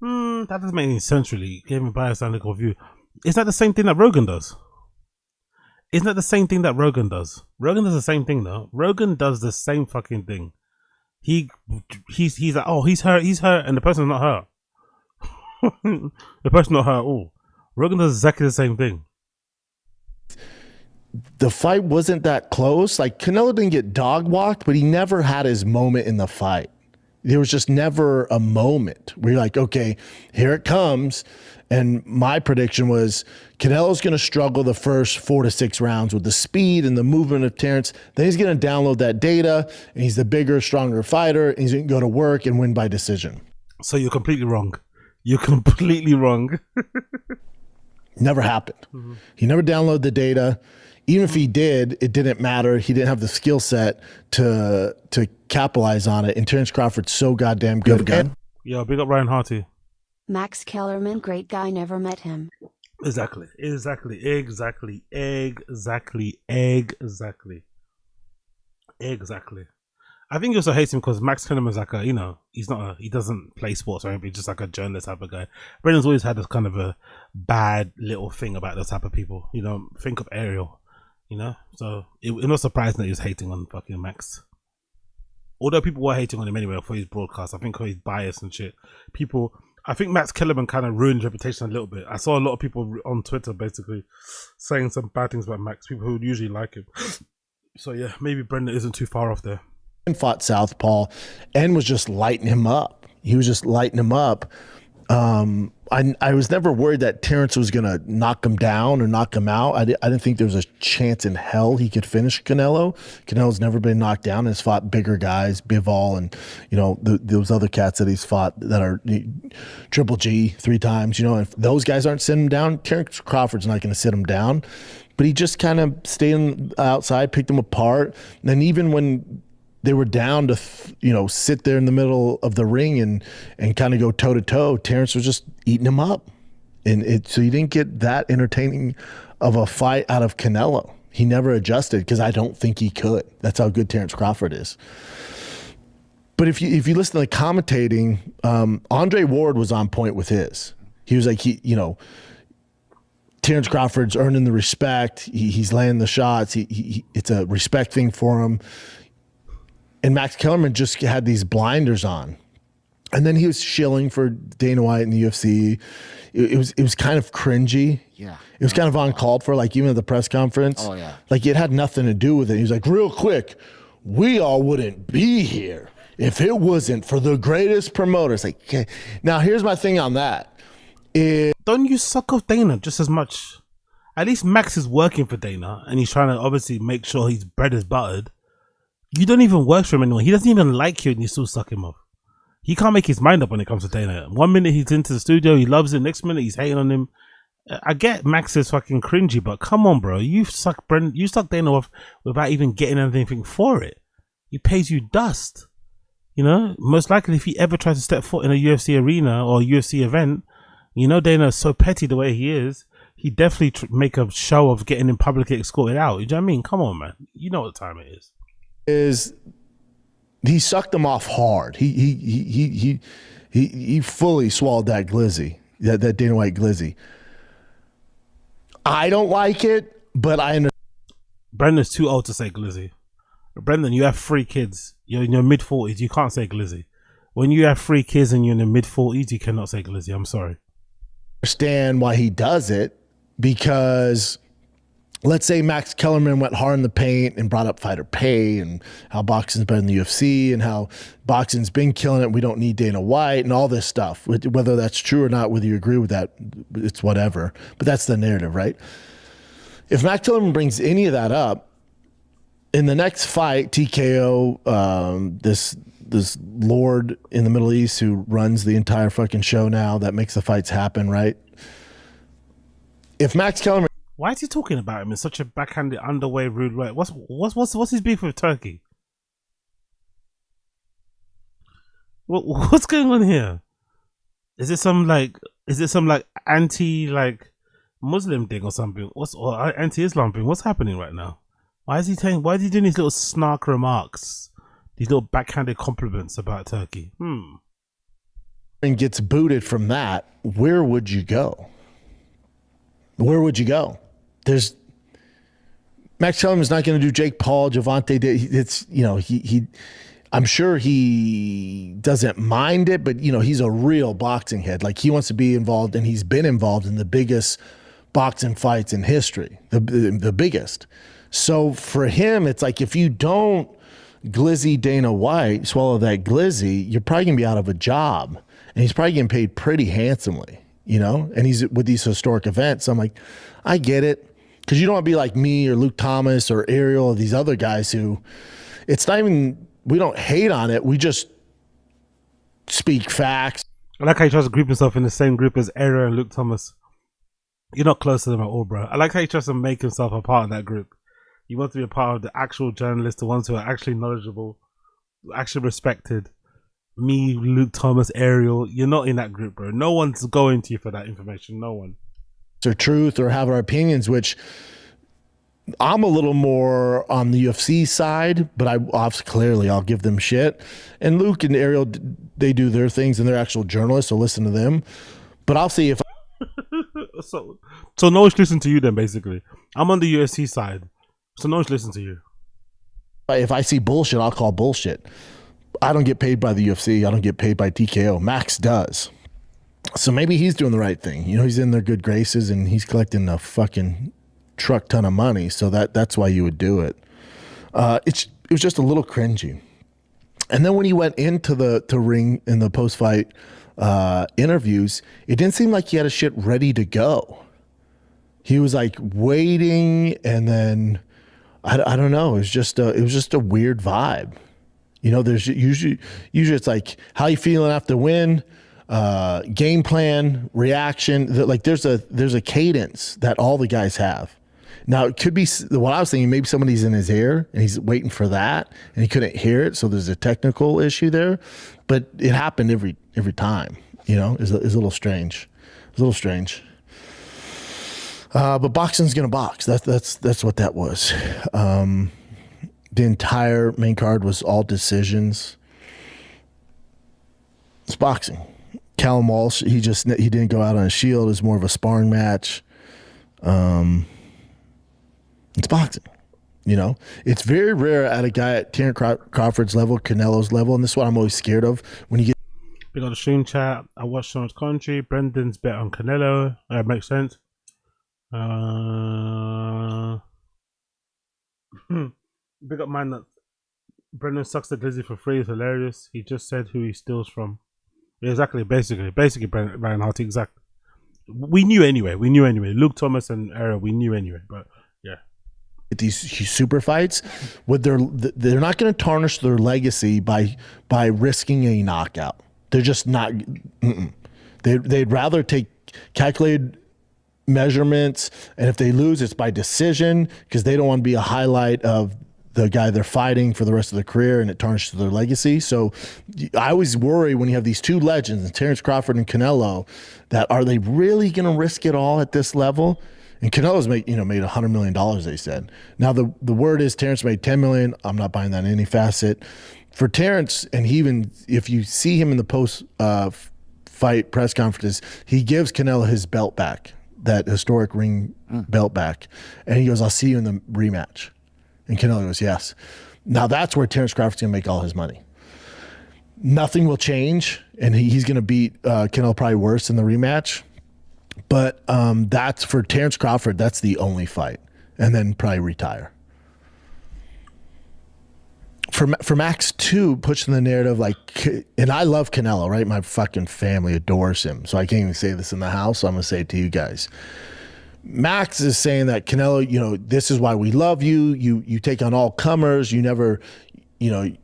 that doesn't make any sense, really. Gave him a biased analytical view. Is that the same thing that Rogan does? Isn't that the same thing that Rogan does? Rogan does the same thing, though. Rogan does the same fucking thing. He's like, oh, he's hurt, and the person's not hurt. The person's not hurt at all. Rogan does exactly the same thing. The fight wasn't that close. Like, Canelo didn't get dog walked, but he never had his moment in the fight. There was just never a moment where you're like, okay, here it comes. And my prediction was Canelo's going to struggle the first 4 to 6 rounds with the speed and the movement of Terrence. Then he's going to download that data, and he's the bigger, stronger fighter, and he's going to go to work and win by decision. So you're completely wrong. You're completely wrong. Never happened. Mm-hmm. He never downloaded the data. Even if he did, it didn't matter. He didn't have the skill set to capitalize on it. And Terrence Crawford's so goddamn good. Yo, big up Ryan Harty. Max Kellerman, great guy, never met him. Exactly. I think you also hate him because Max Kellerman's like a, he doesn't play sports or anything, just like a journalist type of guy. Brendan's always had this kind of a bad little thing about those type of people. Think of Ariel, So it's not surprising that he was hating on fucking Max. Although people were hating on him anyway for his broadcast, I think for his bias and shit. I think Max Kellerman kind of ruined his reputation a little bit. I saw a lot of people on Twitter basically saying some bad things about Max, people who would usually like him. So yeah, maybe Brendan isn't too far off there. And fought Southpaw and was just lighting him up. He was just lighting him up. I was never worried that Terrence was going to knock him down or knock him out. I didn't think there was a chance in hell he could finish Canelo. Canelo's never been knocked down and has fought bigger guys, Bivol and, those other cats that he's fought that are Triple G 3 times, and if those guys aren't sitting him down, Terrence Crawford's not going to sit him down. But he just kind of stayed outside, picked them apart. And then even when they were down to, sit there in the middle of the ring and kind of go toe to toe, Terrence was just eating him up. So you didn't get that entertaining of a fight out of Canelo. He never adjusted because I don't think he could. That's how good Terrence Crawford is. But if you listen to the commentating, Andre Ward was on point with his. He was like, Terrence Crawford's earning the respect. He's landing the shots. It's a respect thing for him. And Max Kellerman just had these blinders on. And then he was shilling for Dana White in the UFC. It was kind of cringy. Yeah. It was kind of uncalled for, like even at the press conference. Oh, yeah. Like it had nothing to do with it. He was like, real quick, we all wouldn't be here if it wasn't for the greatest promoters. Like, okay. Now here's my thing on that. Don't you suck off Dana just as much? At least Max is working for Dana and he's trying to obviously make sure his bread is buttered. You don't even work for him anymore. He doesn't even like you and you still suck him off. He can't make his mind up when it comes to Dana. 1 minute he's into the studio, he loves it. Next minute he's hating on him. I get Max is fucking cringy, but come on, bro. You suck Dana off without even getting anything for it. He pays you dust. Most likely if he ever tries to step foot in a UFC arena or a UFC event, Dana is so petty the way he is. He definitely make a show of getting him publicly escorted out. You know what I mean? Come on, man. You know what time it is. He sucked them off hard. He fully swallowed that glizzy, that Dana White glizzy. I don't like it, but I understand. Brendan's too old to say glizzy. Brendan, you have 3 kids. You're in your mid-40s. You can't say glizzy. When you have 3 kids and you're in the mid-40s, you cannot say glizzy. I'm sorry. Understand why he does it, because let's say Max Kellerman went hard in the paint and brought up fighter pay and how boxing's better than the UFC and how boxing's been killing it. We don't need Dana White and all this stuff. Whether that's true or not, whether you agree with that, it's whatever. But that's the narrative, right? If Max Kellerman brings any of that up, in the next fight, TKO, this lord in the Middle East who runs the entire fucking show now that makes the fights happen, right? If Max Kellerman, why is he talking about him in such a backhanded, underway, rude way? What's his beef with Turkey? What's going on here? Is it some anti Muslim thing or something? Or anti-Islam thing? What's happening right now? Why is he doing these little snark remarks? These little backhanded compliments about Turkey? And gets booted from that, where would you go? Where would you go? There's Max Kellerman's not going to do Jake Paul, Javante. It's I'm sure he doesn't mind it, but he's a real boxing head. Like he wants to be involved, and he's been involved in the biggest boxing fights in history, the biggest. So for him, it's like if you don't glizzy Dana White, swallow that glizzy, you're probably gonna be out of a job, and he's probably getting paid pretty handsomely, And he's with these historic events. So I'm like, I get it. Because you don't want to be like me or Luke Thomas or Ariel or these other guys who, it's not even, we don't hate on it. We just speak facts. I like how he tries to group himself in the same group as Ariel and Luke Thomas. You're not close to them at all, bro. I like how he tries to make himself a part of that group. He wants to be a part of the actual journalists, the ones who are actually knowledgeable, actually respected. me, Luke Thomas, Ariel, you're not in that group, bro. No one's going to you for that information. No one. Or truth or have our opinions, which I'm a little more on the UFC side, but I'll give them shit. And Luke and Ariel, they do their things and they're actual journalists, so listen to them. But I'll see if so no one should listen to you then, basically. I'm on the UFC side, so no one should listen to you. If I see bullshit, I'll call bullshit. I don't get paid by the UFC. I don't get paid by TKO. Max does. So maybe he's doing the right thing. He's in their good graces and he's collecting a fucking truck ton of money. So that's why you would do it. It was just a little cringy. And then when he went into the ring in the post-fight interviews, it didn't seem like he had a shit ready to go. He was like waiting, and then I don't know. It was just a weird vibe. There's usually it's like, how you feeling after win, game plan, reaction. There's a cadence that all the guys have. Now it could be what I was thinking. Maybe somebody's in his ear and he's waiting for that, and he couldn't hear it. So there's a technical issue there, but it happened every time. It's a little strange. It's a little strange. But boxing's gonna box. That's what that was. The entire main card was all decisions. It's boxing. Callum Walsh, he didn't go out on a shield. It was more of a sparring match. It's boxing. It's very rare at a guy at Terence Crawford's level, Canelo's level, and this is what I'm always scared of when you get. We got the stream chat. I watched someone's country. Brendan's bet on Canelo. That makes sense. Big up man that Brendan sucks the glizzy for free is hilarious. He just said who he steals from. Yeah, exactly. Basically, Brian Harty. Exactly. We knew anyway. Luke Thomas and Era, we knew anyway. But yeah. These super fights, they're not going to tarnish their legacy by risking a knockout. They're just not. They'd rather take calculated measurements, and if they lose, it's by decision because they don't want to be a highlight of the guy they're fighting for the rest of their career, and it tarnishes their legacy. So I always worry when you have these two legends, Terence Crawford and Canelo, that are they really going to risk it all at this level? And Canelo's made $100 million, they said. Now the word is Terence made $10 million. I'm not buying that in any facet. For Terence, and he even if you see him in the post fight press conferences, he gives Canelo his belt back, that historic ring belt back, and he goes, "I'll see you in the rematch." And Canelo goes, "Yes." Now that's where Terence Crawford's gonna make all his money. Nothing will change, and he's gonna beat Canelo probably worse in the rematch. But that's for Terence Crawford. That's the only fight, and then probably retire. For Max too, pushing the narrative and I love Canelo, right? My fucking family adores him, so I can't even say this in the house. So I'm gonna say it to you guys. Max is saying that Canelo, this is why we love you. You take on all comers. You never turn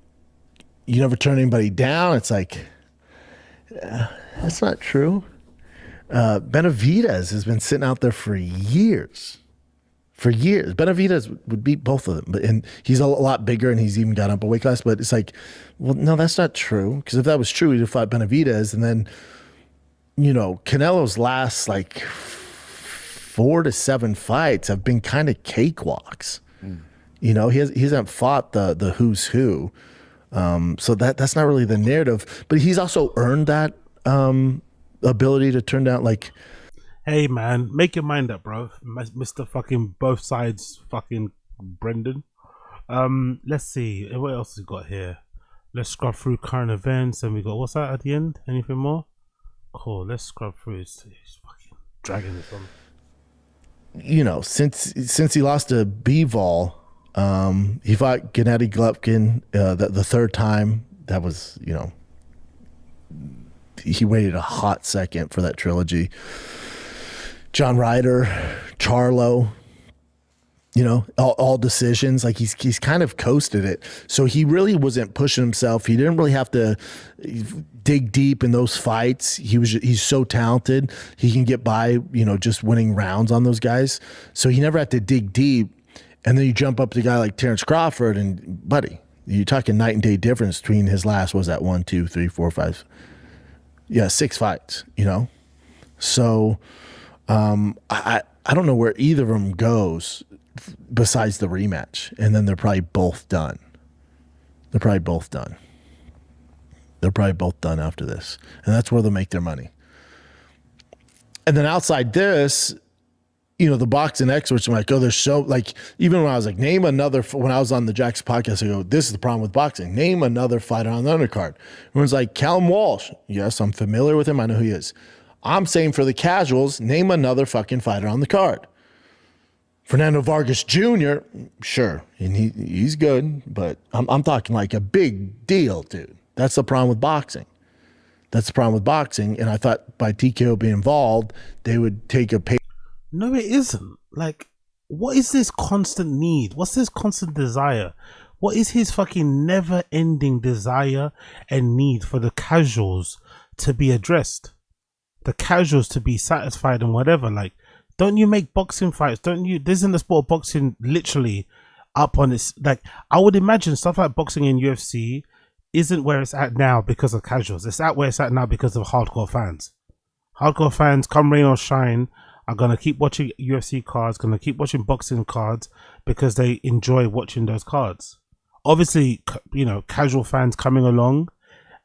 anybody down. It's like that's not true. Benavidez has been sitting out there for years. Benavidez would beat both of them, and he's a lot bigger, and he's even got up a weight class. But it's like, well, no, that's not true. Because if that was true, he'd have fought Benavidez, and then, Canelo's last 4 to 7 fights have been kind of cakewalks. He hasn't fought the who's who, so that's not really the narrative. But he's also earned that ability to turn down Hey man, make your mind up, bro. Mr. fucking both sides fucking Brendan. Let's see. What else we got here? Let's scrub through current events, and we got what's that at the end? Anything more? Cool, let's scrub through. He's fucking dragging this on. Since he lost to Bivol, he fought Gennady Golovkin the third time. That was, he waited a hot second for that trilogy. John Ryder, Charlo, all decisions. He's kind of coasted it. So he really wasn't pushing himself. He didn't really have to dig deep in those fights. He's so talented. He can get by, just winning rounds on those guys. So he never had to dig deep. And then you jump up to a guy like Terence Crawford, and buddy, You're talking night and day difference between his last, was that 1, 2, 3, 4, 5, 6 fights, you know? So I don't know where either of them goes besides the rematch. And then they're probably both done. They're probably both done after this. And that's where they'll make their money. And then outside this, you know, the boxing experts are like, oh, there's so, like, even when I was like, name another, when I was on the Jackson podcast, I go, this is the problem with boxing. Name another fighter on the undercard. Everyone's like, Callum Walsh. Yes, I'm familiar with him. I know who he is. I'm saying for the casuals, name another fucking fighter on the card. Fernando Vargas Jr., sure, and he's good, but I'm talking like a big deal, dude. That's the problem with boxing. And I thought by TKO being involved, they would take a pay. No, it isn't. Like, what is this constant need? What's this constant desire? What is his fucking never-ending desire and need for the casuals to be addressed? The casuals to be satisfied and whatever. Like, don't you make boxing fights? Don't you? Isn't the sport of boxing literally up on its, like, I would imagine stuff like boxing in UFC isn't where it's at now because of casuals. It's at where it's at now because of hardcore fans. Hardcore fans, come rain or shine, are going to keep watching UFC cards, going to keep watching boxing cards because they enjoy watching those cards. Obviously, you know, casual fans coming along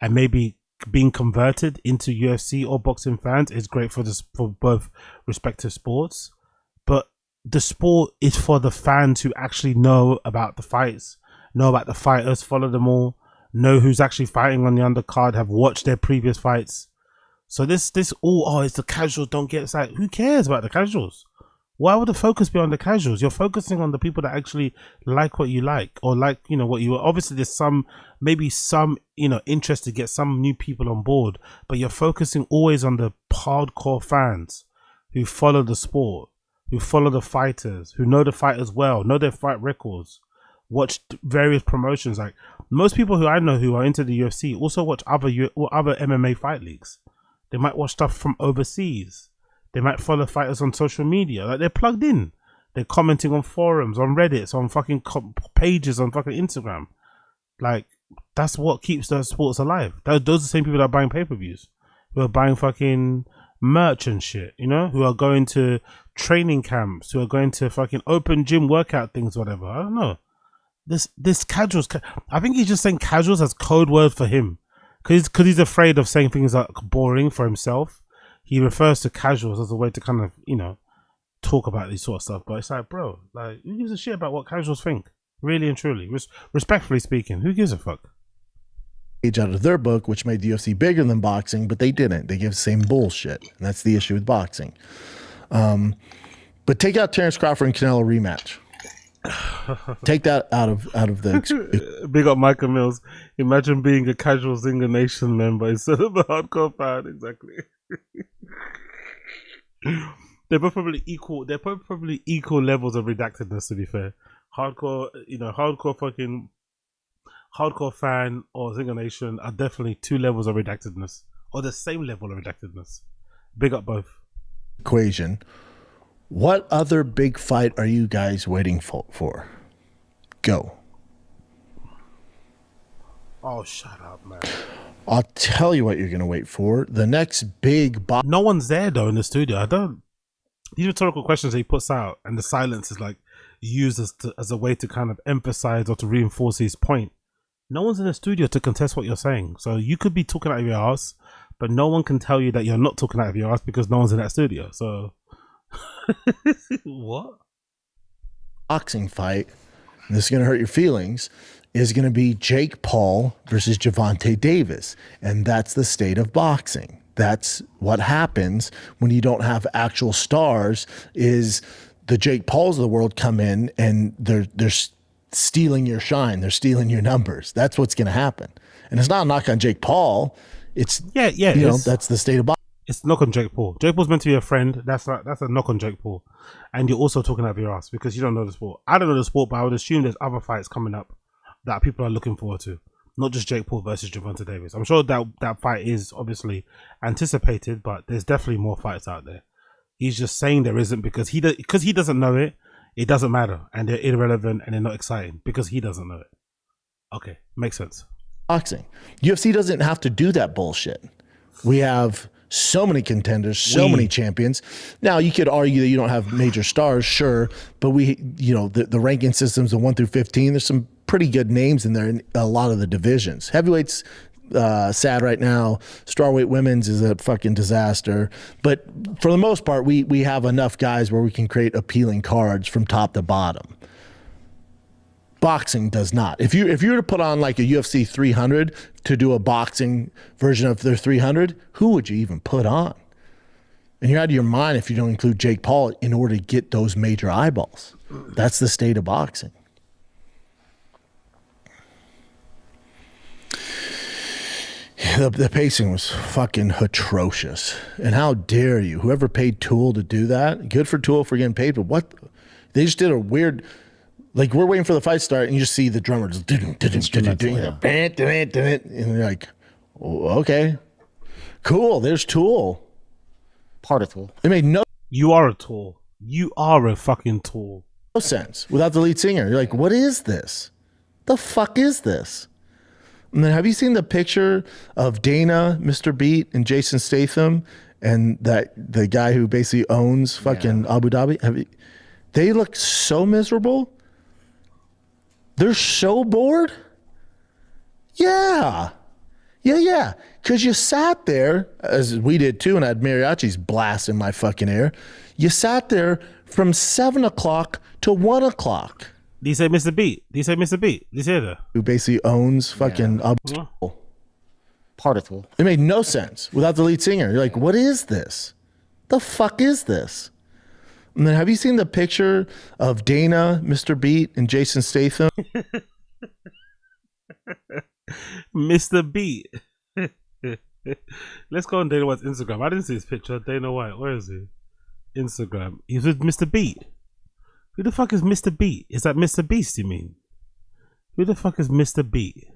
and maybe being converted into UFC or boxing fans is great for this, for both respective sports. But the sport is for the fans who actually know about the fights, know about the fighters, follow them all, know who's actually fighting on the undercard, have watched their previous fights. So this all, oh, it's the casuals, don't get excited. Who cares about the casuals? Why would the focus be on the casuals? You're focusing on the people that actually like what you like, or like, you know, what you, obviously there's some, maybe some, you know, interest to get some new people on board, but you're focusing always on the hardcore fans who follow the sport, who follow the fighters, who know the fighters well, know their fight records, watch various promotions. Like, most people who I know who are into the UFC also watch other MMA fight leagues. They might watch stuff from overseas. They might follow fighters on social media. Like, they're plugged in. They're commenting on forums, on Reddits, on fucking pages, on fucking Instagram. Like, that's what keeps those sports alive. Those are the same people that are buying pay-per-views, who are buying fucking merch and shit, you know, who are going to training camps, who are going to fucking open gym workout things, whatever. I don't know. This casuals, I think he's just saying casuals as code word for him. Because he's afraid of saying things like boring for himself. He refers to casuals as a way to kind of, you know, talk about this sort of stuff. But it's like, bro, like, who gives a shit about what casuals think? Really and truly. Respectfully speaking, who gives a fuck? Out of their book, which made the UFC bigger than boxing, but they didn't. They give the same bullshit. And that's the issue with boxing. But take out Terrence Crawford and Canelo rematch. Take that out of the big up Michael Mills. Imagine being a casual Zinger Nation member instead of a hardcore fan. Exactly. They're both probably equal. They're both probably equal levels of redactedness, to be fair. Hardcore, you know, hardcore fan or Zinger Nation are definitely two levels of redactedness, or the same level of redactedness. Big up both. Equation. What other big fight are you guys waiting for? Go. Oh, shut up, man. I'll tell you what you're going to wait for. The next big... No one's there, though, in the studio. These rhetorical questions that he puts out, and the silence is like used as a way to kind of emphasize or to reinforce his point. No one's in the studio to contest what you're saying. So you could be talking out of your ass, but no one can tell you that you're not talking out of your ass because no one's in that studio. So... What? Boxing fight, and this is going to hurt your feelings, is going to be Jake Paul versus Gervonta Davis. And that's the state of boxing. That's what happens when you don't have actual stars, is the Jake Pauls of the world come in and they're stealing your shine. They're stealing your numbers. That's what's going to happen. And it's not a knock on Jake Paul. It's, you know, that's the state of boxing. It's a knock on Jake Paul. Jake Paul's meant to be a friend. That's a knock on Jake Paul. And you're also talking out of your ass because you don't know the sport. I don't know the sport, but I would assume there's other fights coming up that people are looking forward to. Not just Jake Paul versus Gervonta Davis. I'm sure that fight is obviously anticipated, but there's definitely more fights out there. He's just saying there isn't because he doesn't know it. It doesn't matter, and they're irrelevant and they're not exciting because he doesn't know it. Okay, makes sense. Boxing. UFC doesn't have to do that bullshit. We have so many contenders, so many champions. Now, you could argue that you don't have major stars, sure, but the ranking systems of 1 through 15, there's some pretty good names in there in a lot of the divisions. Heavyweights, sad right now. Strawweight women's is a fucking disaster. But for the most part, we have enough guys where we can create appealing cards from top to bottom. Boxing does not. If you were to put on like a UFC 300 to do a boxing version of their 300, who would you even put on? And you're out of your mind if you don't include Jake Paul in order to get those major eyeballs. That's the state of boxing. The pacing was fucking atrocious. And how dare you? Whoever paid Tool to do that, good for Tool for getting paid, but what? They just did a weird... Like, we're waiting for the fight to start, and you just see the drummer just and you're like, oh, okay, cool, there's Tool. Part of Tool. It made no... You are a Tool. You are a fucking Tool. No sense without the lead singer. You're like, what is this? The fuck is this? And then have you seen the picture of Dana, Mr. Beat, and Jason Statham, and the guy who basically owns fucking Abu Dhabi? They look so miserable. They're so bored? Yeah. Because you sat there, as we did too, and I had mariachis blasting my fucking ear. You sat there from 7 o'clock to 1 o'clock. Do you say Mr. Beat? Do you say Mr. Beat? Do you say that? Who basically owns fucking Part of Tool. It made no sense without the lead singer. You're like, what is this? The fuck is this? And then have you seen the picture of Dana, Mr. Beat, and Jason Statham? Mr. Beat. Let's go on Dana White's Instagram. I didn't see his picture. Dana White, where is he? Instagram. He's with Mr. Beat. Who the fuck is Mr. Beat? Is that Mr. Beast, you mean? Who the fuck is Mr. Beat?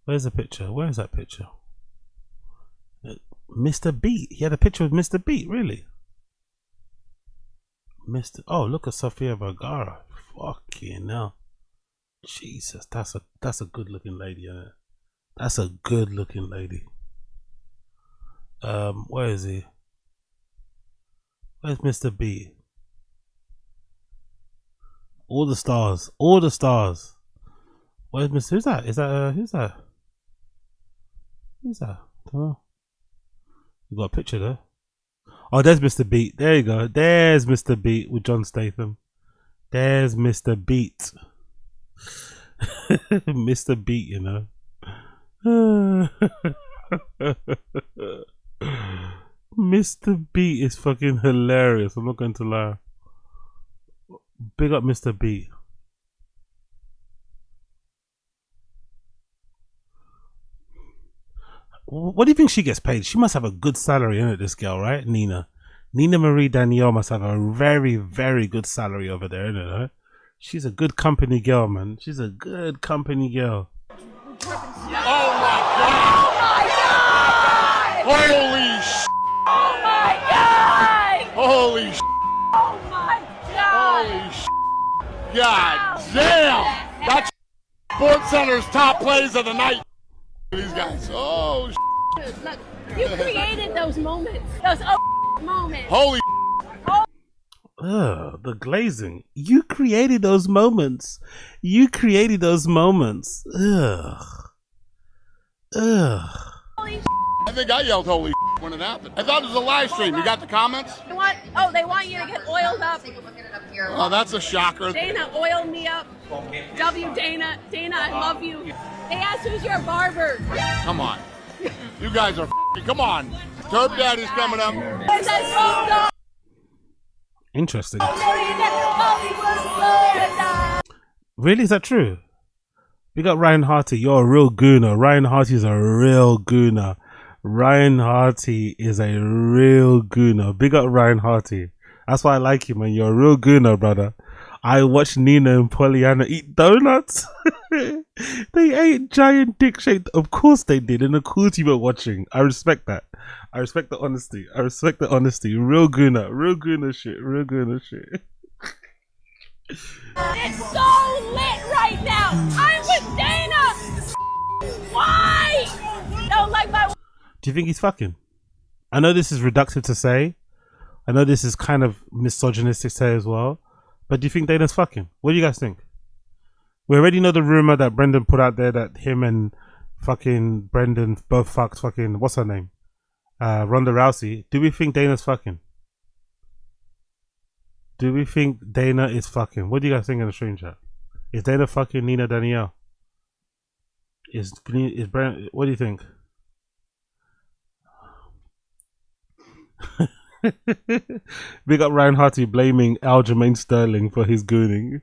Where's the picture? Where is that picture? Mr. Beat. He had a picture of Mr. Beat, really? Oh, look at Sofia Vergara. Fucking hell. Jesus, that's a good looking lady, isn't it? That's a good looking lady. Where is he? Where's Mr. B? All the stars. Where's Mr. Who's that? Who's that? I don't know. You got a picture there. Oh, there's Mr. Beat. There you go. There's Mr. Beat with John Statham. There's Mr. Beat. Mr. Beat, you know. Mr. Beat is fucking hilarious. I'm not going to lie. Big up Mr. Beat. What do you think she gets paid? She must have a good salary, innit, this girl, right? Nina Marie Danielle must have a very, very good salary over there, innit? Right? She's a good company girl, man. She's a good company girl. Oh my god! Holy sh! Oh my god! Holy sh! Oh my god! Holy sh! God damn! That's Sports Center's top plays of the night. These guys. Oh sh! Look, you created those moments. Those moments. Holy ugh, the glazing. You created those moments. You created those moments. Ugh. Ugh. I think I yelled holy when it happened. I thought it was a live stream. You got the comments? They want you to get oiled up. Oh, that's a shocker. Dana oiled me up. W Dana. Dana, I love you. They asked who's your barber. Come on. You guys are come on. Turb Daddy's coming up. Interesting. Really? Is that true? We got Ryan Harty. You're a real gooner. Ryan Harty's a real gooner. Ryan Harty is a real gooner. Big up Ryan Harty. That's why I like you, man. You're a real gooner, brother. I watched Nina and Pollyanna eat donuts. They ate giant dick shaped. Of course they did, and of course you were watching. I respect that. I respect the honesty. Real gooner. Real gooner shit. Real gooner shit. It's so lit right now. I'm with Dana. Why? Don't like my. Do you think he's fucking? I know this is reductive to say. I know this is kind of misogynistic to say as well. But do you think Dana's fucking? What do you guys think? We already know the rumor that Brendan put out there that him and fucking Brendan both fucked fucking, what's her name? Ronda Rousey. Do we think Dana's fucking? Do we think Dana is fucking? What do you guys think in the stream chat? Is Dana fucking Nina Danielle? Is Brendan, what do you think? Big up Ryan Harty blaming Aljamain Sterling for his gooning.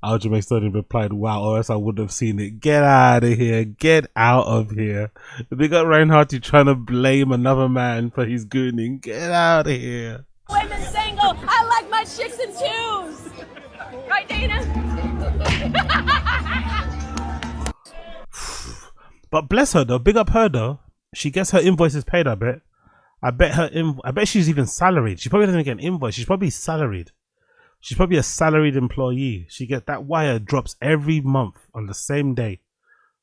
Aljamain Sterling replied, wow, or else I would have seen it. Get out of here. Get out of here. Big up Ryan Harty trying to blame another man for his gooning. Get out of here. Women single. I like my chicks in twos. Right, Dana? But bless her though. Big up her though. She gets her invoices paid, I bet. I bet she's even salaried. She probably doesn't get an invoice. She's probably salaried. She's probably a salaried employee. She gets that wire drops every month on the same day.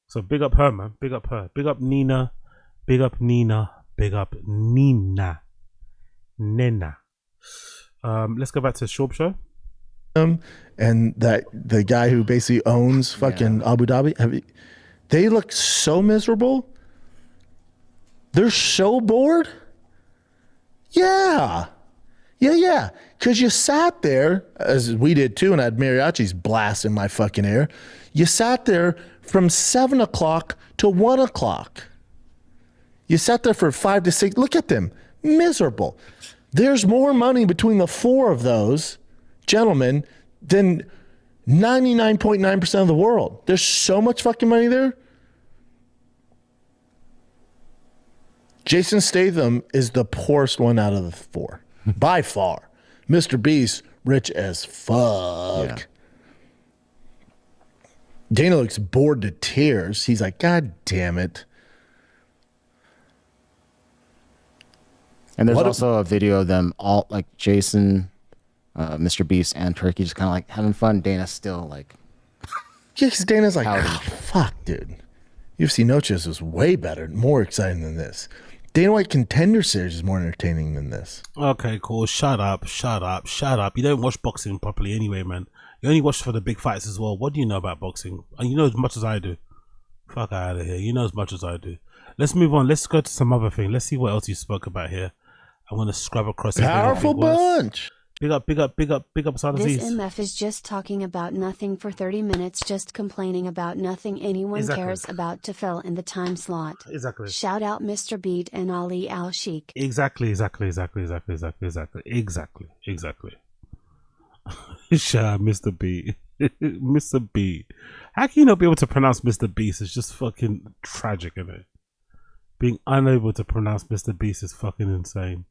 So big up her, man. Big up her. Big up Nina. Big up Nina. Big up Nina. Nena. Let's go back to Schaub show. And that the guy who basically owns fucking Abu Dhabi. They look so miserable. They're so bored. Yeah. Because you sat there, as we did too, and I had mariachis blast in my fucking ear. You sat there from 7 o'clock to 1 o'clock. You sat there for 5 to 6. Look at them. Miserable. There's more money between the four of those gentlemen than 99.9% of the world. There's so much fucking money there. Jason Statham is the poorest one out of the four. By far. Mr. Beast, rich as fuck. Yeah. Dana looks bored to tears. He's like, God damn it. And there's also a video of them all, like Jason, Mr. Beast, and Turkey just kind of like having fun. Dana's still like... Yeah, because Dana's like, oh, fuck, dude. UFC Noches is way better, more exciting than this. Dana White Contender Series is more entertaining than this. Okay, cool. Shut up. You don't watch boxing properly anyway, man. You only watch for the big fights as well. What do you know about boxing? And you know as much as I do. Fuck out of here. You know as much as I do. Let's move on. Let's go to some other thing. Let's see what else you spoke about here. I'm going to scrub across. Powerful bunch. Big up, Sada This Aziz. MF is just talking about nothing for 30 minutes, just complaining about nothing anyone cares about to fill in the time slot. Exactly. Shout out Mr. Beat and Ali Al Sheik. Exactly. Shout out Mr. B. Mr. B. How can you not be able to pronounce Mr. Beast? It's just fucking tragic, isn't it? Being unable to pronounce Mr. Beast is fucking insane.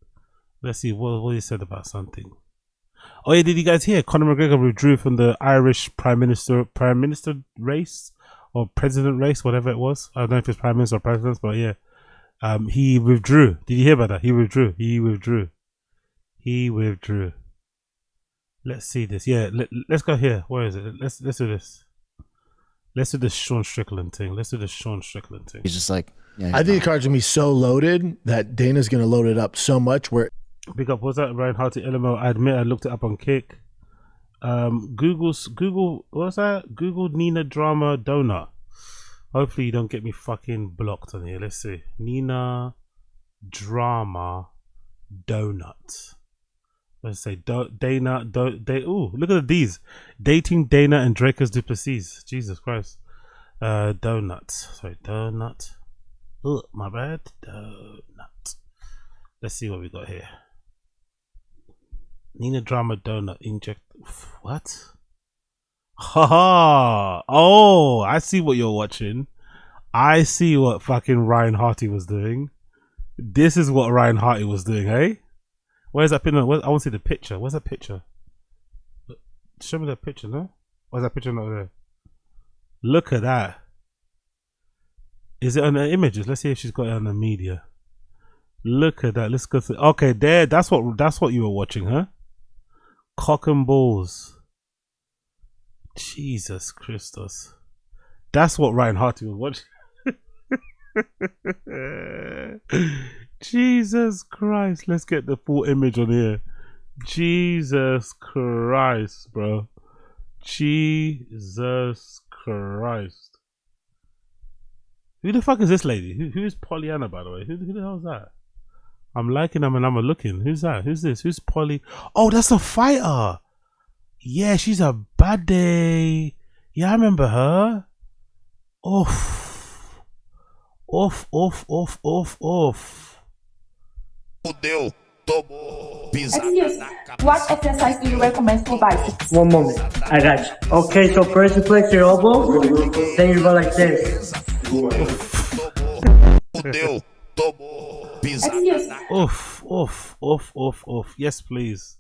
Let's see what he said about something. Oh yeah, did you guys hear? Conor McGregor withdrew from the Irish Prime Minister race or president race, whatever it was. I don't know if it's Prime Minister or President, but yeah. He withdrew. Did you hear about that? He withdrew. Let's see this. Yeah, let's go here. Where is it? Let's do this. Let's do the Sean Strickland thing. He's just like, yeah, I think the card's gonna be so loaded that Dana's gonna load it up so much where. Big up, what's that? Ryan Harty LMO. I admit I looked it up on Kick. Google, what's that? Google Nina Drama Donut. Hopefully you don't get me fucking blocked on here. Let's see. Nina Drama Donut. Let's say Dana. Ooh, look at these. Dating Dana and Drakus Duplessis. Jesus Christ. Donut. Sorry, donut. Oh, my bad. Donut. Let's see what we got here. Nina Drama Donut inject. What? Haha. Oh, I see what you're watching. I see what fucking Ryan Harty was doing. This is what Ryan Harty was doing, hey? Where's that picture? I want to see the picture. Where's that picture? Show me that picture, no? Where's that picture not there? Look at that. Is it on the images? Let's see if she's got it on the media. Look at that. Let's go through. Okay, there. That's what you were watching, huh? Cock and balls. Jesus Christus. That's what Ryan Harty was watching. Jesus Christ. Let's get the full image on here. Jesus Christ, bro. Jesus Christ. Who the fuck is this lady? Who is Pollyanna, by the way? Who the hell is that? I'm liking them and I'm looking. Who's that? Who's this? Who's Polly? Oh, that's a fighter. Yeah, she's a baddie. Yeah, I remember her. Off. Off. What exercise do you recommend for biceps? One moment, I got you. Okay, so first you place your elbow, then you go like this. Off. Yes, please.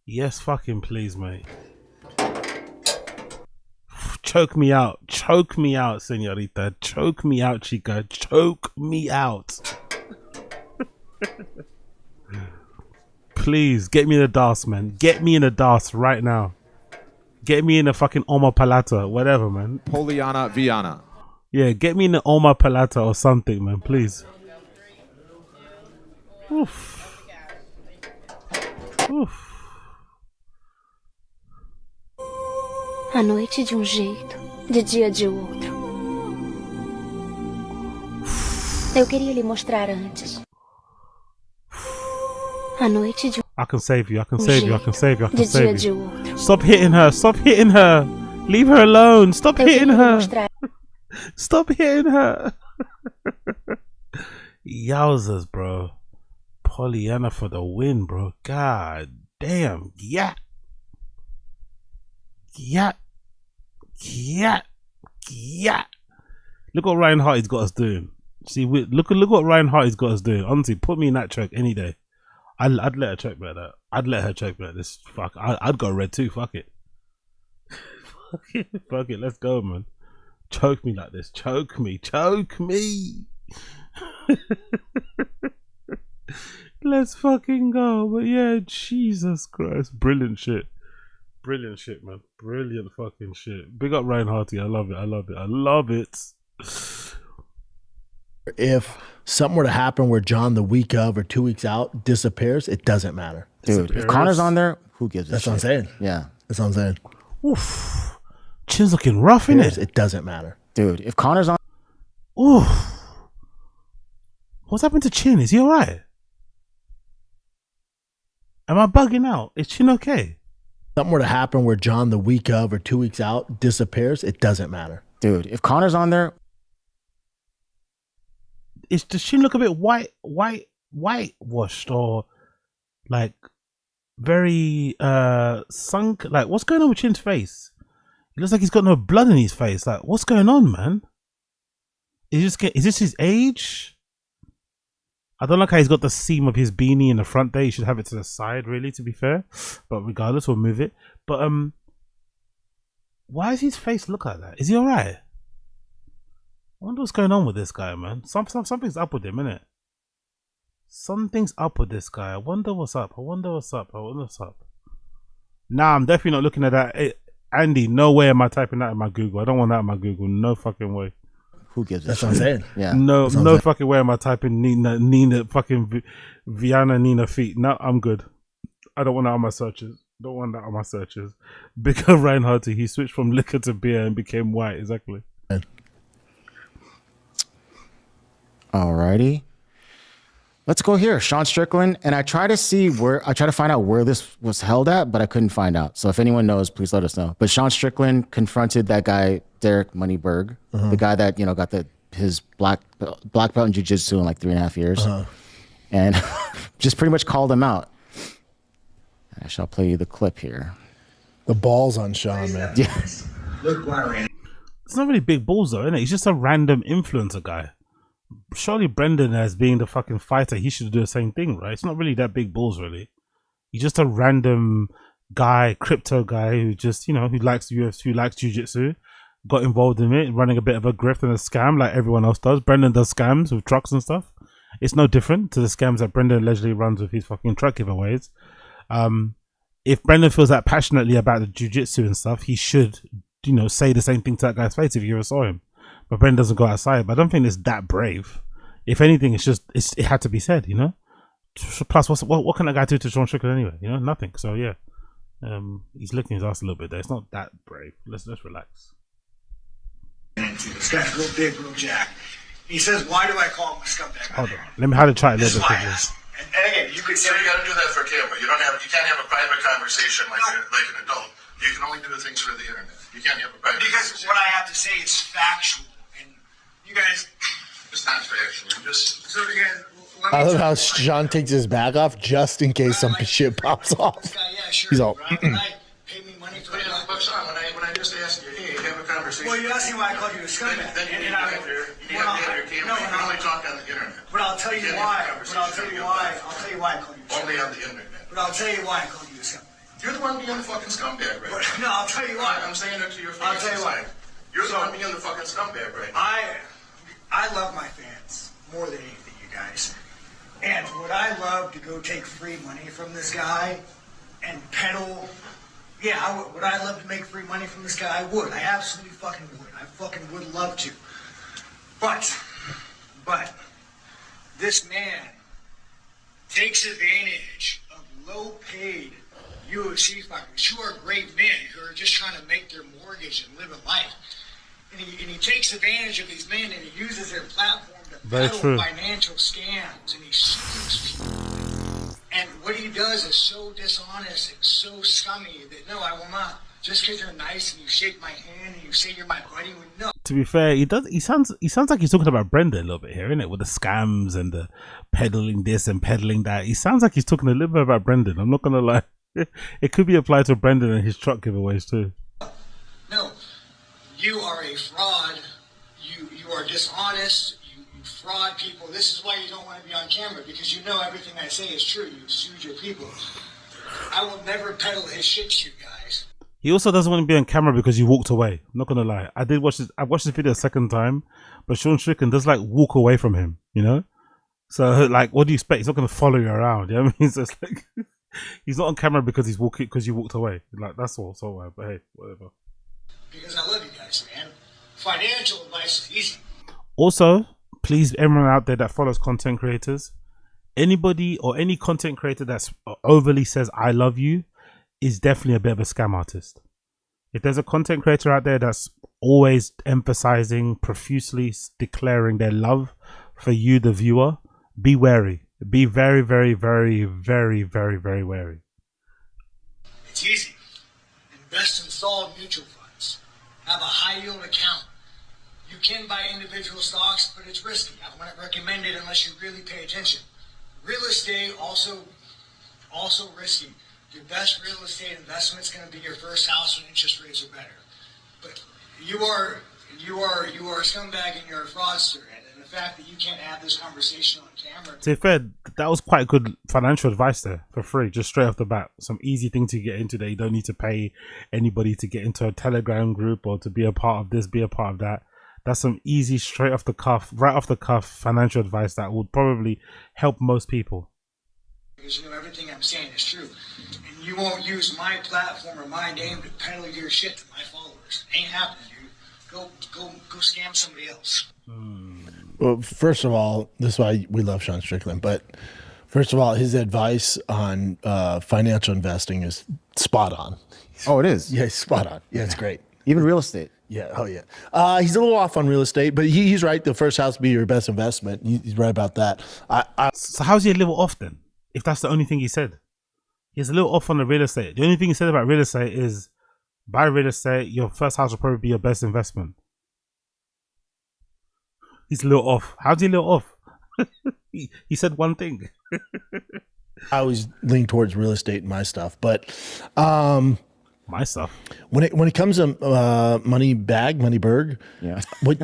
Yes, fucking please, mate. Choke me out, señorita. Choke me out, chica. Choke me out. Please, get me in the DAS, man. Get me in the DAS right now. Get me in the fucking Oma Palata, whatever, man. Poliana Viana. Yeah, get me in the Oma Palata or something, man, please. Oof. A noite de jeito, de dia de outro. Eu queria lhe mostrar antes. A noite de I can save you. de dia de outro. Stop hitting her. Leave her alone. Stop hitting her. Stop hitting her. Yowzers, bro. Pollyanna for the win, bro. God damn. Yeah. Look what Ryan Harty's got us doing. See, look what Ryan Harty's got us doing. Honestly, put me in that track any day. I'd let her check me like that. I'd let her check me like this. Fuck, I'd go red too. Fuck it. Fuck it. Let's go, man. Choke me like this. Choke me. Let's fucking go. But yeah, Jesus Christ, brilliant shit, man. Brilliant fucking shit. Big up Ryan Harty. I love it. If something were to happen where John the week of or 2 weeks out disappears, it doesn't matter. Dude, if Connor's on there, who gives a That's shit? what I'm saying. Yeah. That's what I'm saying. Oof. Chin's looking rough, innit? It doesn't matter. Dude, if Connor's on... Oof. What's happened to Chin? Is he alright? Am I bugging out? Is Chin okay? Something were to happen where John the week of or 2 weeks out disappears, it doesn't matter. Dude, if Connor's on there... Does Chin look a bit whitewashed or like very sunk? Like, what's going on with Chin's face? It looks like he's got no blood in his face. Like, what's going on, man? Is this his age? I don't like how he's got the seam of his beanie in the front there. He should have it to the side, really, to be fair. But regardless, we'll move it. But why does his face look like that? Is he alright? I wonder what's going on with this guy, man. Something's up with him, innit? Something's up with this guy. I wonder what's up. Nah, I'm definitely not looking at that. Andy, no way am I typing that in my Google. I don't want that in my Google. No fucking way. Who gives a That's shit? what I'm saying. Yeah. No fucking way am I typing Nina fucking Viana Nina feet. No, I'm good. I don't want that on my searches. Big up Ryan Harty. He switched from liquor to beer and became white. Exactly. Alrighty. Let's go here. Sean Strickland. And I try to find out where this was held at, but I couldn't find out. So if anyone knows, please let us know. But Sean Strickland confronted that guy, Derek Moneyberg, the guy that, got his black belt in jiu-jitsu in like 3.5 years. And just pretty much called him out. I shall play you the clip here. The balls on Sean, man. Yes. It's not really big balls though, innit? He's just a random influencer guy. Surely Brendan, as being the fucking fighter, he should do the same thing, right? It's not really that big balls, really. He's just a random guy, crypto guy who just, who likes UFC, who likes jiu-jitsu, got involved in it, running a bit of a grift and a scam like everyone else does. Brendan does scams with trucks and stuff. It's no different to the scams that Brendan allegedly runs with his fucking truck giveaways. if Brendan feels that passionately about the jiu-jitsu and stuff, he should, you know, say the same thing to that guy's face if you ever saw him. But Brendan doesn't go outside. But I don't think it's that brave. If anything, it had to be said, you know. Plus, what can that guy do to Sean Strickland anyway? You know, nothing. So yeah, he's licking his ass a little bit there. It's not that brave. Let's relax. This guy's real big, real jack. He says, "Why do I call him a scumbag?" Hold on. Let me have to try a little bit. And again, you could say you got to do that for camera. You can't have a private conversation like an adult. You can only do things for the internet. You can't have a private because conversation. What I have to say is factual, and you guys. It's not factual. So you guys. I love how Sean takes his bag off just in case some shit pops off. Yeah, sure. He's all. Pay me money for it. But Sean, when I just asked you, hey, have a conversation. Well, you asked me why I called you a scumbag. Then you have to have your camera. You can only talk on the internet. But I'll tell you why. I'll tell you why I called you a scumbag. Only on the internet. But I'll tell you why I called you a scumbag. You're the one being the fucking scumbag, right? No, I'll tell you why. I'm saying it to your face. I'll tell you why. You're the one being the fucking scumbag, right? I love my fans more than anything, you guys. And would I love to go take free money from this guy and peddle? Yeah, I would. Would I love to make free money from this guy? I would. I absolutely fucking would. I fucking would love to. But this man takes advantage of low-paid UFC fighters who are great men who are just trying to make their mortgage and live a life. And he takes advantage of these men and he uses their platform to battle financial scams, and he sues people. And what he does is so dishonest and so scummy that no, I will not. Just because you're nice and you shake my hand and you say you're my buddy, no. To be fair, he sounds like he's talking about Brendan a little bit here, innit? With the scams and the peddling this and peddling that. He sounds like he's talking a little bit about Brendan. I'm not gonna lie. It could be applied to Brendan and his truck giveaways too. No, you are a fraud. You are dishonest. You fraud people. This is why you don't want to be on camera, because you know everything I say is true. You sued your people. I will never peddle his shit to you guys. He also doesn't want to be on camera because you walked away. I'm not gonna lie. I watched this video a second time, but Sean Strickland does like walk away from him, you know? So like, what do you expect? He's not gonna follow you around, you know what I mean? So it's like he's not on camera because you walked away. Like, that's all. So but hey, whatever. Because I love you guys, man. Financial advice is easy. Also, please, everyone out there that follows content creators, anybody or any content creator that's overly says I love you is definitely a bit of a scam artist. If there's a content creator out there that's always emphasizing, profusely declaring their love for you, the viewer, be wary. Be very, very, very, very, very, very wary. It's easy. Invest in solid mutual funds. Have a high yield account. You can buy individual stocks, but it's risky. I wouldn't recommend it unless you really pay attention. Real estate also risky. Your best real estate investment is going to be your first house when interest rates are better. But you are a scumbag and you're a fraudster. And the fact that you can't have this conversation on camera. To be fair, that was quite good financial advice there for free, just straight off the bat. Some easy thing to get into there. You don't need to pay anybody to get into a Telegram group or to be a part of this, be a part of that. That's some easy, straight off the cuff, right off the cuff financial advice that would probably help most people. Because you know everything I'm saying is true. And you won't use my platform or my name to peddle your shit to my followers. It ain't happening, dude. Go scam somebody else. Well, first of all, this is why we love Sean Strickland, but first of all, his advice on financial investing is spot on. Oh, it is? Yeah, spot on. Yeah, it's great. Even real estate. Yeah, oh yeah. He's a little off on real estate, but he's right. The first house will be your best investment. He's right about that. So how's he a little off then? If that's the only thing he said. He's a little off on the real estate. The only thing he said about real estate is buy real estate, your first house will probably be your best investment. He's a little off. How's he a little off? he said one thing. I always lean towards real estate in my stuff, but my stuff. When it comes to Moneyberg, yeah. What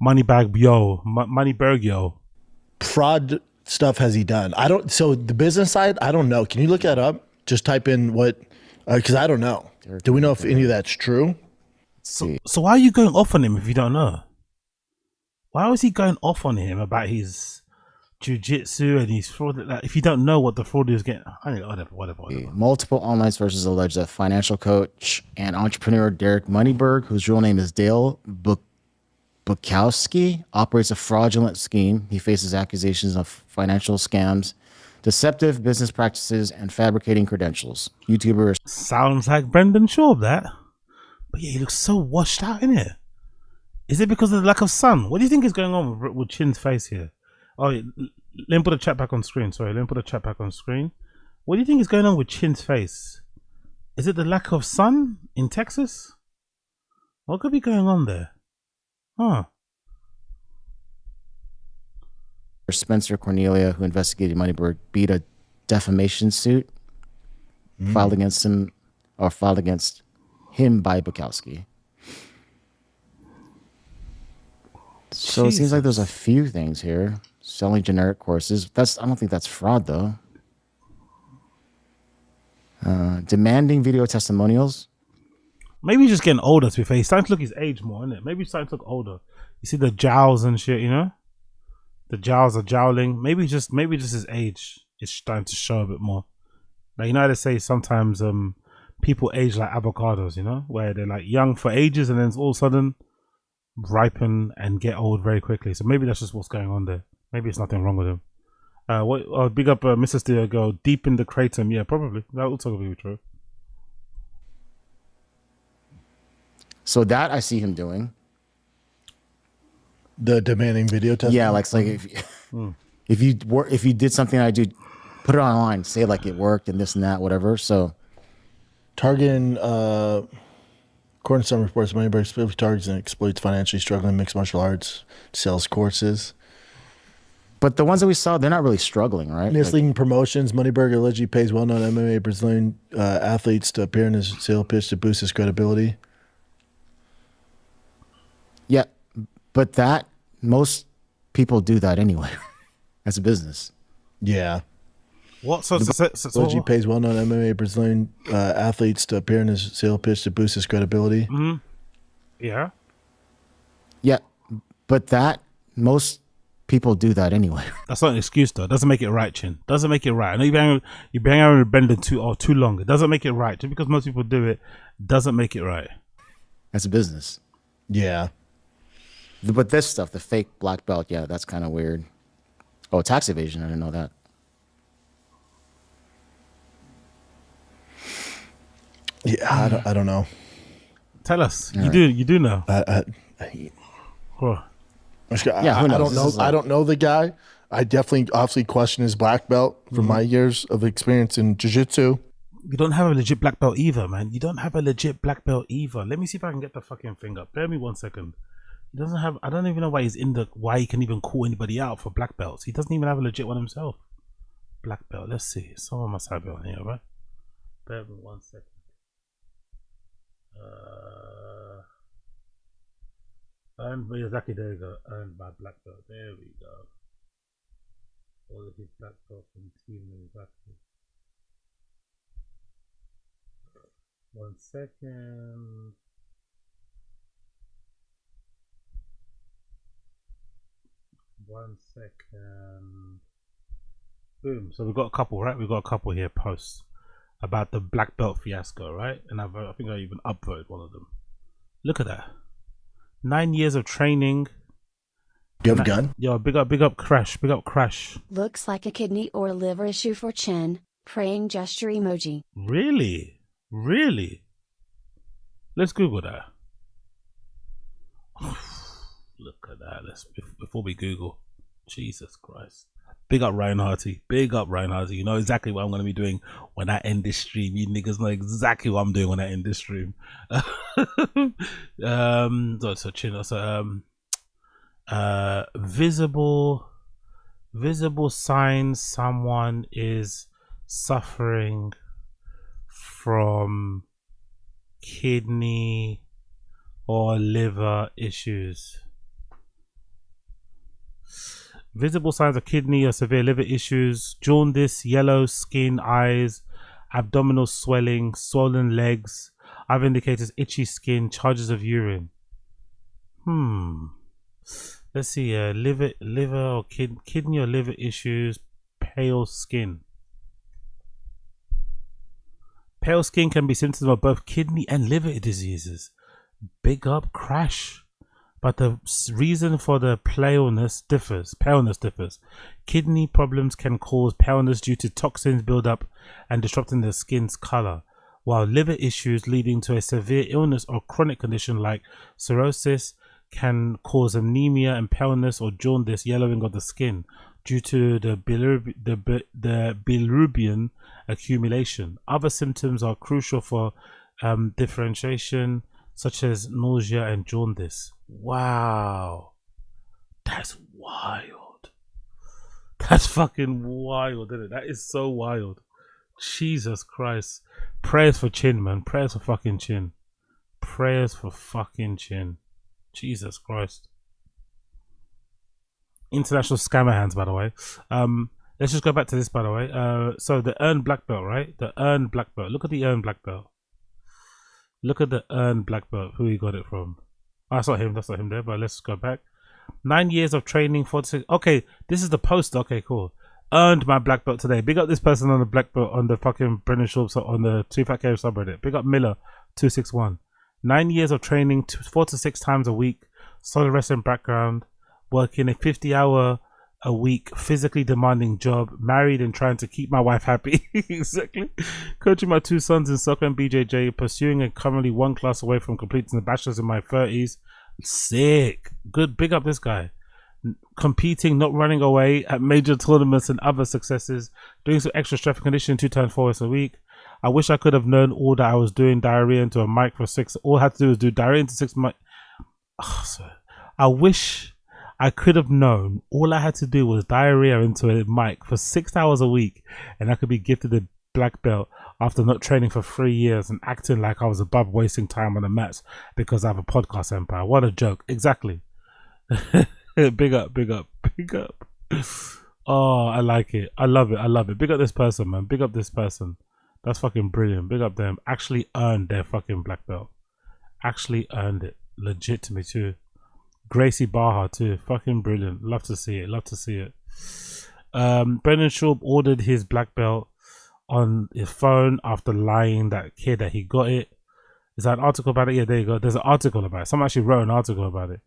Moneyberg yo. Fraud stuff has he done? I don't. So the business side, I don't know. Can you look that up? Just type in what, because I don't know. Do we know if any of that's true? So why are you going off on him if you don't know? Why was he going off on him about his jiu-jitsu and he's fraud. Like, if you don't know what the fraud is getting, whatever. Multiple online sources allege that financial coach and entrepreneur Derek Moneyberg, whose real name is Dale Bukowski, operates a fraudulent scheme. He faces accusations of financial scams, deceptive business practices, and fabricating credentials. YouTuber sounds like Brendan Schaub, that. But yeah, he looks so washed out, innit? Is it because of the lack of sun? What do you think is going on with Chin's face here? Oh, let me put the chat back on screen. Sorry, let me put the chat back on screen. What do you think is going on with Chin's face? Is it the lack of sun in Texas? What could be going on there? Huh. Spencer Cornelia, who investigated Moneyberg, beat a defamation suit filed against him by Bukowski. So Jesus. It seems like there's a few things here. Selling generic courses. I don't think that's fraud though. Demanding video testimonials. Maybe he's just getting older, to be fair. He's starting to look his age more, isn't it? Maybe he's starting to look older. You see the jowls and shit, you know? The jowls are jowling. Maybe just his age is starting to show a bit more. Like, you know how they say sometimes people age like avocados, you know? Where they're like young for ages and then all of a sudden ripen and get old very quickly. So maybe that's just what's going on there. Maybe it's nothing wrong with him. Big up Mr. Steele, go deep in the kratom. Yeah, probably. That would totally be true. So that I see him doing. The demanding video testimony? Yeah, like if you did something I do, put it online, say like it worked and this and that, whatever. So targeting according to some reports, Moneyberg specifically targets and exploits financially struggling mixed martial arts, sells courses. But the ones that we saw, they're not really struggling, right? Misleading promotions. Moneyberg allegedly pays well-known MMA Brazilian athletes to appear in his sale pitch to boost his credibility. Yeah, but most people do that anyway. As a business. Yeah. What? So allegedly pays well-known MMA Brazilian athletes to appear in his sale pitch to boost his credibility. Mm-hmm. Yeah. Yeah, but most people do that anyway. That's not an excuse though. It doesn't make it right, Chin. Doesn't make it right. I know you've been hanging with Brendan too long. It doesn't make it right. Just because most people do it doesn't make it right. As a business. Yeah. But this stuff, the fake black belt, yeah, that's kind of weird. Oh, tax evasion. I didn't know that. Yeah, I don't know. Tell us. All you right. do know. I don't know the guy. I definitely obviously question his black belt from my years of experience in jiu-jitsu. You don't have a legit black belt either, man. You don't have a legit black belt either. Let me see if I can get the fucking thing up. Bear me 1 second. He doesn't have. I don't even know why why he can even call anybody out for black belts. He doesn't even have a legit one himself. Black belt. Let's see. Someone must have it on here, right? Bear me 1 second. Earned by Zaki, there we go. Earned by black belt. There we go. All of his black belt from Team Zaki. 1 second. Boom. So we've got a couple, right? We've got a couple here posts about the black belt fiasco, right? And I think I even upvoted one of them. Look at that. 9 years of training. You have a gun? Yo, big up Crash. Big up Crash. Looks like a kidney or liver issue for Chin. Praying gesture emoji. Really? Let's Google that. Look at that. Before we Google. Jesus Christ. Big up Ryan Harty. You know exactly what I'm going to be doing when I end this stream. You niggas know exactly what I'm doing when I end this stream. Visible signs someone is suffering from kidney or liver issues. Visible signs of kidney or severe liver issues: jaundice, yellow skin, eyes, abdominal swelling, swollen legs, other indicators: itchy skin, charges of urine. Let's see. Liver or kidney or liver issues. Pale skin. Pale skin can be symptoms of both kidney and liver diseases. Big up Crash. But the reason for the paleness differs. Kidney problems can cause paleness due to toxins buildup and disrupting the skin's color, while liver issues leading to a severe illness or chronic condition like cirrhosis can cause anemia and paleness or jaundice, yellowing of the skin due to the bilirubin accumulation. Other symptoms are crucial for differentiation, such as nausea and jaundice. Wow, that's wild. That's fucking wild, isn't it? That is so wild. Jesus Christ. Prayers for Chin, man. Prayers for fucking Chin. Prayers for fucking Chin. Jesus Christ. International scammer hands, by the way. Let's just go back to this, by the way. So the earned black belt, right? The earned black belt. Look at the earned black belt. Look at the earned black belt. Who he got it from? Oh, that's not him. That's not him there. But let's go back. 9 years of training. 46. Okay, this is the poster. Okay, cool. Earned my black belt today. Big up this person on the black belt on the fucking Brendan Schaub on the Tfatk subreddit. Big up Miller 261. 9 years of training, 4 to 6 times a week. Solid wrestling background. Working a 50-hour a week physically demanding job, married and trying to keep my wife happy. Exactly. Coaching my 2 sons in soccer and BJJ, pursuing and currently 1 class away from completing the bachelor's in my 30s. Sick. Good. Big up this guy. Competing, not running away at major tournaments and other successes. Doing some extra strength and conditioning 2 times 4 hours a week. I wish I could have known all that I was doing diarrhea into a mic for 6. All I had to do was do diarrhea into 6 mic. Oh, sorry. I wish I could have known all I had to do was diarrhea into a mic for 6 hours a week and I could be gifted a black belt after not training for 3 years and acting like I was above wasting time on the mats because I have a podcast empire. What a joke. Exactly. Big up, big up, big up. Oh, I like it. I love it. I love it. Big up this person, man. Big up this person. That's fucking brilliant. Big up them. Actually earned their fucking black belt. Actually earned it. Legit to me too. Gracie Baja too. Fucking brilliant. Love to see it. Love to see it. Brendan Schaub ordered his black belt on his phone after lying that kid that he got it. Is that an article about it? Yeah, there you go. There's an article about it. Someone actually wrote an article about it.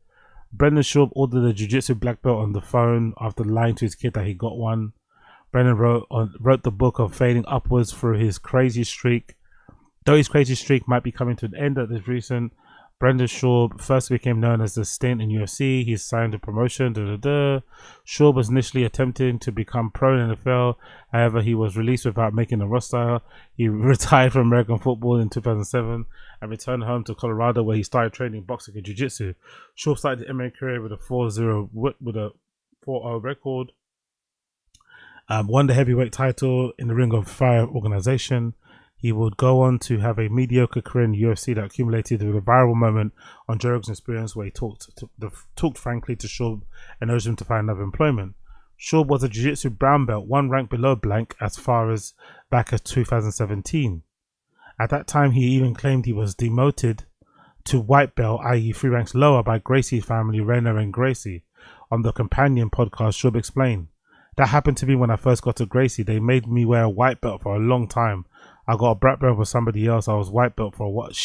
Brendan Schaub ordered a jiu-jitsu black belt on the phone after lying to his kid that he got one. Brendan wrote the book of fading upwards through his crazy streak. Though his crazy streak might be coming to an end at this recent, Brendan Schaub first became known as the Stint in UFC. He signed a promotion. Schaub was initially attempting to become pro in the NFL. However, he was released without making a roster. He retired from American football in 2007 and returned home to Colorado, where he started training boxing and jiu-jitsu. Schaub started his MMA career with a 4-0 record. Won the heavyweight title in the Ring of Fire organization. He would go on to have a mediocre career in the UFC that accumulated with a viral moment on Joe Rogan's Experience, where he talked frankly to Schaub and urged him to find another employment. Schaub was a jiu-jitsu brown belt, 1 rank below blank as far as back as 2017. At that time, he even claimed he was demoted to white belt, i.e. 3 ranks lower, by Gracie's family, Rena and Gracie. On the companion podcast, Schaub explained, "That happened to me when I first got to Gracie. They made me wear a white belt for a long time. I got a black belt for somebody else. I was white belt for what?"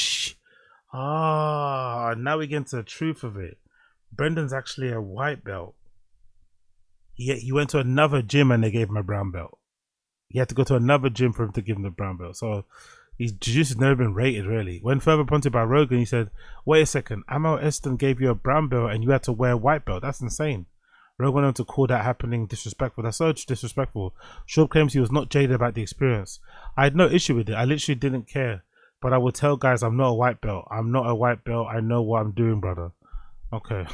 Now we get into the truth of it. Brendan's actually a white belt. He went to another gym and they gave him a brown belt. He had to go to another gym for him to give him the brown belt. So his jiu-jitsu has never been rated, really. When further pointed by Rogan, he said, "Wait a second, Amal Eston gave you a brown belt and you had to wear a white belt. That's insane." Rogan went on to call that happening disrespectful. That's so disrespectful. Schaub claims he was not jaded about the experience. I had no issue with it. I literally didn't care. But I would tell guys, I'm not a white belt. I'm not a white belt. I know what I'm doing, brother. Okay.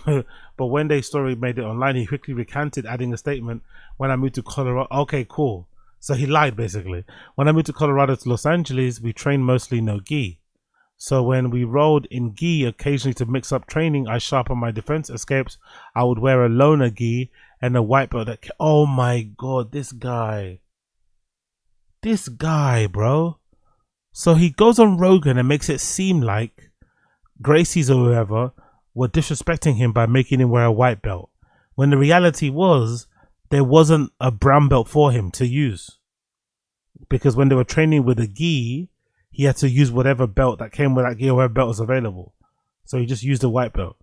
But when the story made it online, he quickly recanted, adding a statement, "When I moved to Colorado." Okay, cool. So he lied, basically. "When I moved to Colorado to Los Angeles, we trained mostly no gi. So when we rolled in gi occasionally to mix up training, I sharpened my defense escapes. I would wear a loner gi and a white belt that..." Oh my god, this guy, bro. So he goes on Rogan and makes it seem like Gracie's or whoever were disrespecting him by making him wear a white belt. when the reality was there wasn't a brown belt for him to use. Because when they were training with a gi, he had to use whatever belt that came with that gi or whatever belt was available. So he just used a white belt.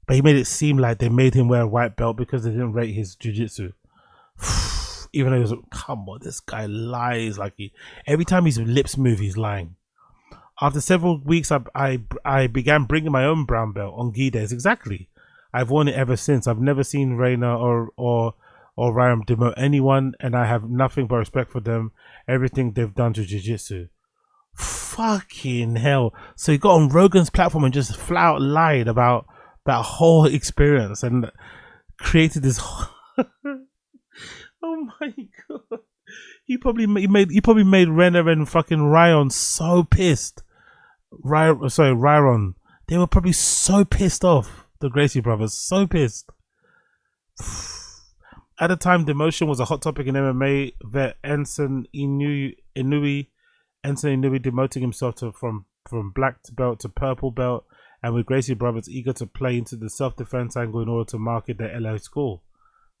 But he made it seem like they made him wear a white belt because they didn't rate his jiu-jitsu. Even though he was, come on, this guy lies like every time his lips move, he's lying. After several weeks, I began bringing my own brown belt on gi days. Exactly. I've worn it ever since. I've never seen Reina or Ryan demote anyone, and I have nothing but respect for them. Everything they've done to jiu-jitsu. Fucking hell. So he got on Rogan's platform and just flat out lied about that whole experience and created this. Oh my god. He probably made Renner and fucking Ryan so pissed. Ryron. They were probably so pissed off. The Gracie brothers, so pissed. At the time, demotion was a hot topic in MMA. Vet Ensign Inui demoting himself from black belt to purple belt, and with Gracie brothers eager to play into the self-defense angle in order to market their LA school.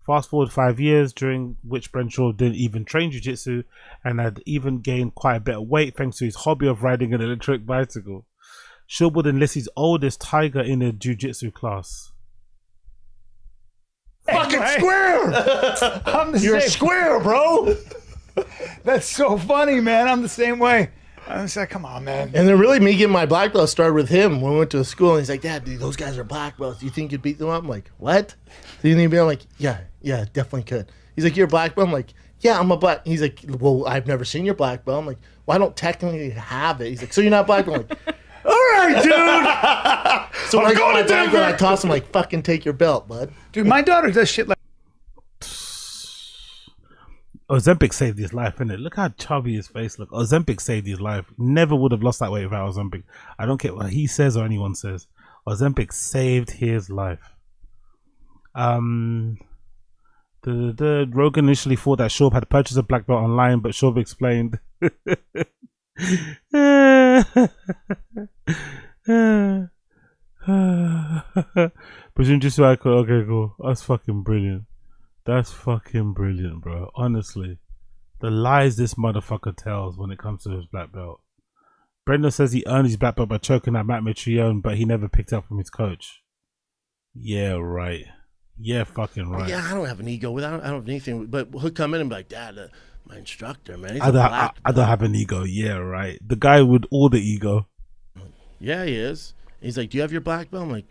Fast forward 5 years, during which Brenshaw didn't even train jiu-jitsu and had even gained quite a bit of weight thanks to his hobby of riding an electric bicycle. Schaub would enlist his oldest tiger in a jiu-jitsu class. Fucking square! You're a square, bro! That's so funny, man. I'm the same way. I was like, come on, man. And then really me getting my black belt started with him when we went to school, and he's like, Dad, dude, those guys are black belts. Do you think you'd beat them up? I'm like, what? Do you think I'm like, yeah, definitely could. He's like, you're a black belt? I'm like, yeah, I'm a black. He's like, well, I've never seen your black belt. I'm like, well, I don't technically have it. He's like, so you're not black belt? I'm like, all right, dude. So when I got my black belt, I toss him like, fucking take your belt, bud. Dude, my daughter does shit like. Ozempic saved his life, innit? Look how chubby his face look. Ozempic saved his life. Never would have lost that weight without Ozempic. I don't care what he says or anyone says. Ozempic saved his life. Rogan initially thought that Schaub had purchased a black belt online, but Schaub explained. Presume just like, okay, cool. That's fucking brilliant. That's fucking brilliant, bro. Honestly, the lies this motherfucker tells when it comes to his black belt. Brendan says he earned his black belt by choking at Matt Mitrione, but he never picked up from his coach. Yeah, right. Yeah, fucking right. Yeah, I don't have an ego. I don't have anything. But he'll come in and be like, Dad, my instructor, man. He's I don't have an ego. Yeah, right. The guy with all the ego. Yeah, he is. He's like, do you have your black belt? I'm like,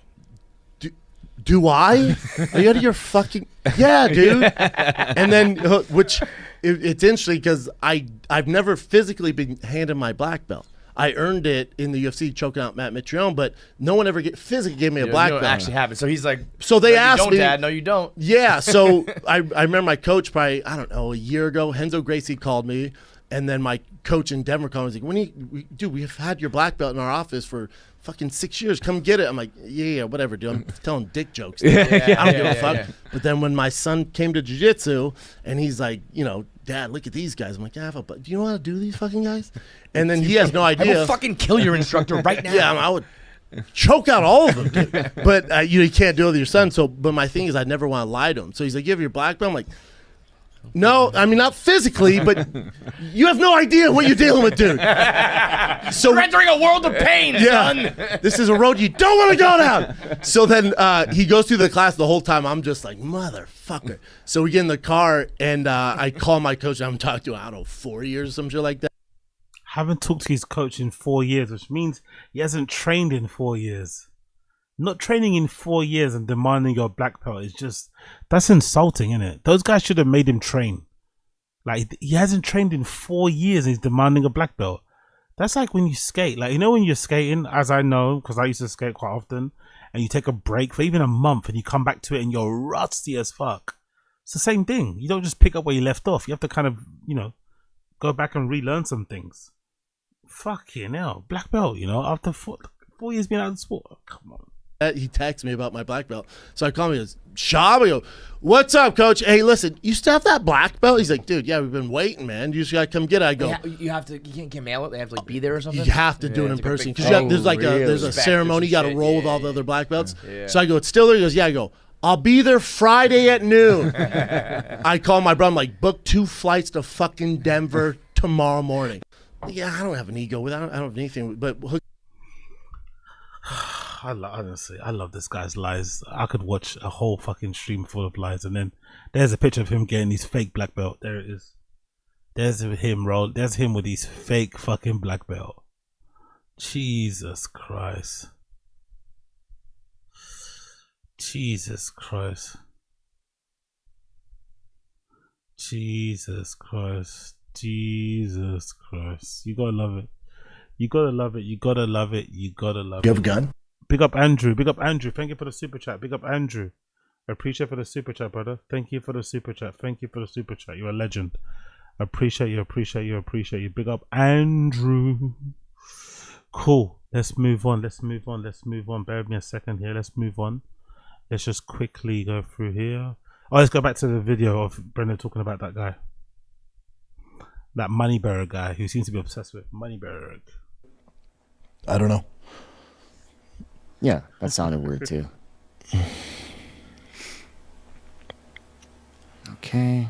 do I? Are you out of your fucking... Yeah, dude. And then, which, it's interesting because I've never physically been handed my black belt. I earned it in the UFC choking out Matt Mitrione, but no one ever physically gave me a black belt. Actually have it. So he's like, so they asked me, Dad. No, you don't. Yeah. So I remember my coach probably, I don't know, a year ago, Renzo Gracie called me, and then my coach in Denver called me. He was like, dude, we've had your black belt in our office for fucking 6 years. Come get it. I'm like, yeah, whatever, dude. I'm telling dick jokes. I don't give a fuck. Yeah. But then when my son came to jiu-jitsu and he's like, Dad, look at these guys. I'm like, yeah, do you know how to do these fucking guys? And then he has no idea. I will fucking kill your instructor right now. Yeah, I would choke out all of them, dude. But you can't do it with your son. So, but my thing is, I never want to lie to him. So he's like, you have your black belt? I'm like, no, I mean, not physically, but you have no idea what you're dealing with, dude. So you're entering a world of pain, son. This is a road you don't want to go down. So then he goes through the class the whole time. I'm just like, motherfucker. So we get in the car, and I call my coach. I'm talking to, I don't know, 4 years or some shit like that. Haven't talked to his coach in 4 years, which means he hasn't trained in 4 years. Not training in 4 years and demanding your black belt is just, that's insulting, isn't it? Those guys should have made him train. Like, he hasn't trained in 4 years and he's demanding a black belt. That's like when you skate. Like, when you're skating, as I know, because I used to skate quite often, and you take a break for even a month and you come back to it and you're rusty as fuck. It's the same thing. You don't just pick up where you left off. You have to kind of, go back and relearn some things. Fucking hell. Black belt, after 4 years being out of the sport. Oh, come on. He texts me about my black belt. So I call him, he goes, Schaub, I go, what's up, coach? Hey, listen, you still have that black belt? He's like, dude, yeah, we've been waiting, man. You just got to come get it. I go, you can't mail it? They have to be there or something? You have to do it in person. Because there's a ceremony. You got to roll with all the other black belts. Yeah. So I go, it's still there? He goes, yeah. I go, I'll be there Friday at noon. I call my brother, I'm like, book 2 flights to fucking Denver tomorrow morning. Yeah, I don't have an ego with I don't have anything, but honestly, I love this guy's lies. I could watch a whole fucking stream full of lies, and then there's a picture of him getting his fake black belt. There it is. There's him, roll. There's him with his fake fucking black belt. Jesus Christ. Jesus Christ. Jesus Christ. Jesus Christ. You gotta love it. You gotta love it. You gotta love it. You gotta love it. You have a gun? Big up Andrew. Big up Andrew. Thank you for the super chat. Big up Andrew. I appreciate for the super chat, brother. Thank you for the super chat. Thank you for the super chat. You're a legend. Appreciate you. Appreciate you. Appreciate you. Big up Andrew. Cool. Let's move on. Let's move on. Let's move on. Bear with me a second here. Let's move on. Let's just quickly go through here. Oh, let's go back to the video of Brendan talking about that guy. That Moneyberg guy who seems to be obsessed with Moneyberg. I don't know. Yeah, that sounded weird too. Okay.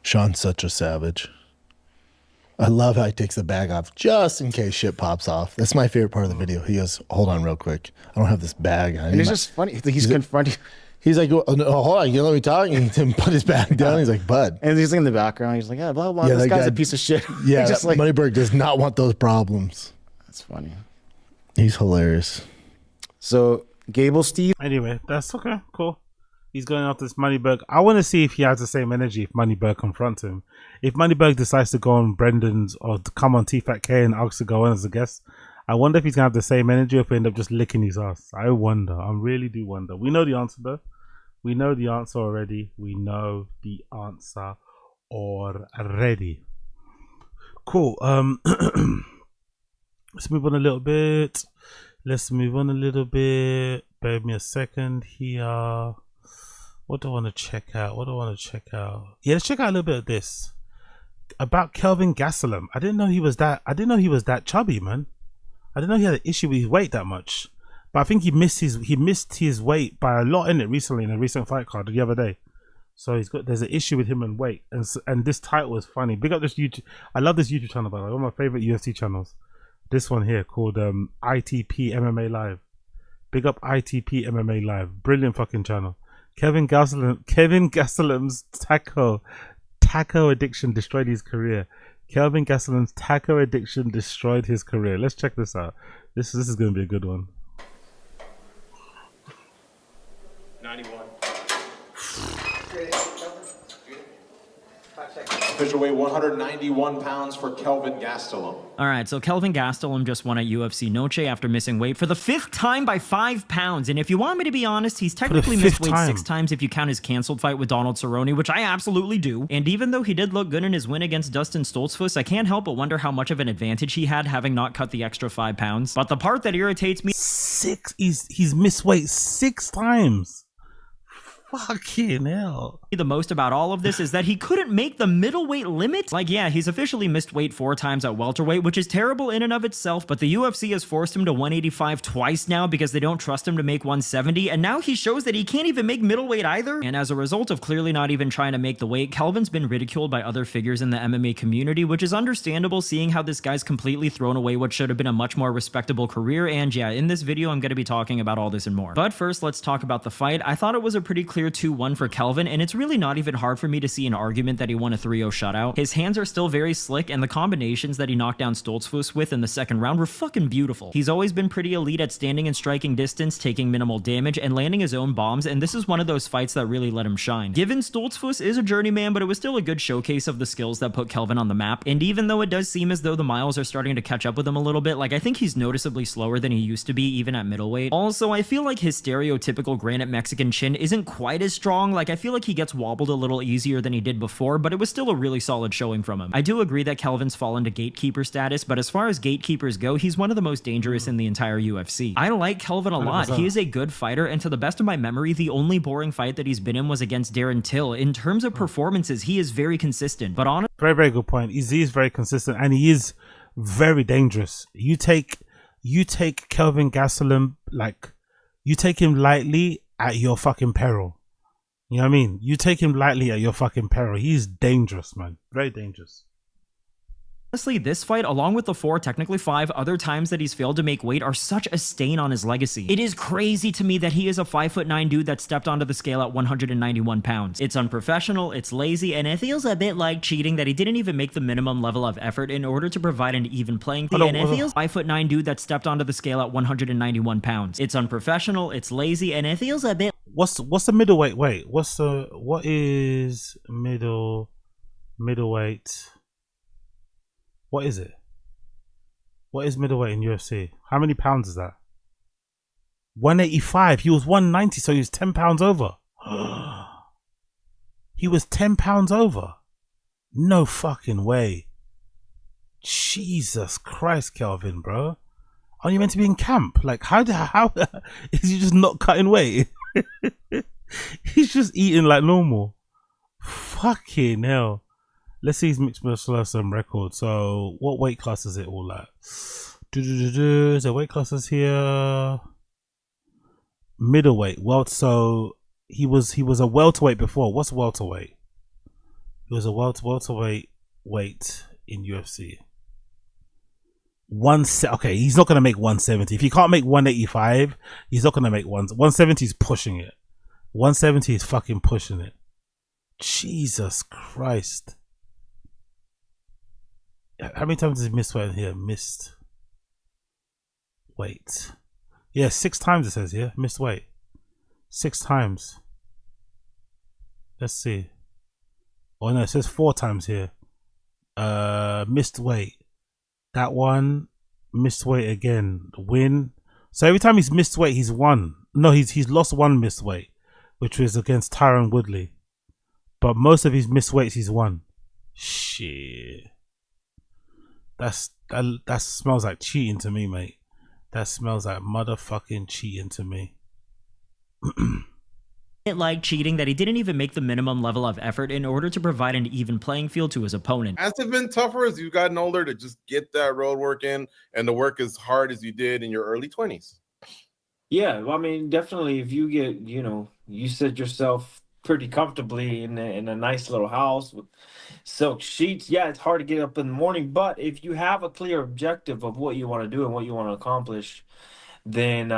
Sean's such a savage. I love how he takes the bag off just in case shit pops off. That's my favorite part of the video. He goes, hold on real quick. I don't have this bag. And it's just funny. He's confronting. He's like, oh, no, hold on, you let me talk? And he put his bag down. He's like, bud. And he's in the background. He's like, yeah, blah, blah. Yeah, this guy's a piece of shit. Yeah, just like, Moneyberg does not want those problems. That's funny. He's hilarious. So, Gable Steve. Anyway, that's okay. Cool. He's going after this Moneyberg. I want to see if he has the same energy if Moneyberg confronts him. If Moneyberg decides to go on Brendan's or to come on Tfatk and asks to go on as a guest, I wonder if he's going to have the same energy or if he end up just licking his ass. I wonder. I really do wonder. We know the answer though. We know the answer already. We know the answer already. Cool. Let's move on a little bit. Let's move on a little bit. Bear with me a second here. What do I want to check out? What do I want to check out? Yeah, let's check out a little bit of this about Kelvin Gastelum. I didn't know he was that. I didn't know he was that chubby, man. I didn't know he had an issue with his weight that much. But I think he missed his weight by a lot in it recently in a recent fight card the other day. So there's an issue with him and weight, and this title is funny. Big up this YouTube. I love this YouTube channel, by the way. One of my favorite UFC channels. This one here called ITP MMA Live. Big up ITP MMA Live. Brilliant fucking channel. Kelvin Gastelum's taco addiction destroyed his career. Kelvin Gastelum's taco addiction destroyed his career. Let's check this out. This is going to be a good one. 91. Official weight 191 pounds for Kelvin Gastelum. All right, so Kelvin Gastelum just won at UFC Noche after missing weight for the 5th time by 5 pounds. And if you want me to be honest, he's technically missed weight 6 times if you count his canceled fight with Donald Cerrone, which I absolutely do. And even though he did look good in his win against Dustin Stoltzfus, I can't help but wonder how much of an advantage he had having not cut the extra 5 pounds. But the part that irritates me... He's missed weight 6 times. Fucking hell. The most about all of this is that he couldn't make the middleweight limit. Like, yeah, he's officially missed weight 4 times at welterweight, which is terrible in and of itself, but the UFC has forced him to 185 twice now because they don't trust him to make 170, and now he shows that he can't even make middleweight either. And as a result of clearly not even trying to make the weight, Kelvin's been ridiculed by other figures in the MMA community, which is understandable seeing how this guy's completely thrown away what should have been a much more respectable career. And yeah, in this video, I'm going to be talking about all this and more. But first, let's talk about the fight. I thought it was a pretty clear 2-1 for Kelvin, and it's really not even hard for me to see an argument that he won a 3-0 shutout. His hands are still very slick, and the combinations that he knocked down Stoltzfus with in the second round were fucking beautiful. He's always been pretty elite at standing and striking distance, taking minimal damage, and landing his own bombs, and this is one of those fights that really let him shine. Given Stoltzfus is a journeyman, but it was still a good showcase of the skills that put Kelvin on the map, and even though it does seem as though the miles are starting to catch up with him a little bit, like I think he's noticeably slower than he used to be even at middleweight. Also, I feel like his stereotypical granite Mexican chin isn't quite as strong. Like, I feel like he gets wobbled a little easier than he did before, but it was still a really solid showing from him. I do agree that Kelvin's fallen to gatekeeper status, but as far as gatekeepers go, he's one of the most dangerous in the entire UFC. I like Kelvin a lot. 100%. He is a good fighter, and to the best of my memory, the only boring fight that he's been in was against Darren Till. In terms of performances, he is very consistent, but honestly... Very, very good point. He is very consistent, and he is very dangerous. You take Kelvin Gastelum, like, you take him lightly, at your fucking peril. You know what I mean? You take him lightly at your fucking peril. He's dangerous, man. Very dangerous. Honestly, this fight, along with the 4, technically 5 other times that he's failed to make weight, are such a stain on his legacy. It is crazy to me that he is a 5'9" dude that stepped onto the scale at 191 pounds. It's unprofessional, it's lazy, and it feels a bit like cheating that he didn't even make the minimum level of effort in order to provide an even playing field. And it feels 5'9" dude that stepped onto the scale at 191 pounds. It's unprofessional, it's lazy, and it feels a bit. What's the middleweight weight? What is middleweight? What is it? What is middleweight in UFC? How many pounds is that? 185. He was 190, so he was 10 pounds over. He was 10 pounds over. No fucking way. Jesus Christ, Kelvin, bro. Aren't you meant to be in camp? Like, how is he just not cutting weight? He's just eating like normal. Fucking hell. Let's see his mixed martial arts record. So, what weight class is it all at? Is there weight classes here? Middleweight. Well, so he was a welterweight before. What's welterweight? He was a welterweight weight in UFC. Okay, he's not gonna make 170. If he can't make 185, he's not gonna make 170. Is pushing it. 170 is fucking pushing it. Jesus Christ. How many times has he missed weight here? Missed weight. Yeah, 6 times it says here. Missed weight. 6 times. Let's see. Oh no, it says 4 times here. Missed weight. That one. Missed weight again. Win. So every time he's missed weight, he's won. No, he's lost 1 missed weight, which was against Tyron Woodley. But most of his missed weights he's won. Shit. That smells like cheating to me, mate. That smells like motherfucking cheating to me. Like cheating that he didn't even make the minimum level of effort in order to provide an even playing field to his opponent. Has it been tougher as you've gotten older to just get that road work in and to work as hard as you did in your early 20s? Yeah, well, I mean, definitely if you get, you set yourself pretty comfortably in a nice little house with silk sheets. Yeah, it's hard to get up in the morning, but if you have a clear objective of what you want to do and what you want to accomplish, then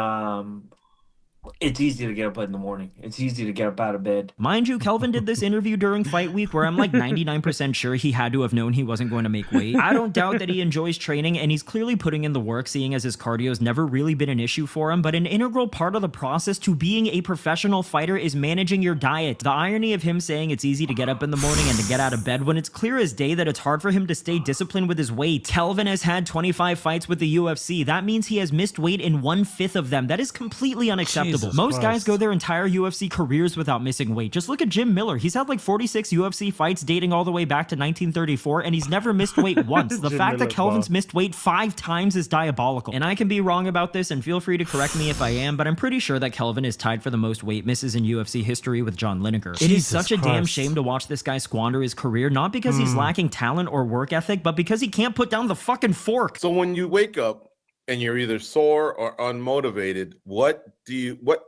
it's easy to get up in the morning. It's easy to get up out of bed. Mind you, Kelvin did this interview during fight week where I'm like 99% sure he had to have known he wasn't going to make weight. I don't doubt that he enjoys training and he's clearly putting in the work, seeing as his cardio's never really been an issue for him, but an integral part of the process to being a professional fighter is managing your diet. The irony of him saying it's easy to get up in the morning and to get out of bed when it's clear as day that it's hard for him to stay disciplined with his weight. Kelvin has had 25 fights with the UFC. That means he has missed weight in 1/5 of them. That is completely unacceptable. Jesus Most Christ. Guys go their entire UFC careers without missing weight. Just look at Jim Miller. He's had like 46 UFC fights dating all the way back to 1934, and he's never missed weight once. The fact that Kelvin's missed weight 5 times is diabolical. And I can be wrong about this, and feel free to correct me if I am, but I'm pretty sure that Kelvin is tied for the most weight misses in UFC history with John Lineker. It is such a damn shame to watch this guy squander his career, not because he's lacking talent or work ethic, but because he can't put down the fucking fork. So when you wake up and you're either sore or unmotivated, what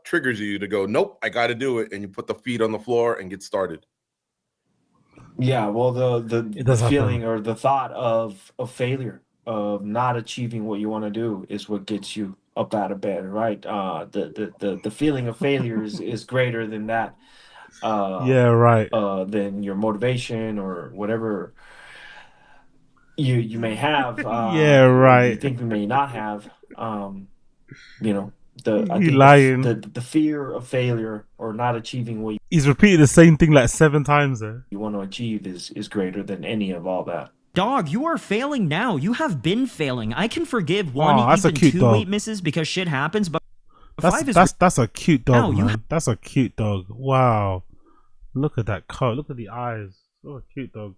triggers you to go, nope, I got to do it, and you put the feet on the floor and get started? Yeah, well, the feeling or the thought of failure, of not achieving what you want to do, is what gets you up out of bed, right? The feeling of failure is greater than that. Yeah, right. Than your motivation or whatever you may have. Yeah, right. You think you may not have. The fear of failure or not achieving what he's repeated the same thing like 7 times there. You want to achieve is greater than any of all that. Dog, you are failing now. You have been failing. I can forgive 1, even 2 weight misses because shit happens, but 5 is that's a cute dog, man. That's a cute dog. Wow. Look at that coat. Look at the eyes. What a cute dog.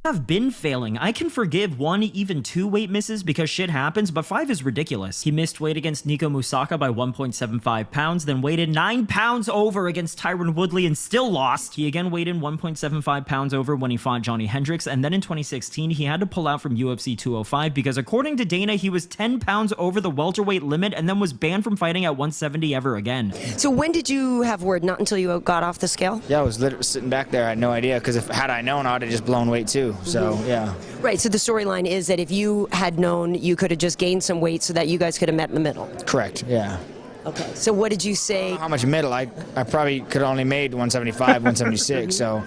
have been failing. I can forgive 1, even 2 weight misses because shit happens, but 5 is ridiculous. He missed weight against Nico Musaka by 1.75 pounds, then weighted 9 pounds over against Tyron Woodley and still lost. He again weighed in 1.75 pounds over when he fought Johnny Hendricks, and then in 2016, he had to pull out from UFC 205 because according to Dana, he was 10 pounds over the welterweight limit and then was banned from fighting at 170 ever again. So when did you have word? Not until you got off the scale? Yeah, I was literally sitting back there. I had no idea because if had I known, I'd have just blown weight too. So, yeah. Right, so the storyline is that if you had known, you could have just gained some weight so that you guys could have met in the middle. Correct, yeah. Okay, so what did you say? How much middle? I probably could have only made 175, 176, so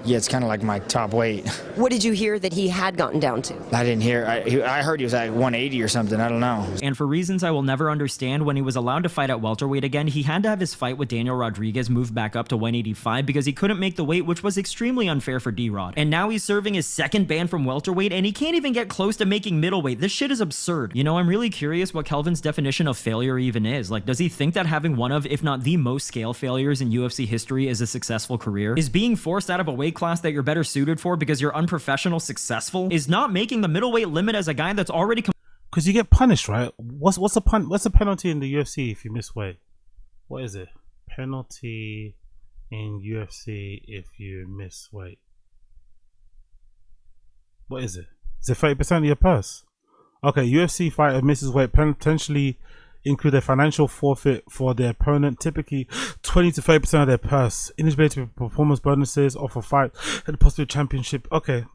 yeah, it's kind of like my top weight. What did you hear that he had gotten down to? I didn't hear. I heard he was at 180 or something. I don't know. And for reasons I will never understand, when he was allowed to fight at welterweight again, he had to have his fight with Daniel Rodriguez moved back up to 185 because he couldn't make the weight, which was extremely unfair for D-Rod. And now he's serving his second ban from welterweight, and he can't even get close to making middleweight. This shit is absurd. You know, I'm really curious what Kelvin's definition of failure even is. Like, does he think that having one of, if not the most scale failures in UFC history is a successful career? Is being forced out of a weight class that you're better suited for because you're unprofessional successful? Is not making the middleweight limit as a guy that's already because you get punished, right? What's the penalty in the UFC if you miss weight? What is it? Penalty in UFC if you miss weight. What is it? Is it 30% of your purse? Okay, UFC fighter misses weight potentially include a financial forfeit for their opponent, typically 20 to 30% of their purse. Ineligibility to performance bonuses off a fight at the possible championship. Okay,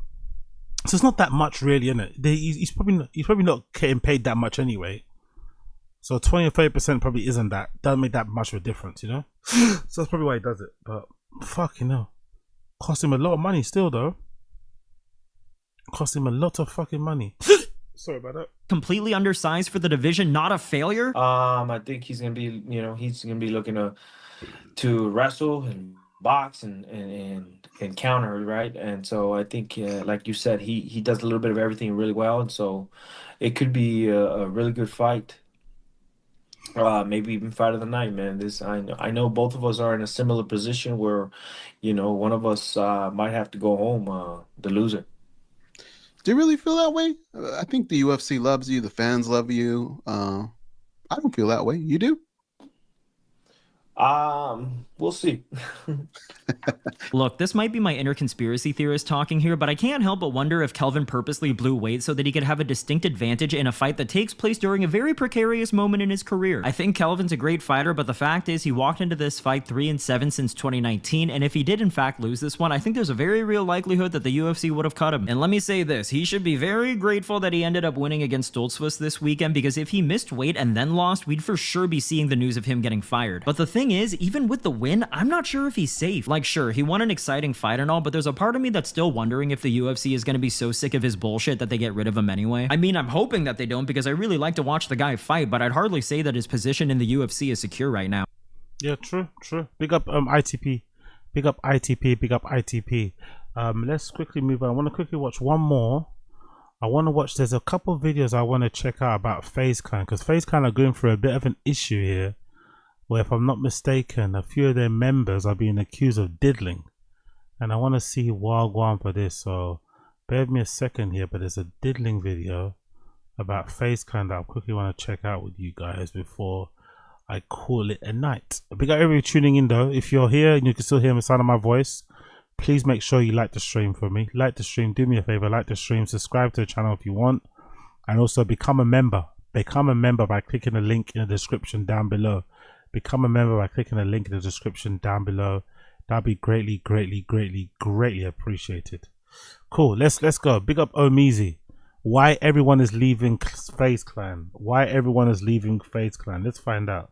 so it's not that much really, isn't it? He's probably not getting paid that much anyway. So 20 or 30% probably isn't that. Doesn't make that much of a difference, you know. So that's probably why he does it. But fucking hell, cost him a lot of money still though. Cost him a lot of fucking money. Sorry about that. Completely undersized for the division, not a failure? I think he's gonna be, he's gonna be looking to wrestle and box and counter, right? And so I think, like you said, he does a little bit of everything really well, and so it could be a really good fight. Maybe even fight of the night, man. I know both of us are in a similar position where, one of us might have to go home, the loser. Do you really feel that way? I think the UFC loves you. The fans love you. I don't feel that way. You do? We'll see. Look, this might be my inner conspiracy theorist talking here, but I can't help but wonder if Kelvin purposely blew weight so that he could have a distinct advantage in a fight that takes place during a very precarious moment in his career. I think Kelvin's a great fighter, but the fact is he walked into this fight 3-7 since 2019, and if he did in fact lose this one, I think there's a very real likelihood that the UFC would have cut him. And let me say this, he should be very grateful that he ended up winning against Stoltzfus this weekend, because if he missed weight and then lost, we'd for sure be seeing the news of him getting fired. But the thing is, even with the win, I'm not sure if he's safe. Like, sure, he won an exciting fight and all, but there's a part of me that's still wondering if the UFC is going to be so sick of his bullshit that they get rid of him anyway. I mean, I'm hoping that they don't, because I really like to watch the guy fight, but I'd hardly say that his position in the UFC is secure right now. Yeah, true. Big up ITP. Big up ITP. Let's quickly move on. I want to quickly watch one more. There's a couple of videos I want to check out about FaZe Clan, because FaZe Clan are going through a bit of an issue here, where if I'm not mistaken, a few of their members are being accused of diddling. And I want to see Wagwan for this, so bear with me a second here, but there's a diddling video about FaZe Clan that I quickly want to check out with you guys before I call it a night. Big up everybody tuning in though. If you're here and you can still hear the sound of my voice, please make sure you like the stream for me. Like the stream, do me a favor, like the stream, subscribe to the channel if you want, and also become a member. Become a member by clicking the link in the description down below. Become a member by clicking the link in the description down below. That'd be greatly appreciated. Cool, let's go. Big up Omizi. Why everyone is leaving FaZe Clan? Let's find out.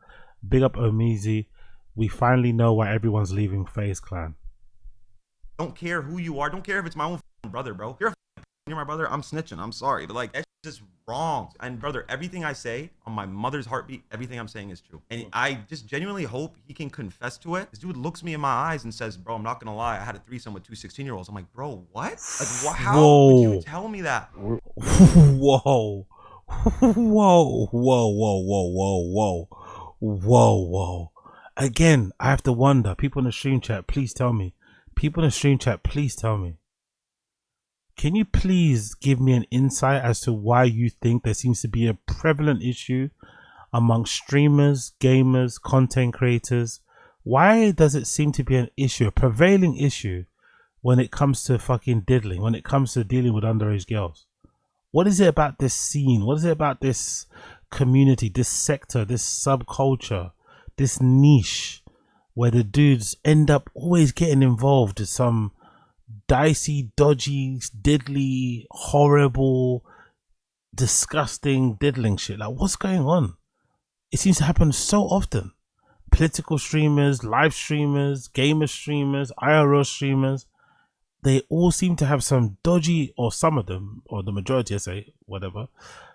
Big up Omizi. We finally know why everyone's leaving FaZe Clan. Don't care who you are. Don't care if it's my own brother, bro. You're my brother. I'm snitching. I'm sorry, but like that's just wrong. And brother, everything I say on my mother's heartbeat, everything I'm saying is true. And I just genuinely hope he can confess to it. This dude looks me in my eyes and says, "Bro, I'm not gonna lie. I had a threesome with 2 16-year-olds." I'm like, "Bro, what? Like, how would you tell me that?" Whoa. Again, I have to wonder. People in the stream chat, please tell me. can you please give me an insight as to why you think there seems to be a prevalent issue among streamers, gamers, content creators? Why does it seem to be an issue, a prevailing issue, when it comes to fucking diddling, when it comes to dealing with underage girls? What is it about this scene? What is it about this community, this sector, this subculture, this niche, where the dudes end up always getting involved in some dicey, dodgy, diddly, horrible, disgusting diddling shit? Like, what's going on? It seems to happen so often. Political streamers, live streamers, gamer streamers, IRL streamers, they all seem to have some dodgy, or some of them, or the majority, I say, whatever,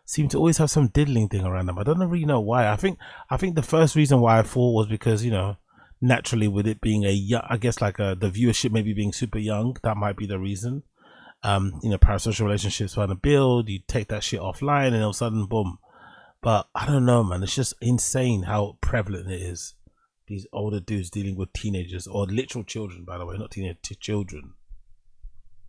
seem to always have some diddling thing around them. I don't really know why. I think the first reason why I thought was because, you know, naturally with it being I guess like the viewership maybe being super young, that might be the reason. You know, parasocial relationships trying to build, you take that shit offline and all of a sudden, boom. But I don't know, man. It's just insane how prevalent it is. These older dudes dealing with teenagers, or literal children, by the way, not teenage children.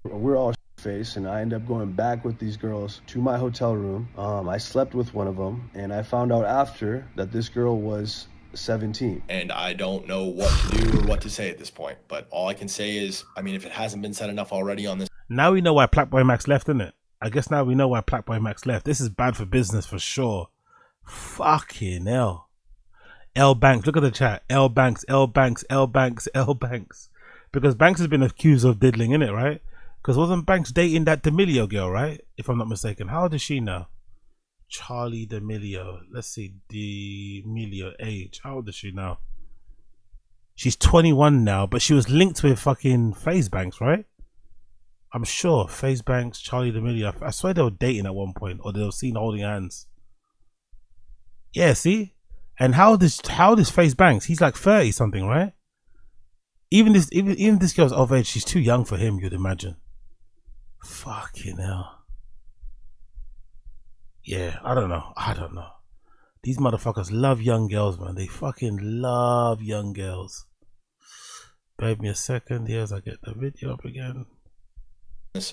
We're all face, and I end up going back with these girls to my hotel room. I slept with one of them, and I found out after that this girl was 17. And I don't know what to do or what to say at this point, but all I can say is, I mean, if it hasn't been said enough already on this. Now we know why Plackboy Max left, isn't it? I guess now we know why Plackboy Max left. This is bad for business for sure. Fucking hell. L Banks, look at the chat. L Banks, L Banks, L Banks, L Banks. Because Banks has been accused of diddling, innit, right? Because wasn't Banks dating that D'Amelio girl, right? If I'm not mistaken. How old is she now? Charlie D'Amelio. Let's see. D'Amelio age. How old is she now? She's 21 now, but she was linked with fucking FaZe Banks, right? I'm sure. FaZe Banks, Charlie D'Amelio. I swear they were dating at one point, or they were seen holding hands. Yeah, see? And how old is FaZe Banks? He's like 30 something, right? Even this girl's of age, she's too young for him, you'd imagine. Fucking hell. Yeah, I don't know. These motherfuckers love young girls, man. They fucking love young girls. Bear me a second here as I get the video up again.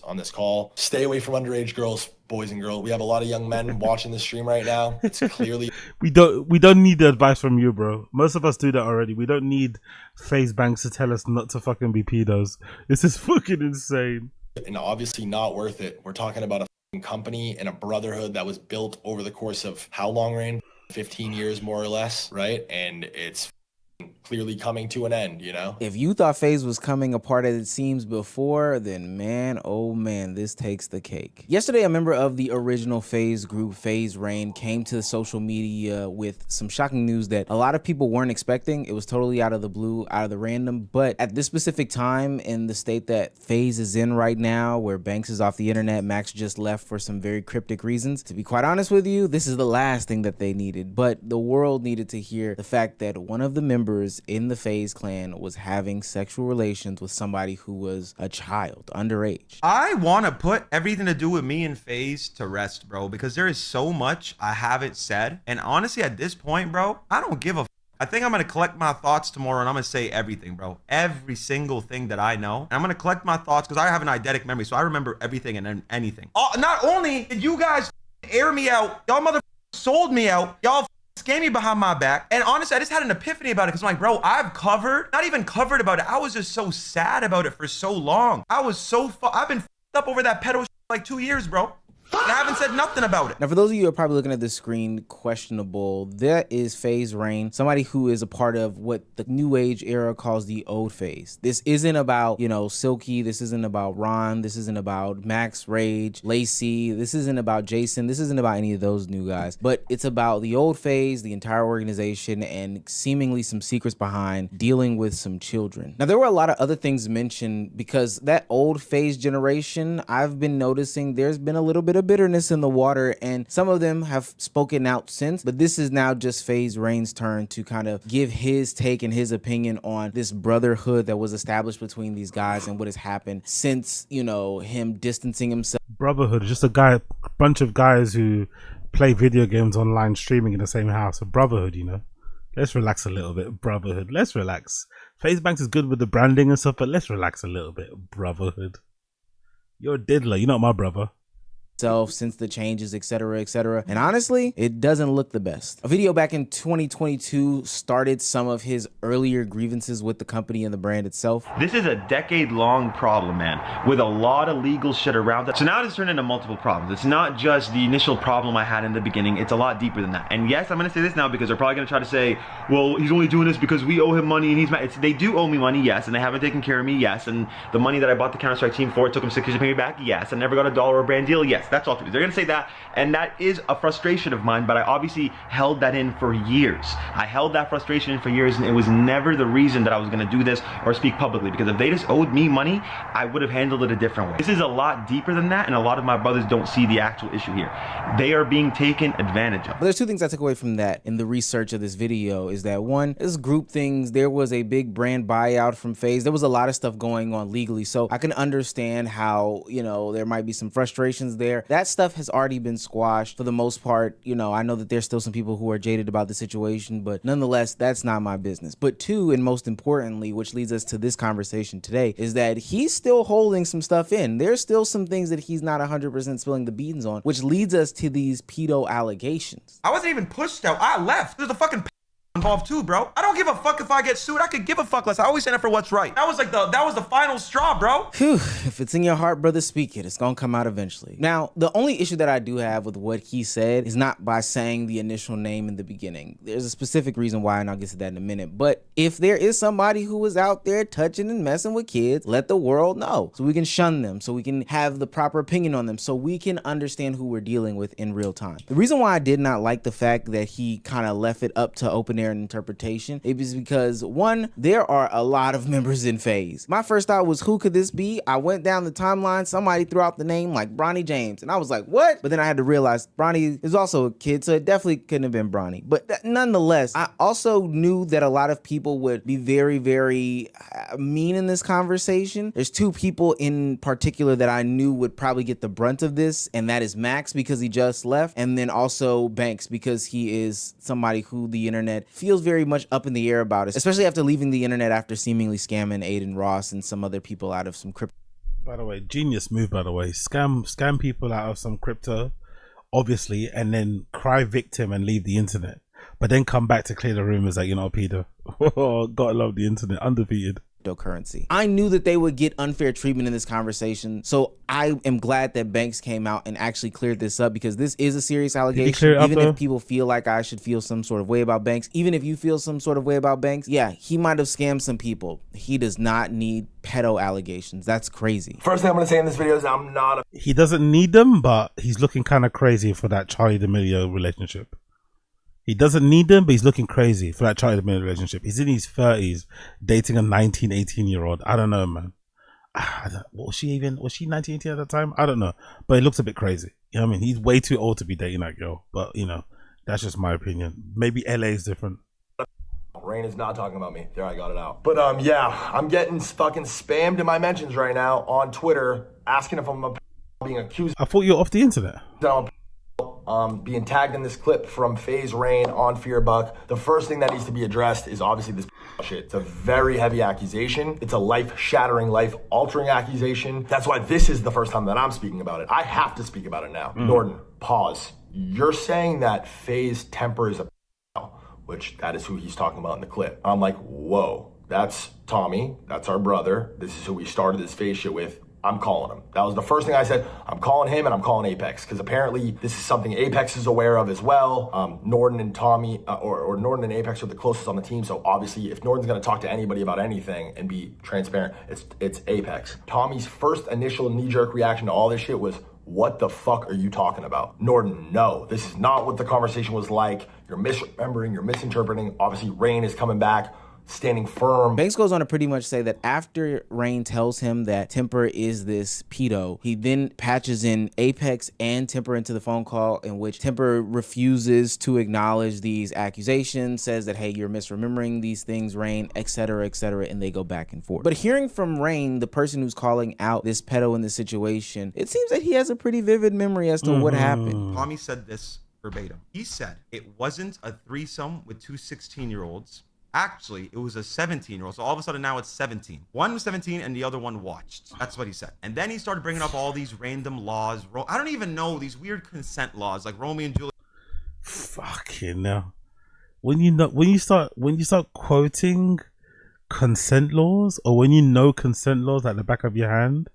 On this call, stay away from underage girls, boys and girls. We have a lot of young men watching this stream right now. It's clearly we don't need the advice from you, bro. Most of us do that already. We don't need FaZe Banks to tell us not to fucking be pedos. This is fucking insane. And obviously not worth it. We're talking about a company and a brotherhood that was built over the course of how long, Rain? 15 years more or less, right? And it's clearly coming to an end, you know? If you thought FaZe was coming apart as it seems before, then man, oh man, this takes the cake. Yesterday, a member of the original FaZe group, FaZe Rain, came to social media with some shocking news that a lot of people weren't expecting. It was totally out of the blue, out of the random, but at this specific time in the state that FaZe is in right now, where Banks is off the internet, Max just left for some very cryptic reasons. To be quite honest with you, this is the last thing that they needed, but the world needed to hear the fact that one of the members in the FaZe clan was having sexual relations with somebody who was a child, underage. I want to put everything to do with me and FaZe to rest, bro, because there is so much I haven't said. And honestly, at this point, bro, I don't give a f. I think I'm going to collect my thoughts tomorrow and I'm going to say everything, bro. Every single thing that I know. And I'm going to collect my thoughts because I have an eidetic memory, so I remember everything and anything. Not only did you guys air me out, y'all mother sold me out, y'all scammed me behind my back, and honestly I just had an epiphany about it because I'm like, bro, I've not even covered about it. I was just so sad about it for so long. I've been f***ed up over that pedo like 2 years, bro. And I haven't said nothing about it. Now, for those of you who are probably looking at this screen questionable, that is FaZe Rain, somebody who is a part of what the new age era calls the old FaZe. This isn't about, you know, Silky. This isn't about Ron. This isn't about Max, Rage, Lacey. This isn't about Jason. This isn't about any of those new guys. But it's about the old FaZe, the entire organization, and seemingly some secrets behind dealing with some children. Now, there were a lot of other things mentioned because that old FaZe generation, I've been noticing there's been a little bit of bitterness in the water, and some of them have spoken out since, but this is now just FaZe Rain's turn to kind of give his take and his opinion on this brotherhood that was established between these guys and what has happened since, you know, him distancing himself. Brotherhood is just a bunch of guys who play video games online streaming in the same house. A brotherhood, you know. Let's relax a little bit. Brotherhood. Let's relax. FaZe Banks is good with the branding and stuff, but let's relax a little bit. Brotherhood. You're a diddler. You're not my brother. Since the changes, etc., etc. And honestly, it doesn't look the best. A video back in 2022 started some of his earlier grievances with the company and the brand itself. This is a decade-long problem, man, with a lot of legal shit around it. So now it's turned into multiple problems. It's not just the initial problem I had in the beginning. It's a lot deeper than that. And yes, I'm going to say this now because they're probably going to try to say, well, he's only doing this because we owe him money and he's mad. They do owe me money, yes, and they haven't taken care of me, yes, and the money that I bought the Counter-Strike team for, it took them 6 years to pay me back, yes, I never got a dollar or brand deal, yes. That's all true. They're gonna say that, and that is a frustration of mine, but I obviously held that in for years. I held that frustration in for years, and it was never the reason that I was gonna do this or speak publicly, because if they just owed me money, I would have handled it a different way. This is a lot deeper than that, and a lot of my brothers don't see the actual issue here. They are being taken advantage of. But there's two things I took away from that in the research of this video is that one, this group things, there was a big brand buyout from FaZe. There was a lot of stuff going on legally, so I can understand how, you know, there might be some frustrations there. That stuff has already been squashed for the most part. You know, I know that there's still some people who are jaded about the situation, but nonetheless, that's not my business. But two, and most importantly, which leads us to this conversation today, is that he's still holding some stuff in. There's still some things that he's not 100% spilling the beans on, which leads us to these pedo allegations. I wasn't even pushed out. I left. There's a fucking involved too, bro. I don't give a fuck if I get sued. I could give a fuck less. I always stand up for what's right. That was like that was the final straw, bro. Phew, if it's in your heart, brother, speak it. It's gonna come out eventually. Now, the only issue that I do have with what he said is not by saying the initial name in the beginning. There's a specific reason why, and I'll get to that in a minute. But if there is somebody who is out there touching and messing with kids, let the world know so we can shun them, so we can have the proper opinion on them, so we can understand who we're dealing with in real time. The reason why I did not like the fact that he kind of left it up to open air and interpretation, it was because one, there are a lot of members in FaZe. My first thought was, who could this be? I went down the timeline, somebody threw out the name like Bronny James, and I was like, what? But then I had to realize Bronny is also a kid, so it definitely couldn't have been Bronny. But nonetheless, I also knew that a lot of people would be very, very mean in this conversation. There's two people in particular that I knew would probably get the brunt of this, and that is Max, because he just left, and then also Banks, because he is somebody who the internet feels very much up in the air about it, especially after leaving the internet after seemingly scamming Aiden Ross and some other people out of some crypto. By the way, genius move, by the way. Scam people out of some crypto, obviously, and then cry victim and leave the internet. But then come back to clear the rumors that you're not a pedo. Gotta love the internet, undefeated. Cryptocurrency. I knew that they would get unfair treatment in this conversation, so I am glad that Banks came out and actually cleared this up, because this is a serious allegation. Even if people feel like I should feel some sort of way about Banks, even if you feel some sort of way about Banks, yeah, he might have scammed some people. He does not need pedo allegations. That's crazy. First thing I'm gonna say in this video is I'm not a... He doesn't need them, but he's looking kind of crazy for that Charlie D'Amelio relationship. He doesn't need them, but he's looking crazy for that Charlie D'Amelio relationship. He's in his 30s, dating a 19, 18-year-old. I don't know, man. Was she 19, 18 at that time? I don't know. But it looks a bit crazy. You know what I mean? He's way too old to be dating that girl. But, you know, that's just my opinion. Maybe LA is different. Rain is not talking about me. There, I got it out. But, yeah, I'm getting fucking spammed in my mentions right now on Twitter, asking if I'm being accused. I thought you were off the internet. Being tagged in this clip from FaZe Rain on Fearbuck. The first thing that needs to be addressed is obviously this shit. It's a very heavy accusation. It's a life-shattering, life-altering accusation. That's why this is the first time that I'm speaking about it. I have to speak about it now. Norton, pause. You're saying that FaZe Temper is a which that is who he's talking about in the clip. I'm like, whoa, that's Tommy. That's our brother. This is who we started this FaZe shit with. I'm calling him. That was the first thing I said. I'm calling him and I'm calling Apex, because apparently this is something Apex is aware of as well. Norton and Tommy, or Norton and Apex are the closest on the team. So obviously if Norton's gonna talk to anybody about anything and be transparent, it's Apex. Tommy's first initial knee-jerk reaction to all this shit was, what the fuck are you talking about? Norton, no, this is not what the conversation was like. You're misremembering, you're misinterpreting. Obviously Rain is coming back, standing firm. Banks goes on to pretty much say that after Rain tells him that Temper is this pedo, he then patches in Apex and Temper into the phone call, in which Temper refuses to acknowledge these accusations, says that, hey, you're misremembering these things, Rain, etc., and they go back and forth. But hearing from Rain, the person who's calling out this pedo in this situation, it seems that he has a pretty vivid memory as to what happened. Tommy said this verbatim. He said it wasn't a threesome with two 16-year-olds. Actually, it was a 17-year-old. So all of a sudden now it's 17. One was 17 and the other one watched. That's what he said. And then he started bringing up all these random laws. I don't even know, these weird consent laws like Romeo and Juliet. Fucking hell. When you start quoting consent laws, or when you know consent laws at the back of your hand,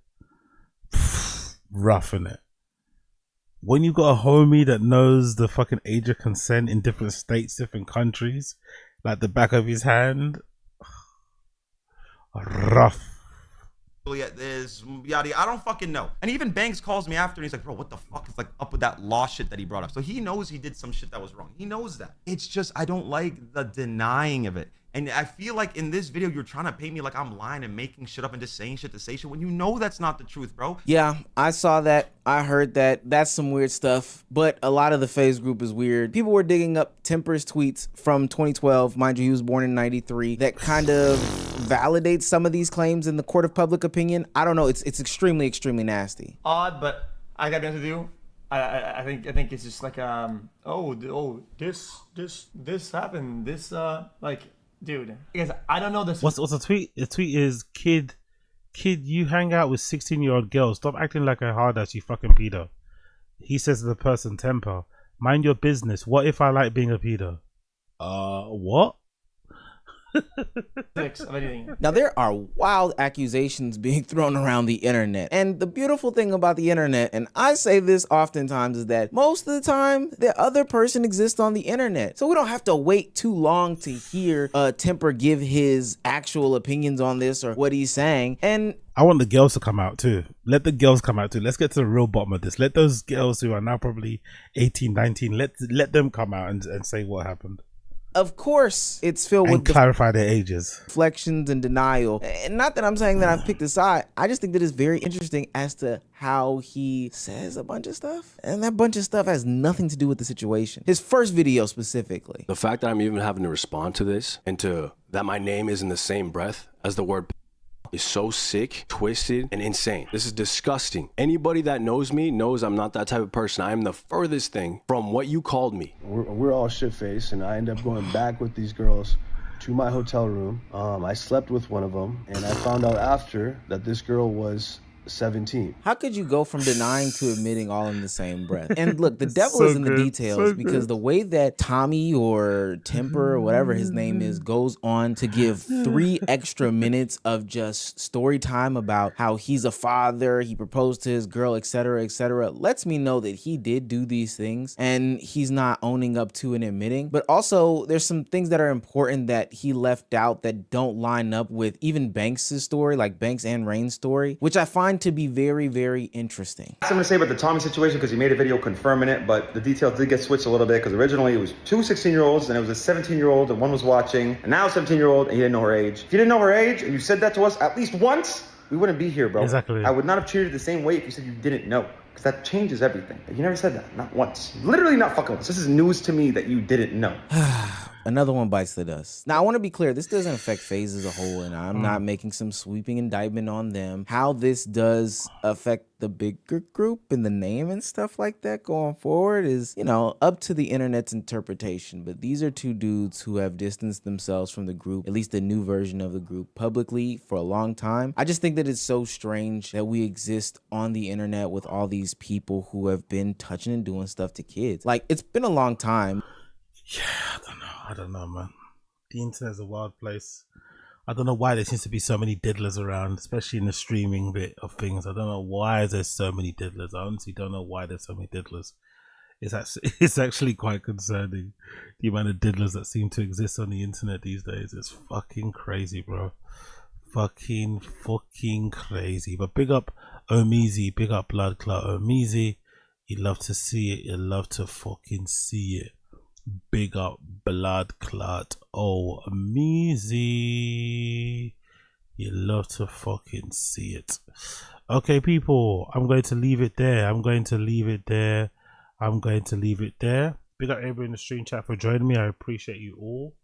roughing it. When you got a homie that knows the fucking age of consent in different states, different countries, like the back of his hand, rough. Is yada, I don't fucking know. And even Banks calls me after and he's like, bro, what the fuck is like up with that law shit that he brought up? So he knows he did some shit that was wrong. He knows that. It's just I don't like the denying of it. And I feel like in this video, you're trying to paint me like I'm lying and making shit up and just saying shit to say shit when you know that's not the truth, bro. Yeah, I saw that. I heard that. That's some weird stuff. But a lot of the FaZe group is weird. People were digging up Temper's tweets from 2012. Mind you, he was born in 93. That kind of validates some of these claims in the court of public opinion. I don't know. It's extremely, extremely nasty. Odd, but I gotta be honest with you. I think it's just like this happened. This like. Dude, because I don't know this. What's the tweet? The tweet is, kid, you hang out with 16-year-old girls. Stop acting like a hard ass, you fucking pedo. He says to the person, Temper, mind your business. What if I like being a pedo? What? Now, there are wild accusations being thrown around the internet. And the beautiful thing about the internet, and I say this oftentimes, is that most of the time, the other person exists on the internet. So we don't have to wait too long to hear Temper give his actual opinions on this or what he's saying. And I want the girls to come out too. Let the girls come out too. Let's get to the real bottom of this. Let those girls who are now probably 18, 19, let them come out and say what happened. Of course, it's filled and with clarify their ages, reflections, and denial. And not that I'm saying that I've picked a side. I just think that it's very interesting as to how he says a bunch of stuff. And that bunch of stuff has nothing to do with the situation. His first video specifically. The fact that I'm even having to respond to this and to that my name is in the same breath as the word is so sick, twisted, and insane. This is disgusting. Anybody that knows me knows I'm not that type of person. I am the furthest thing from what you called me. We're all shit-faced, and I end up going back with these girls to my hotel room. I slept with one of them, and I found out after that this girl was 17. How could you go from denying to admitting all in the same breath? And look, the devil is in the details, because the way that Tommy or Temper or whatever his name is goes on to give 3 extra minutes of just story time about how he's a father, he proposed to his girl, etc., lets me know that he did do these things and he's not owning up to and admitting. But also there's some things that are important that he left out that don't line up with even Banks' story, like Banks and Rain's story, which I find to be very, very interesting. Something to say about the Tommy situation, because he made a video confirming it, but the details did get switched a little bit, because originally it was 2 16-year-olds and it was a 17-year-old and one was watching, and now a 17-year-old and he didn't know her age. If you didn't know her age and you said that to us at least once, we wouldn't be here, bro. Exactly. I would not have treated it the same way if you said you didn't know, because that changes everything. You never said that, not once. Literally not fucking once. This is news to me that you didn't know. Another one bites the dust. Now, I want to be clear. This doesn't affect FaZe as a whole, and I'm not making some sweeping indictment on them. How this does affect the bigger group and the name and stuff like that going forward is, you know, up to the internet's interpretation. But these are 2 dudes who have distanced themselves from the group, at least the new version of the group, publicly for a long time. I just think that it's so strange that we exist on the internet with all these people who have been touching and doing stuff to kids. Like, it's been a long time. Yeah, I don't know, man. The internet's a wild place. I don't know why there seems to be so many diddlers around, especially in the streaming bit of things. I don't know why there's so many diddlers. I honestly don't know why there's so many diddlers. It's actually quite concerning, the amount of diddlers that seem to exist on the internet these days. It's fucking crazy, bro. Fucking crazy. But big up Omizi, big up Blood Clot Omizi. You love to see it. You love to fucking see it. Big up Blood Clot Omizi. You love to fucking see it. Okay, people, I'm going to leave it there. Big up everybody in the stream chat for joining me. I appreciate you all.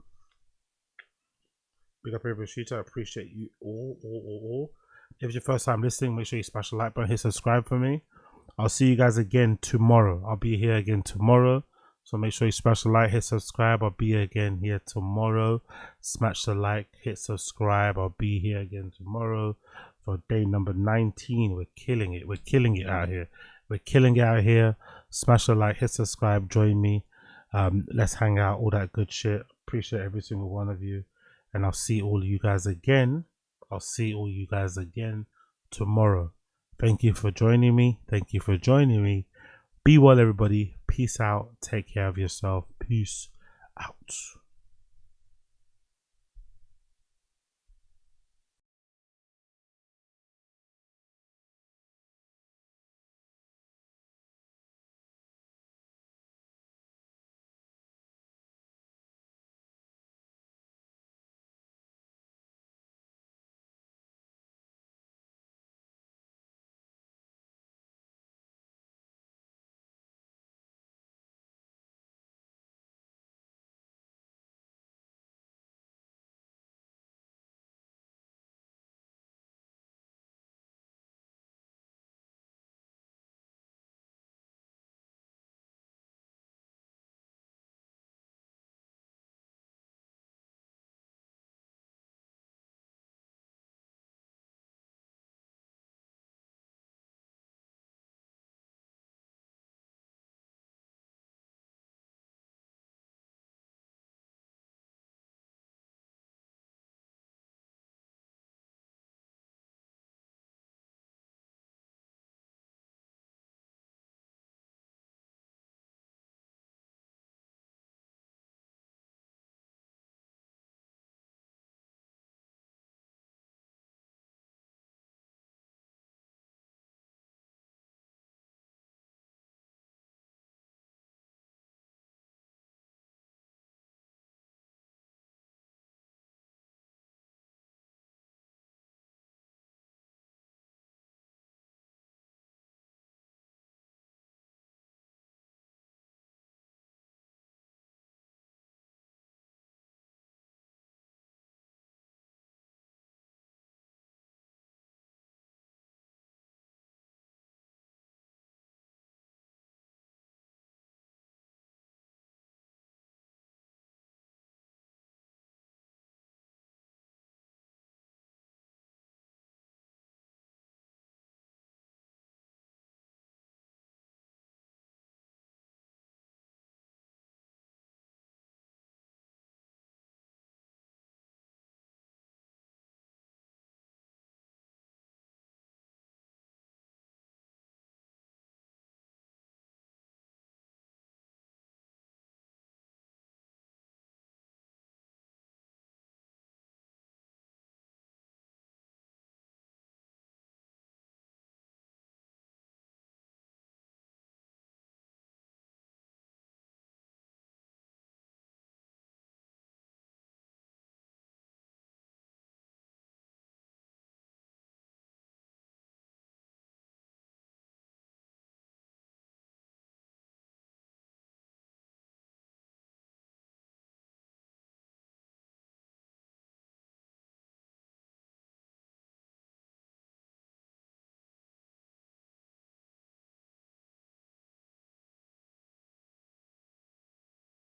Big up everybody in the stream chat. I appreciate you all. If it's your first time listening, make sure you smash the like button, hit subscribe for me. I'll see you guys again tomorrow. I'll be here again tomorrow. So make sure you smash the like, hit subscribe. I'll be again here tomorrow. Smash the like, hit subscribe. I'll be here again tomorrow for day number 19. We're killing it. We're killing it out here. We're killing it out here. Smash the like, hit subscribe, join me. Let's hang out, all that good shit. Appreciate every single one of you. And I'll see all you guys again. I'll see all you guys again tomorrow. Thank you for joining me. Thank you for joining me. Be well, everybody. Peace out. Take care of yourself. Peace out.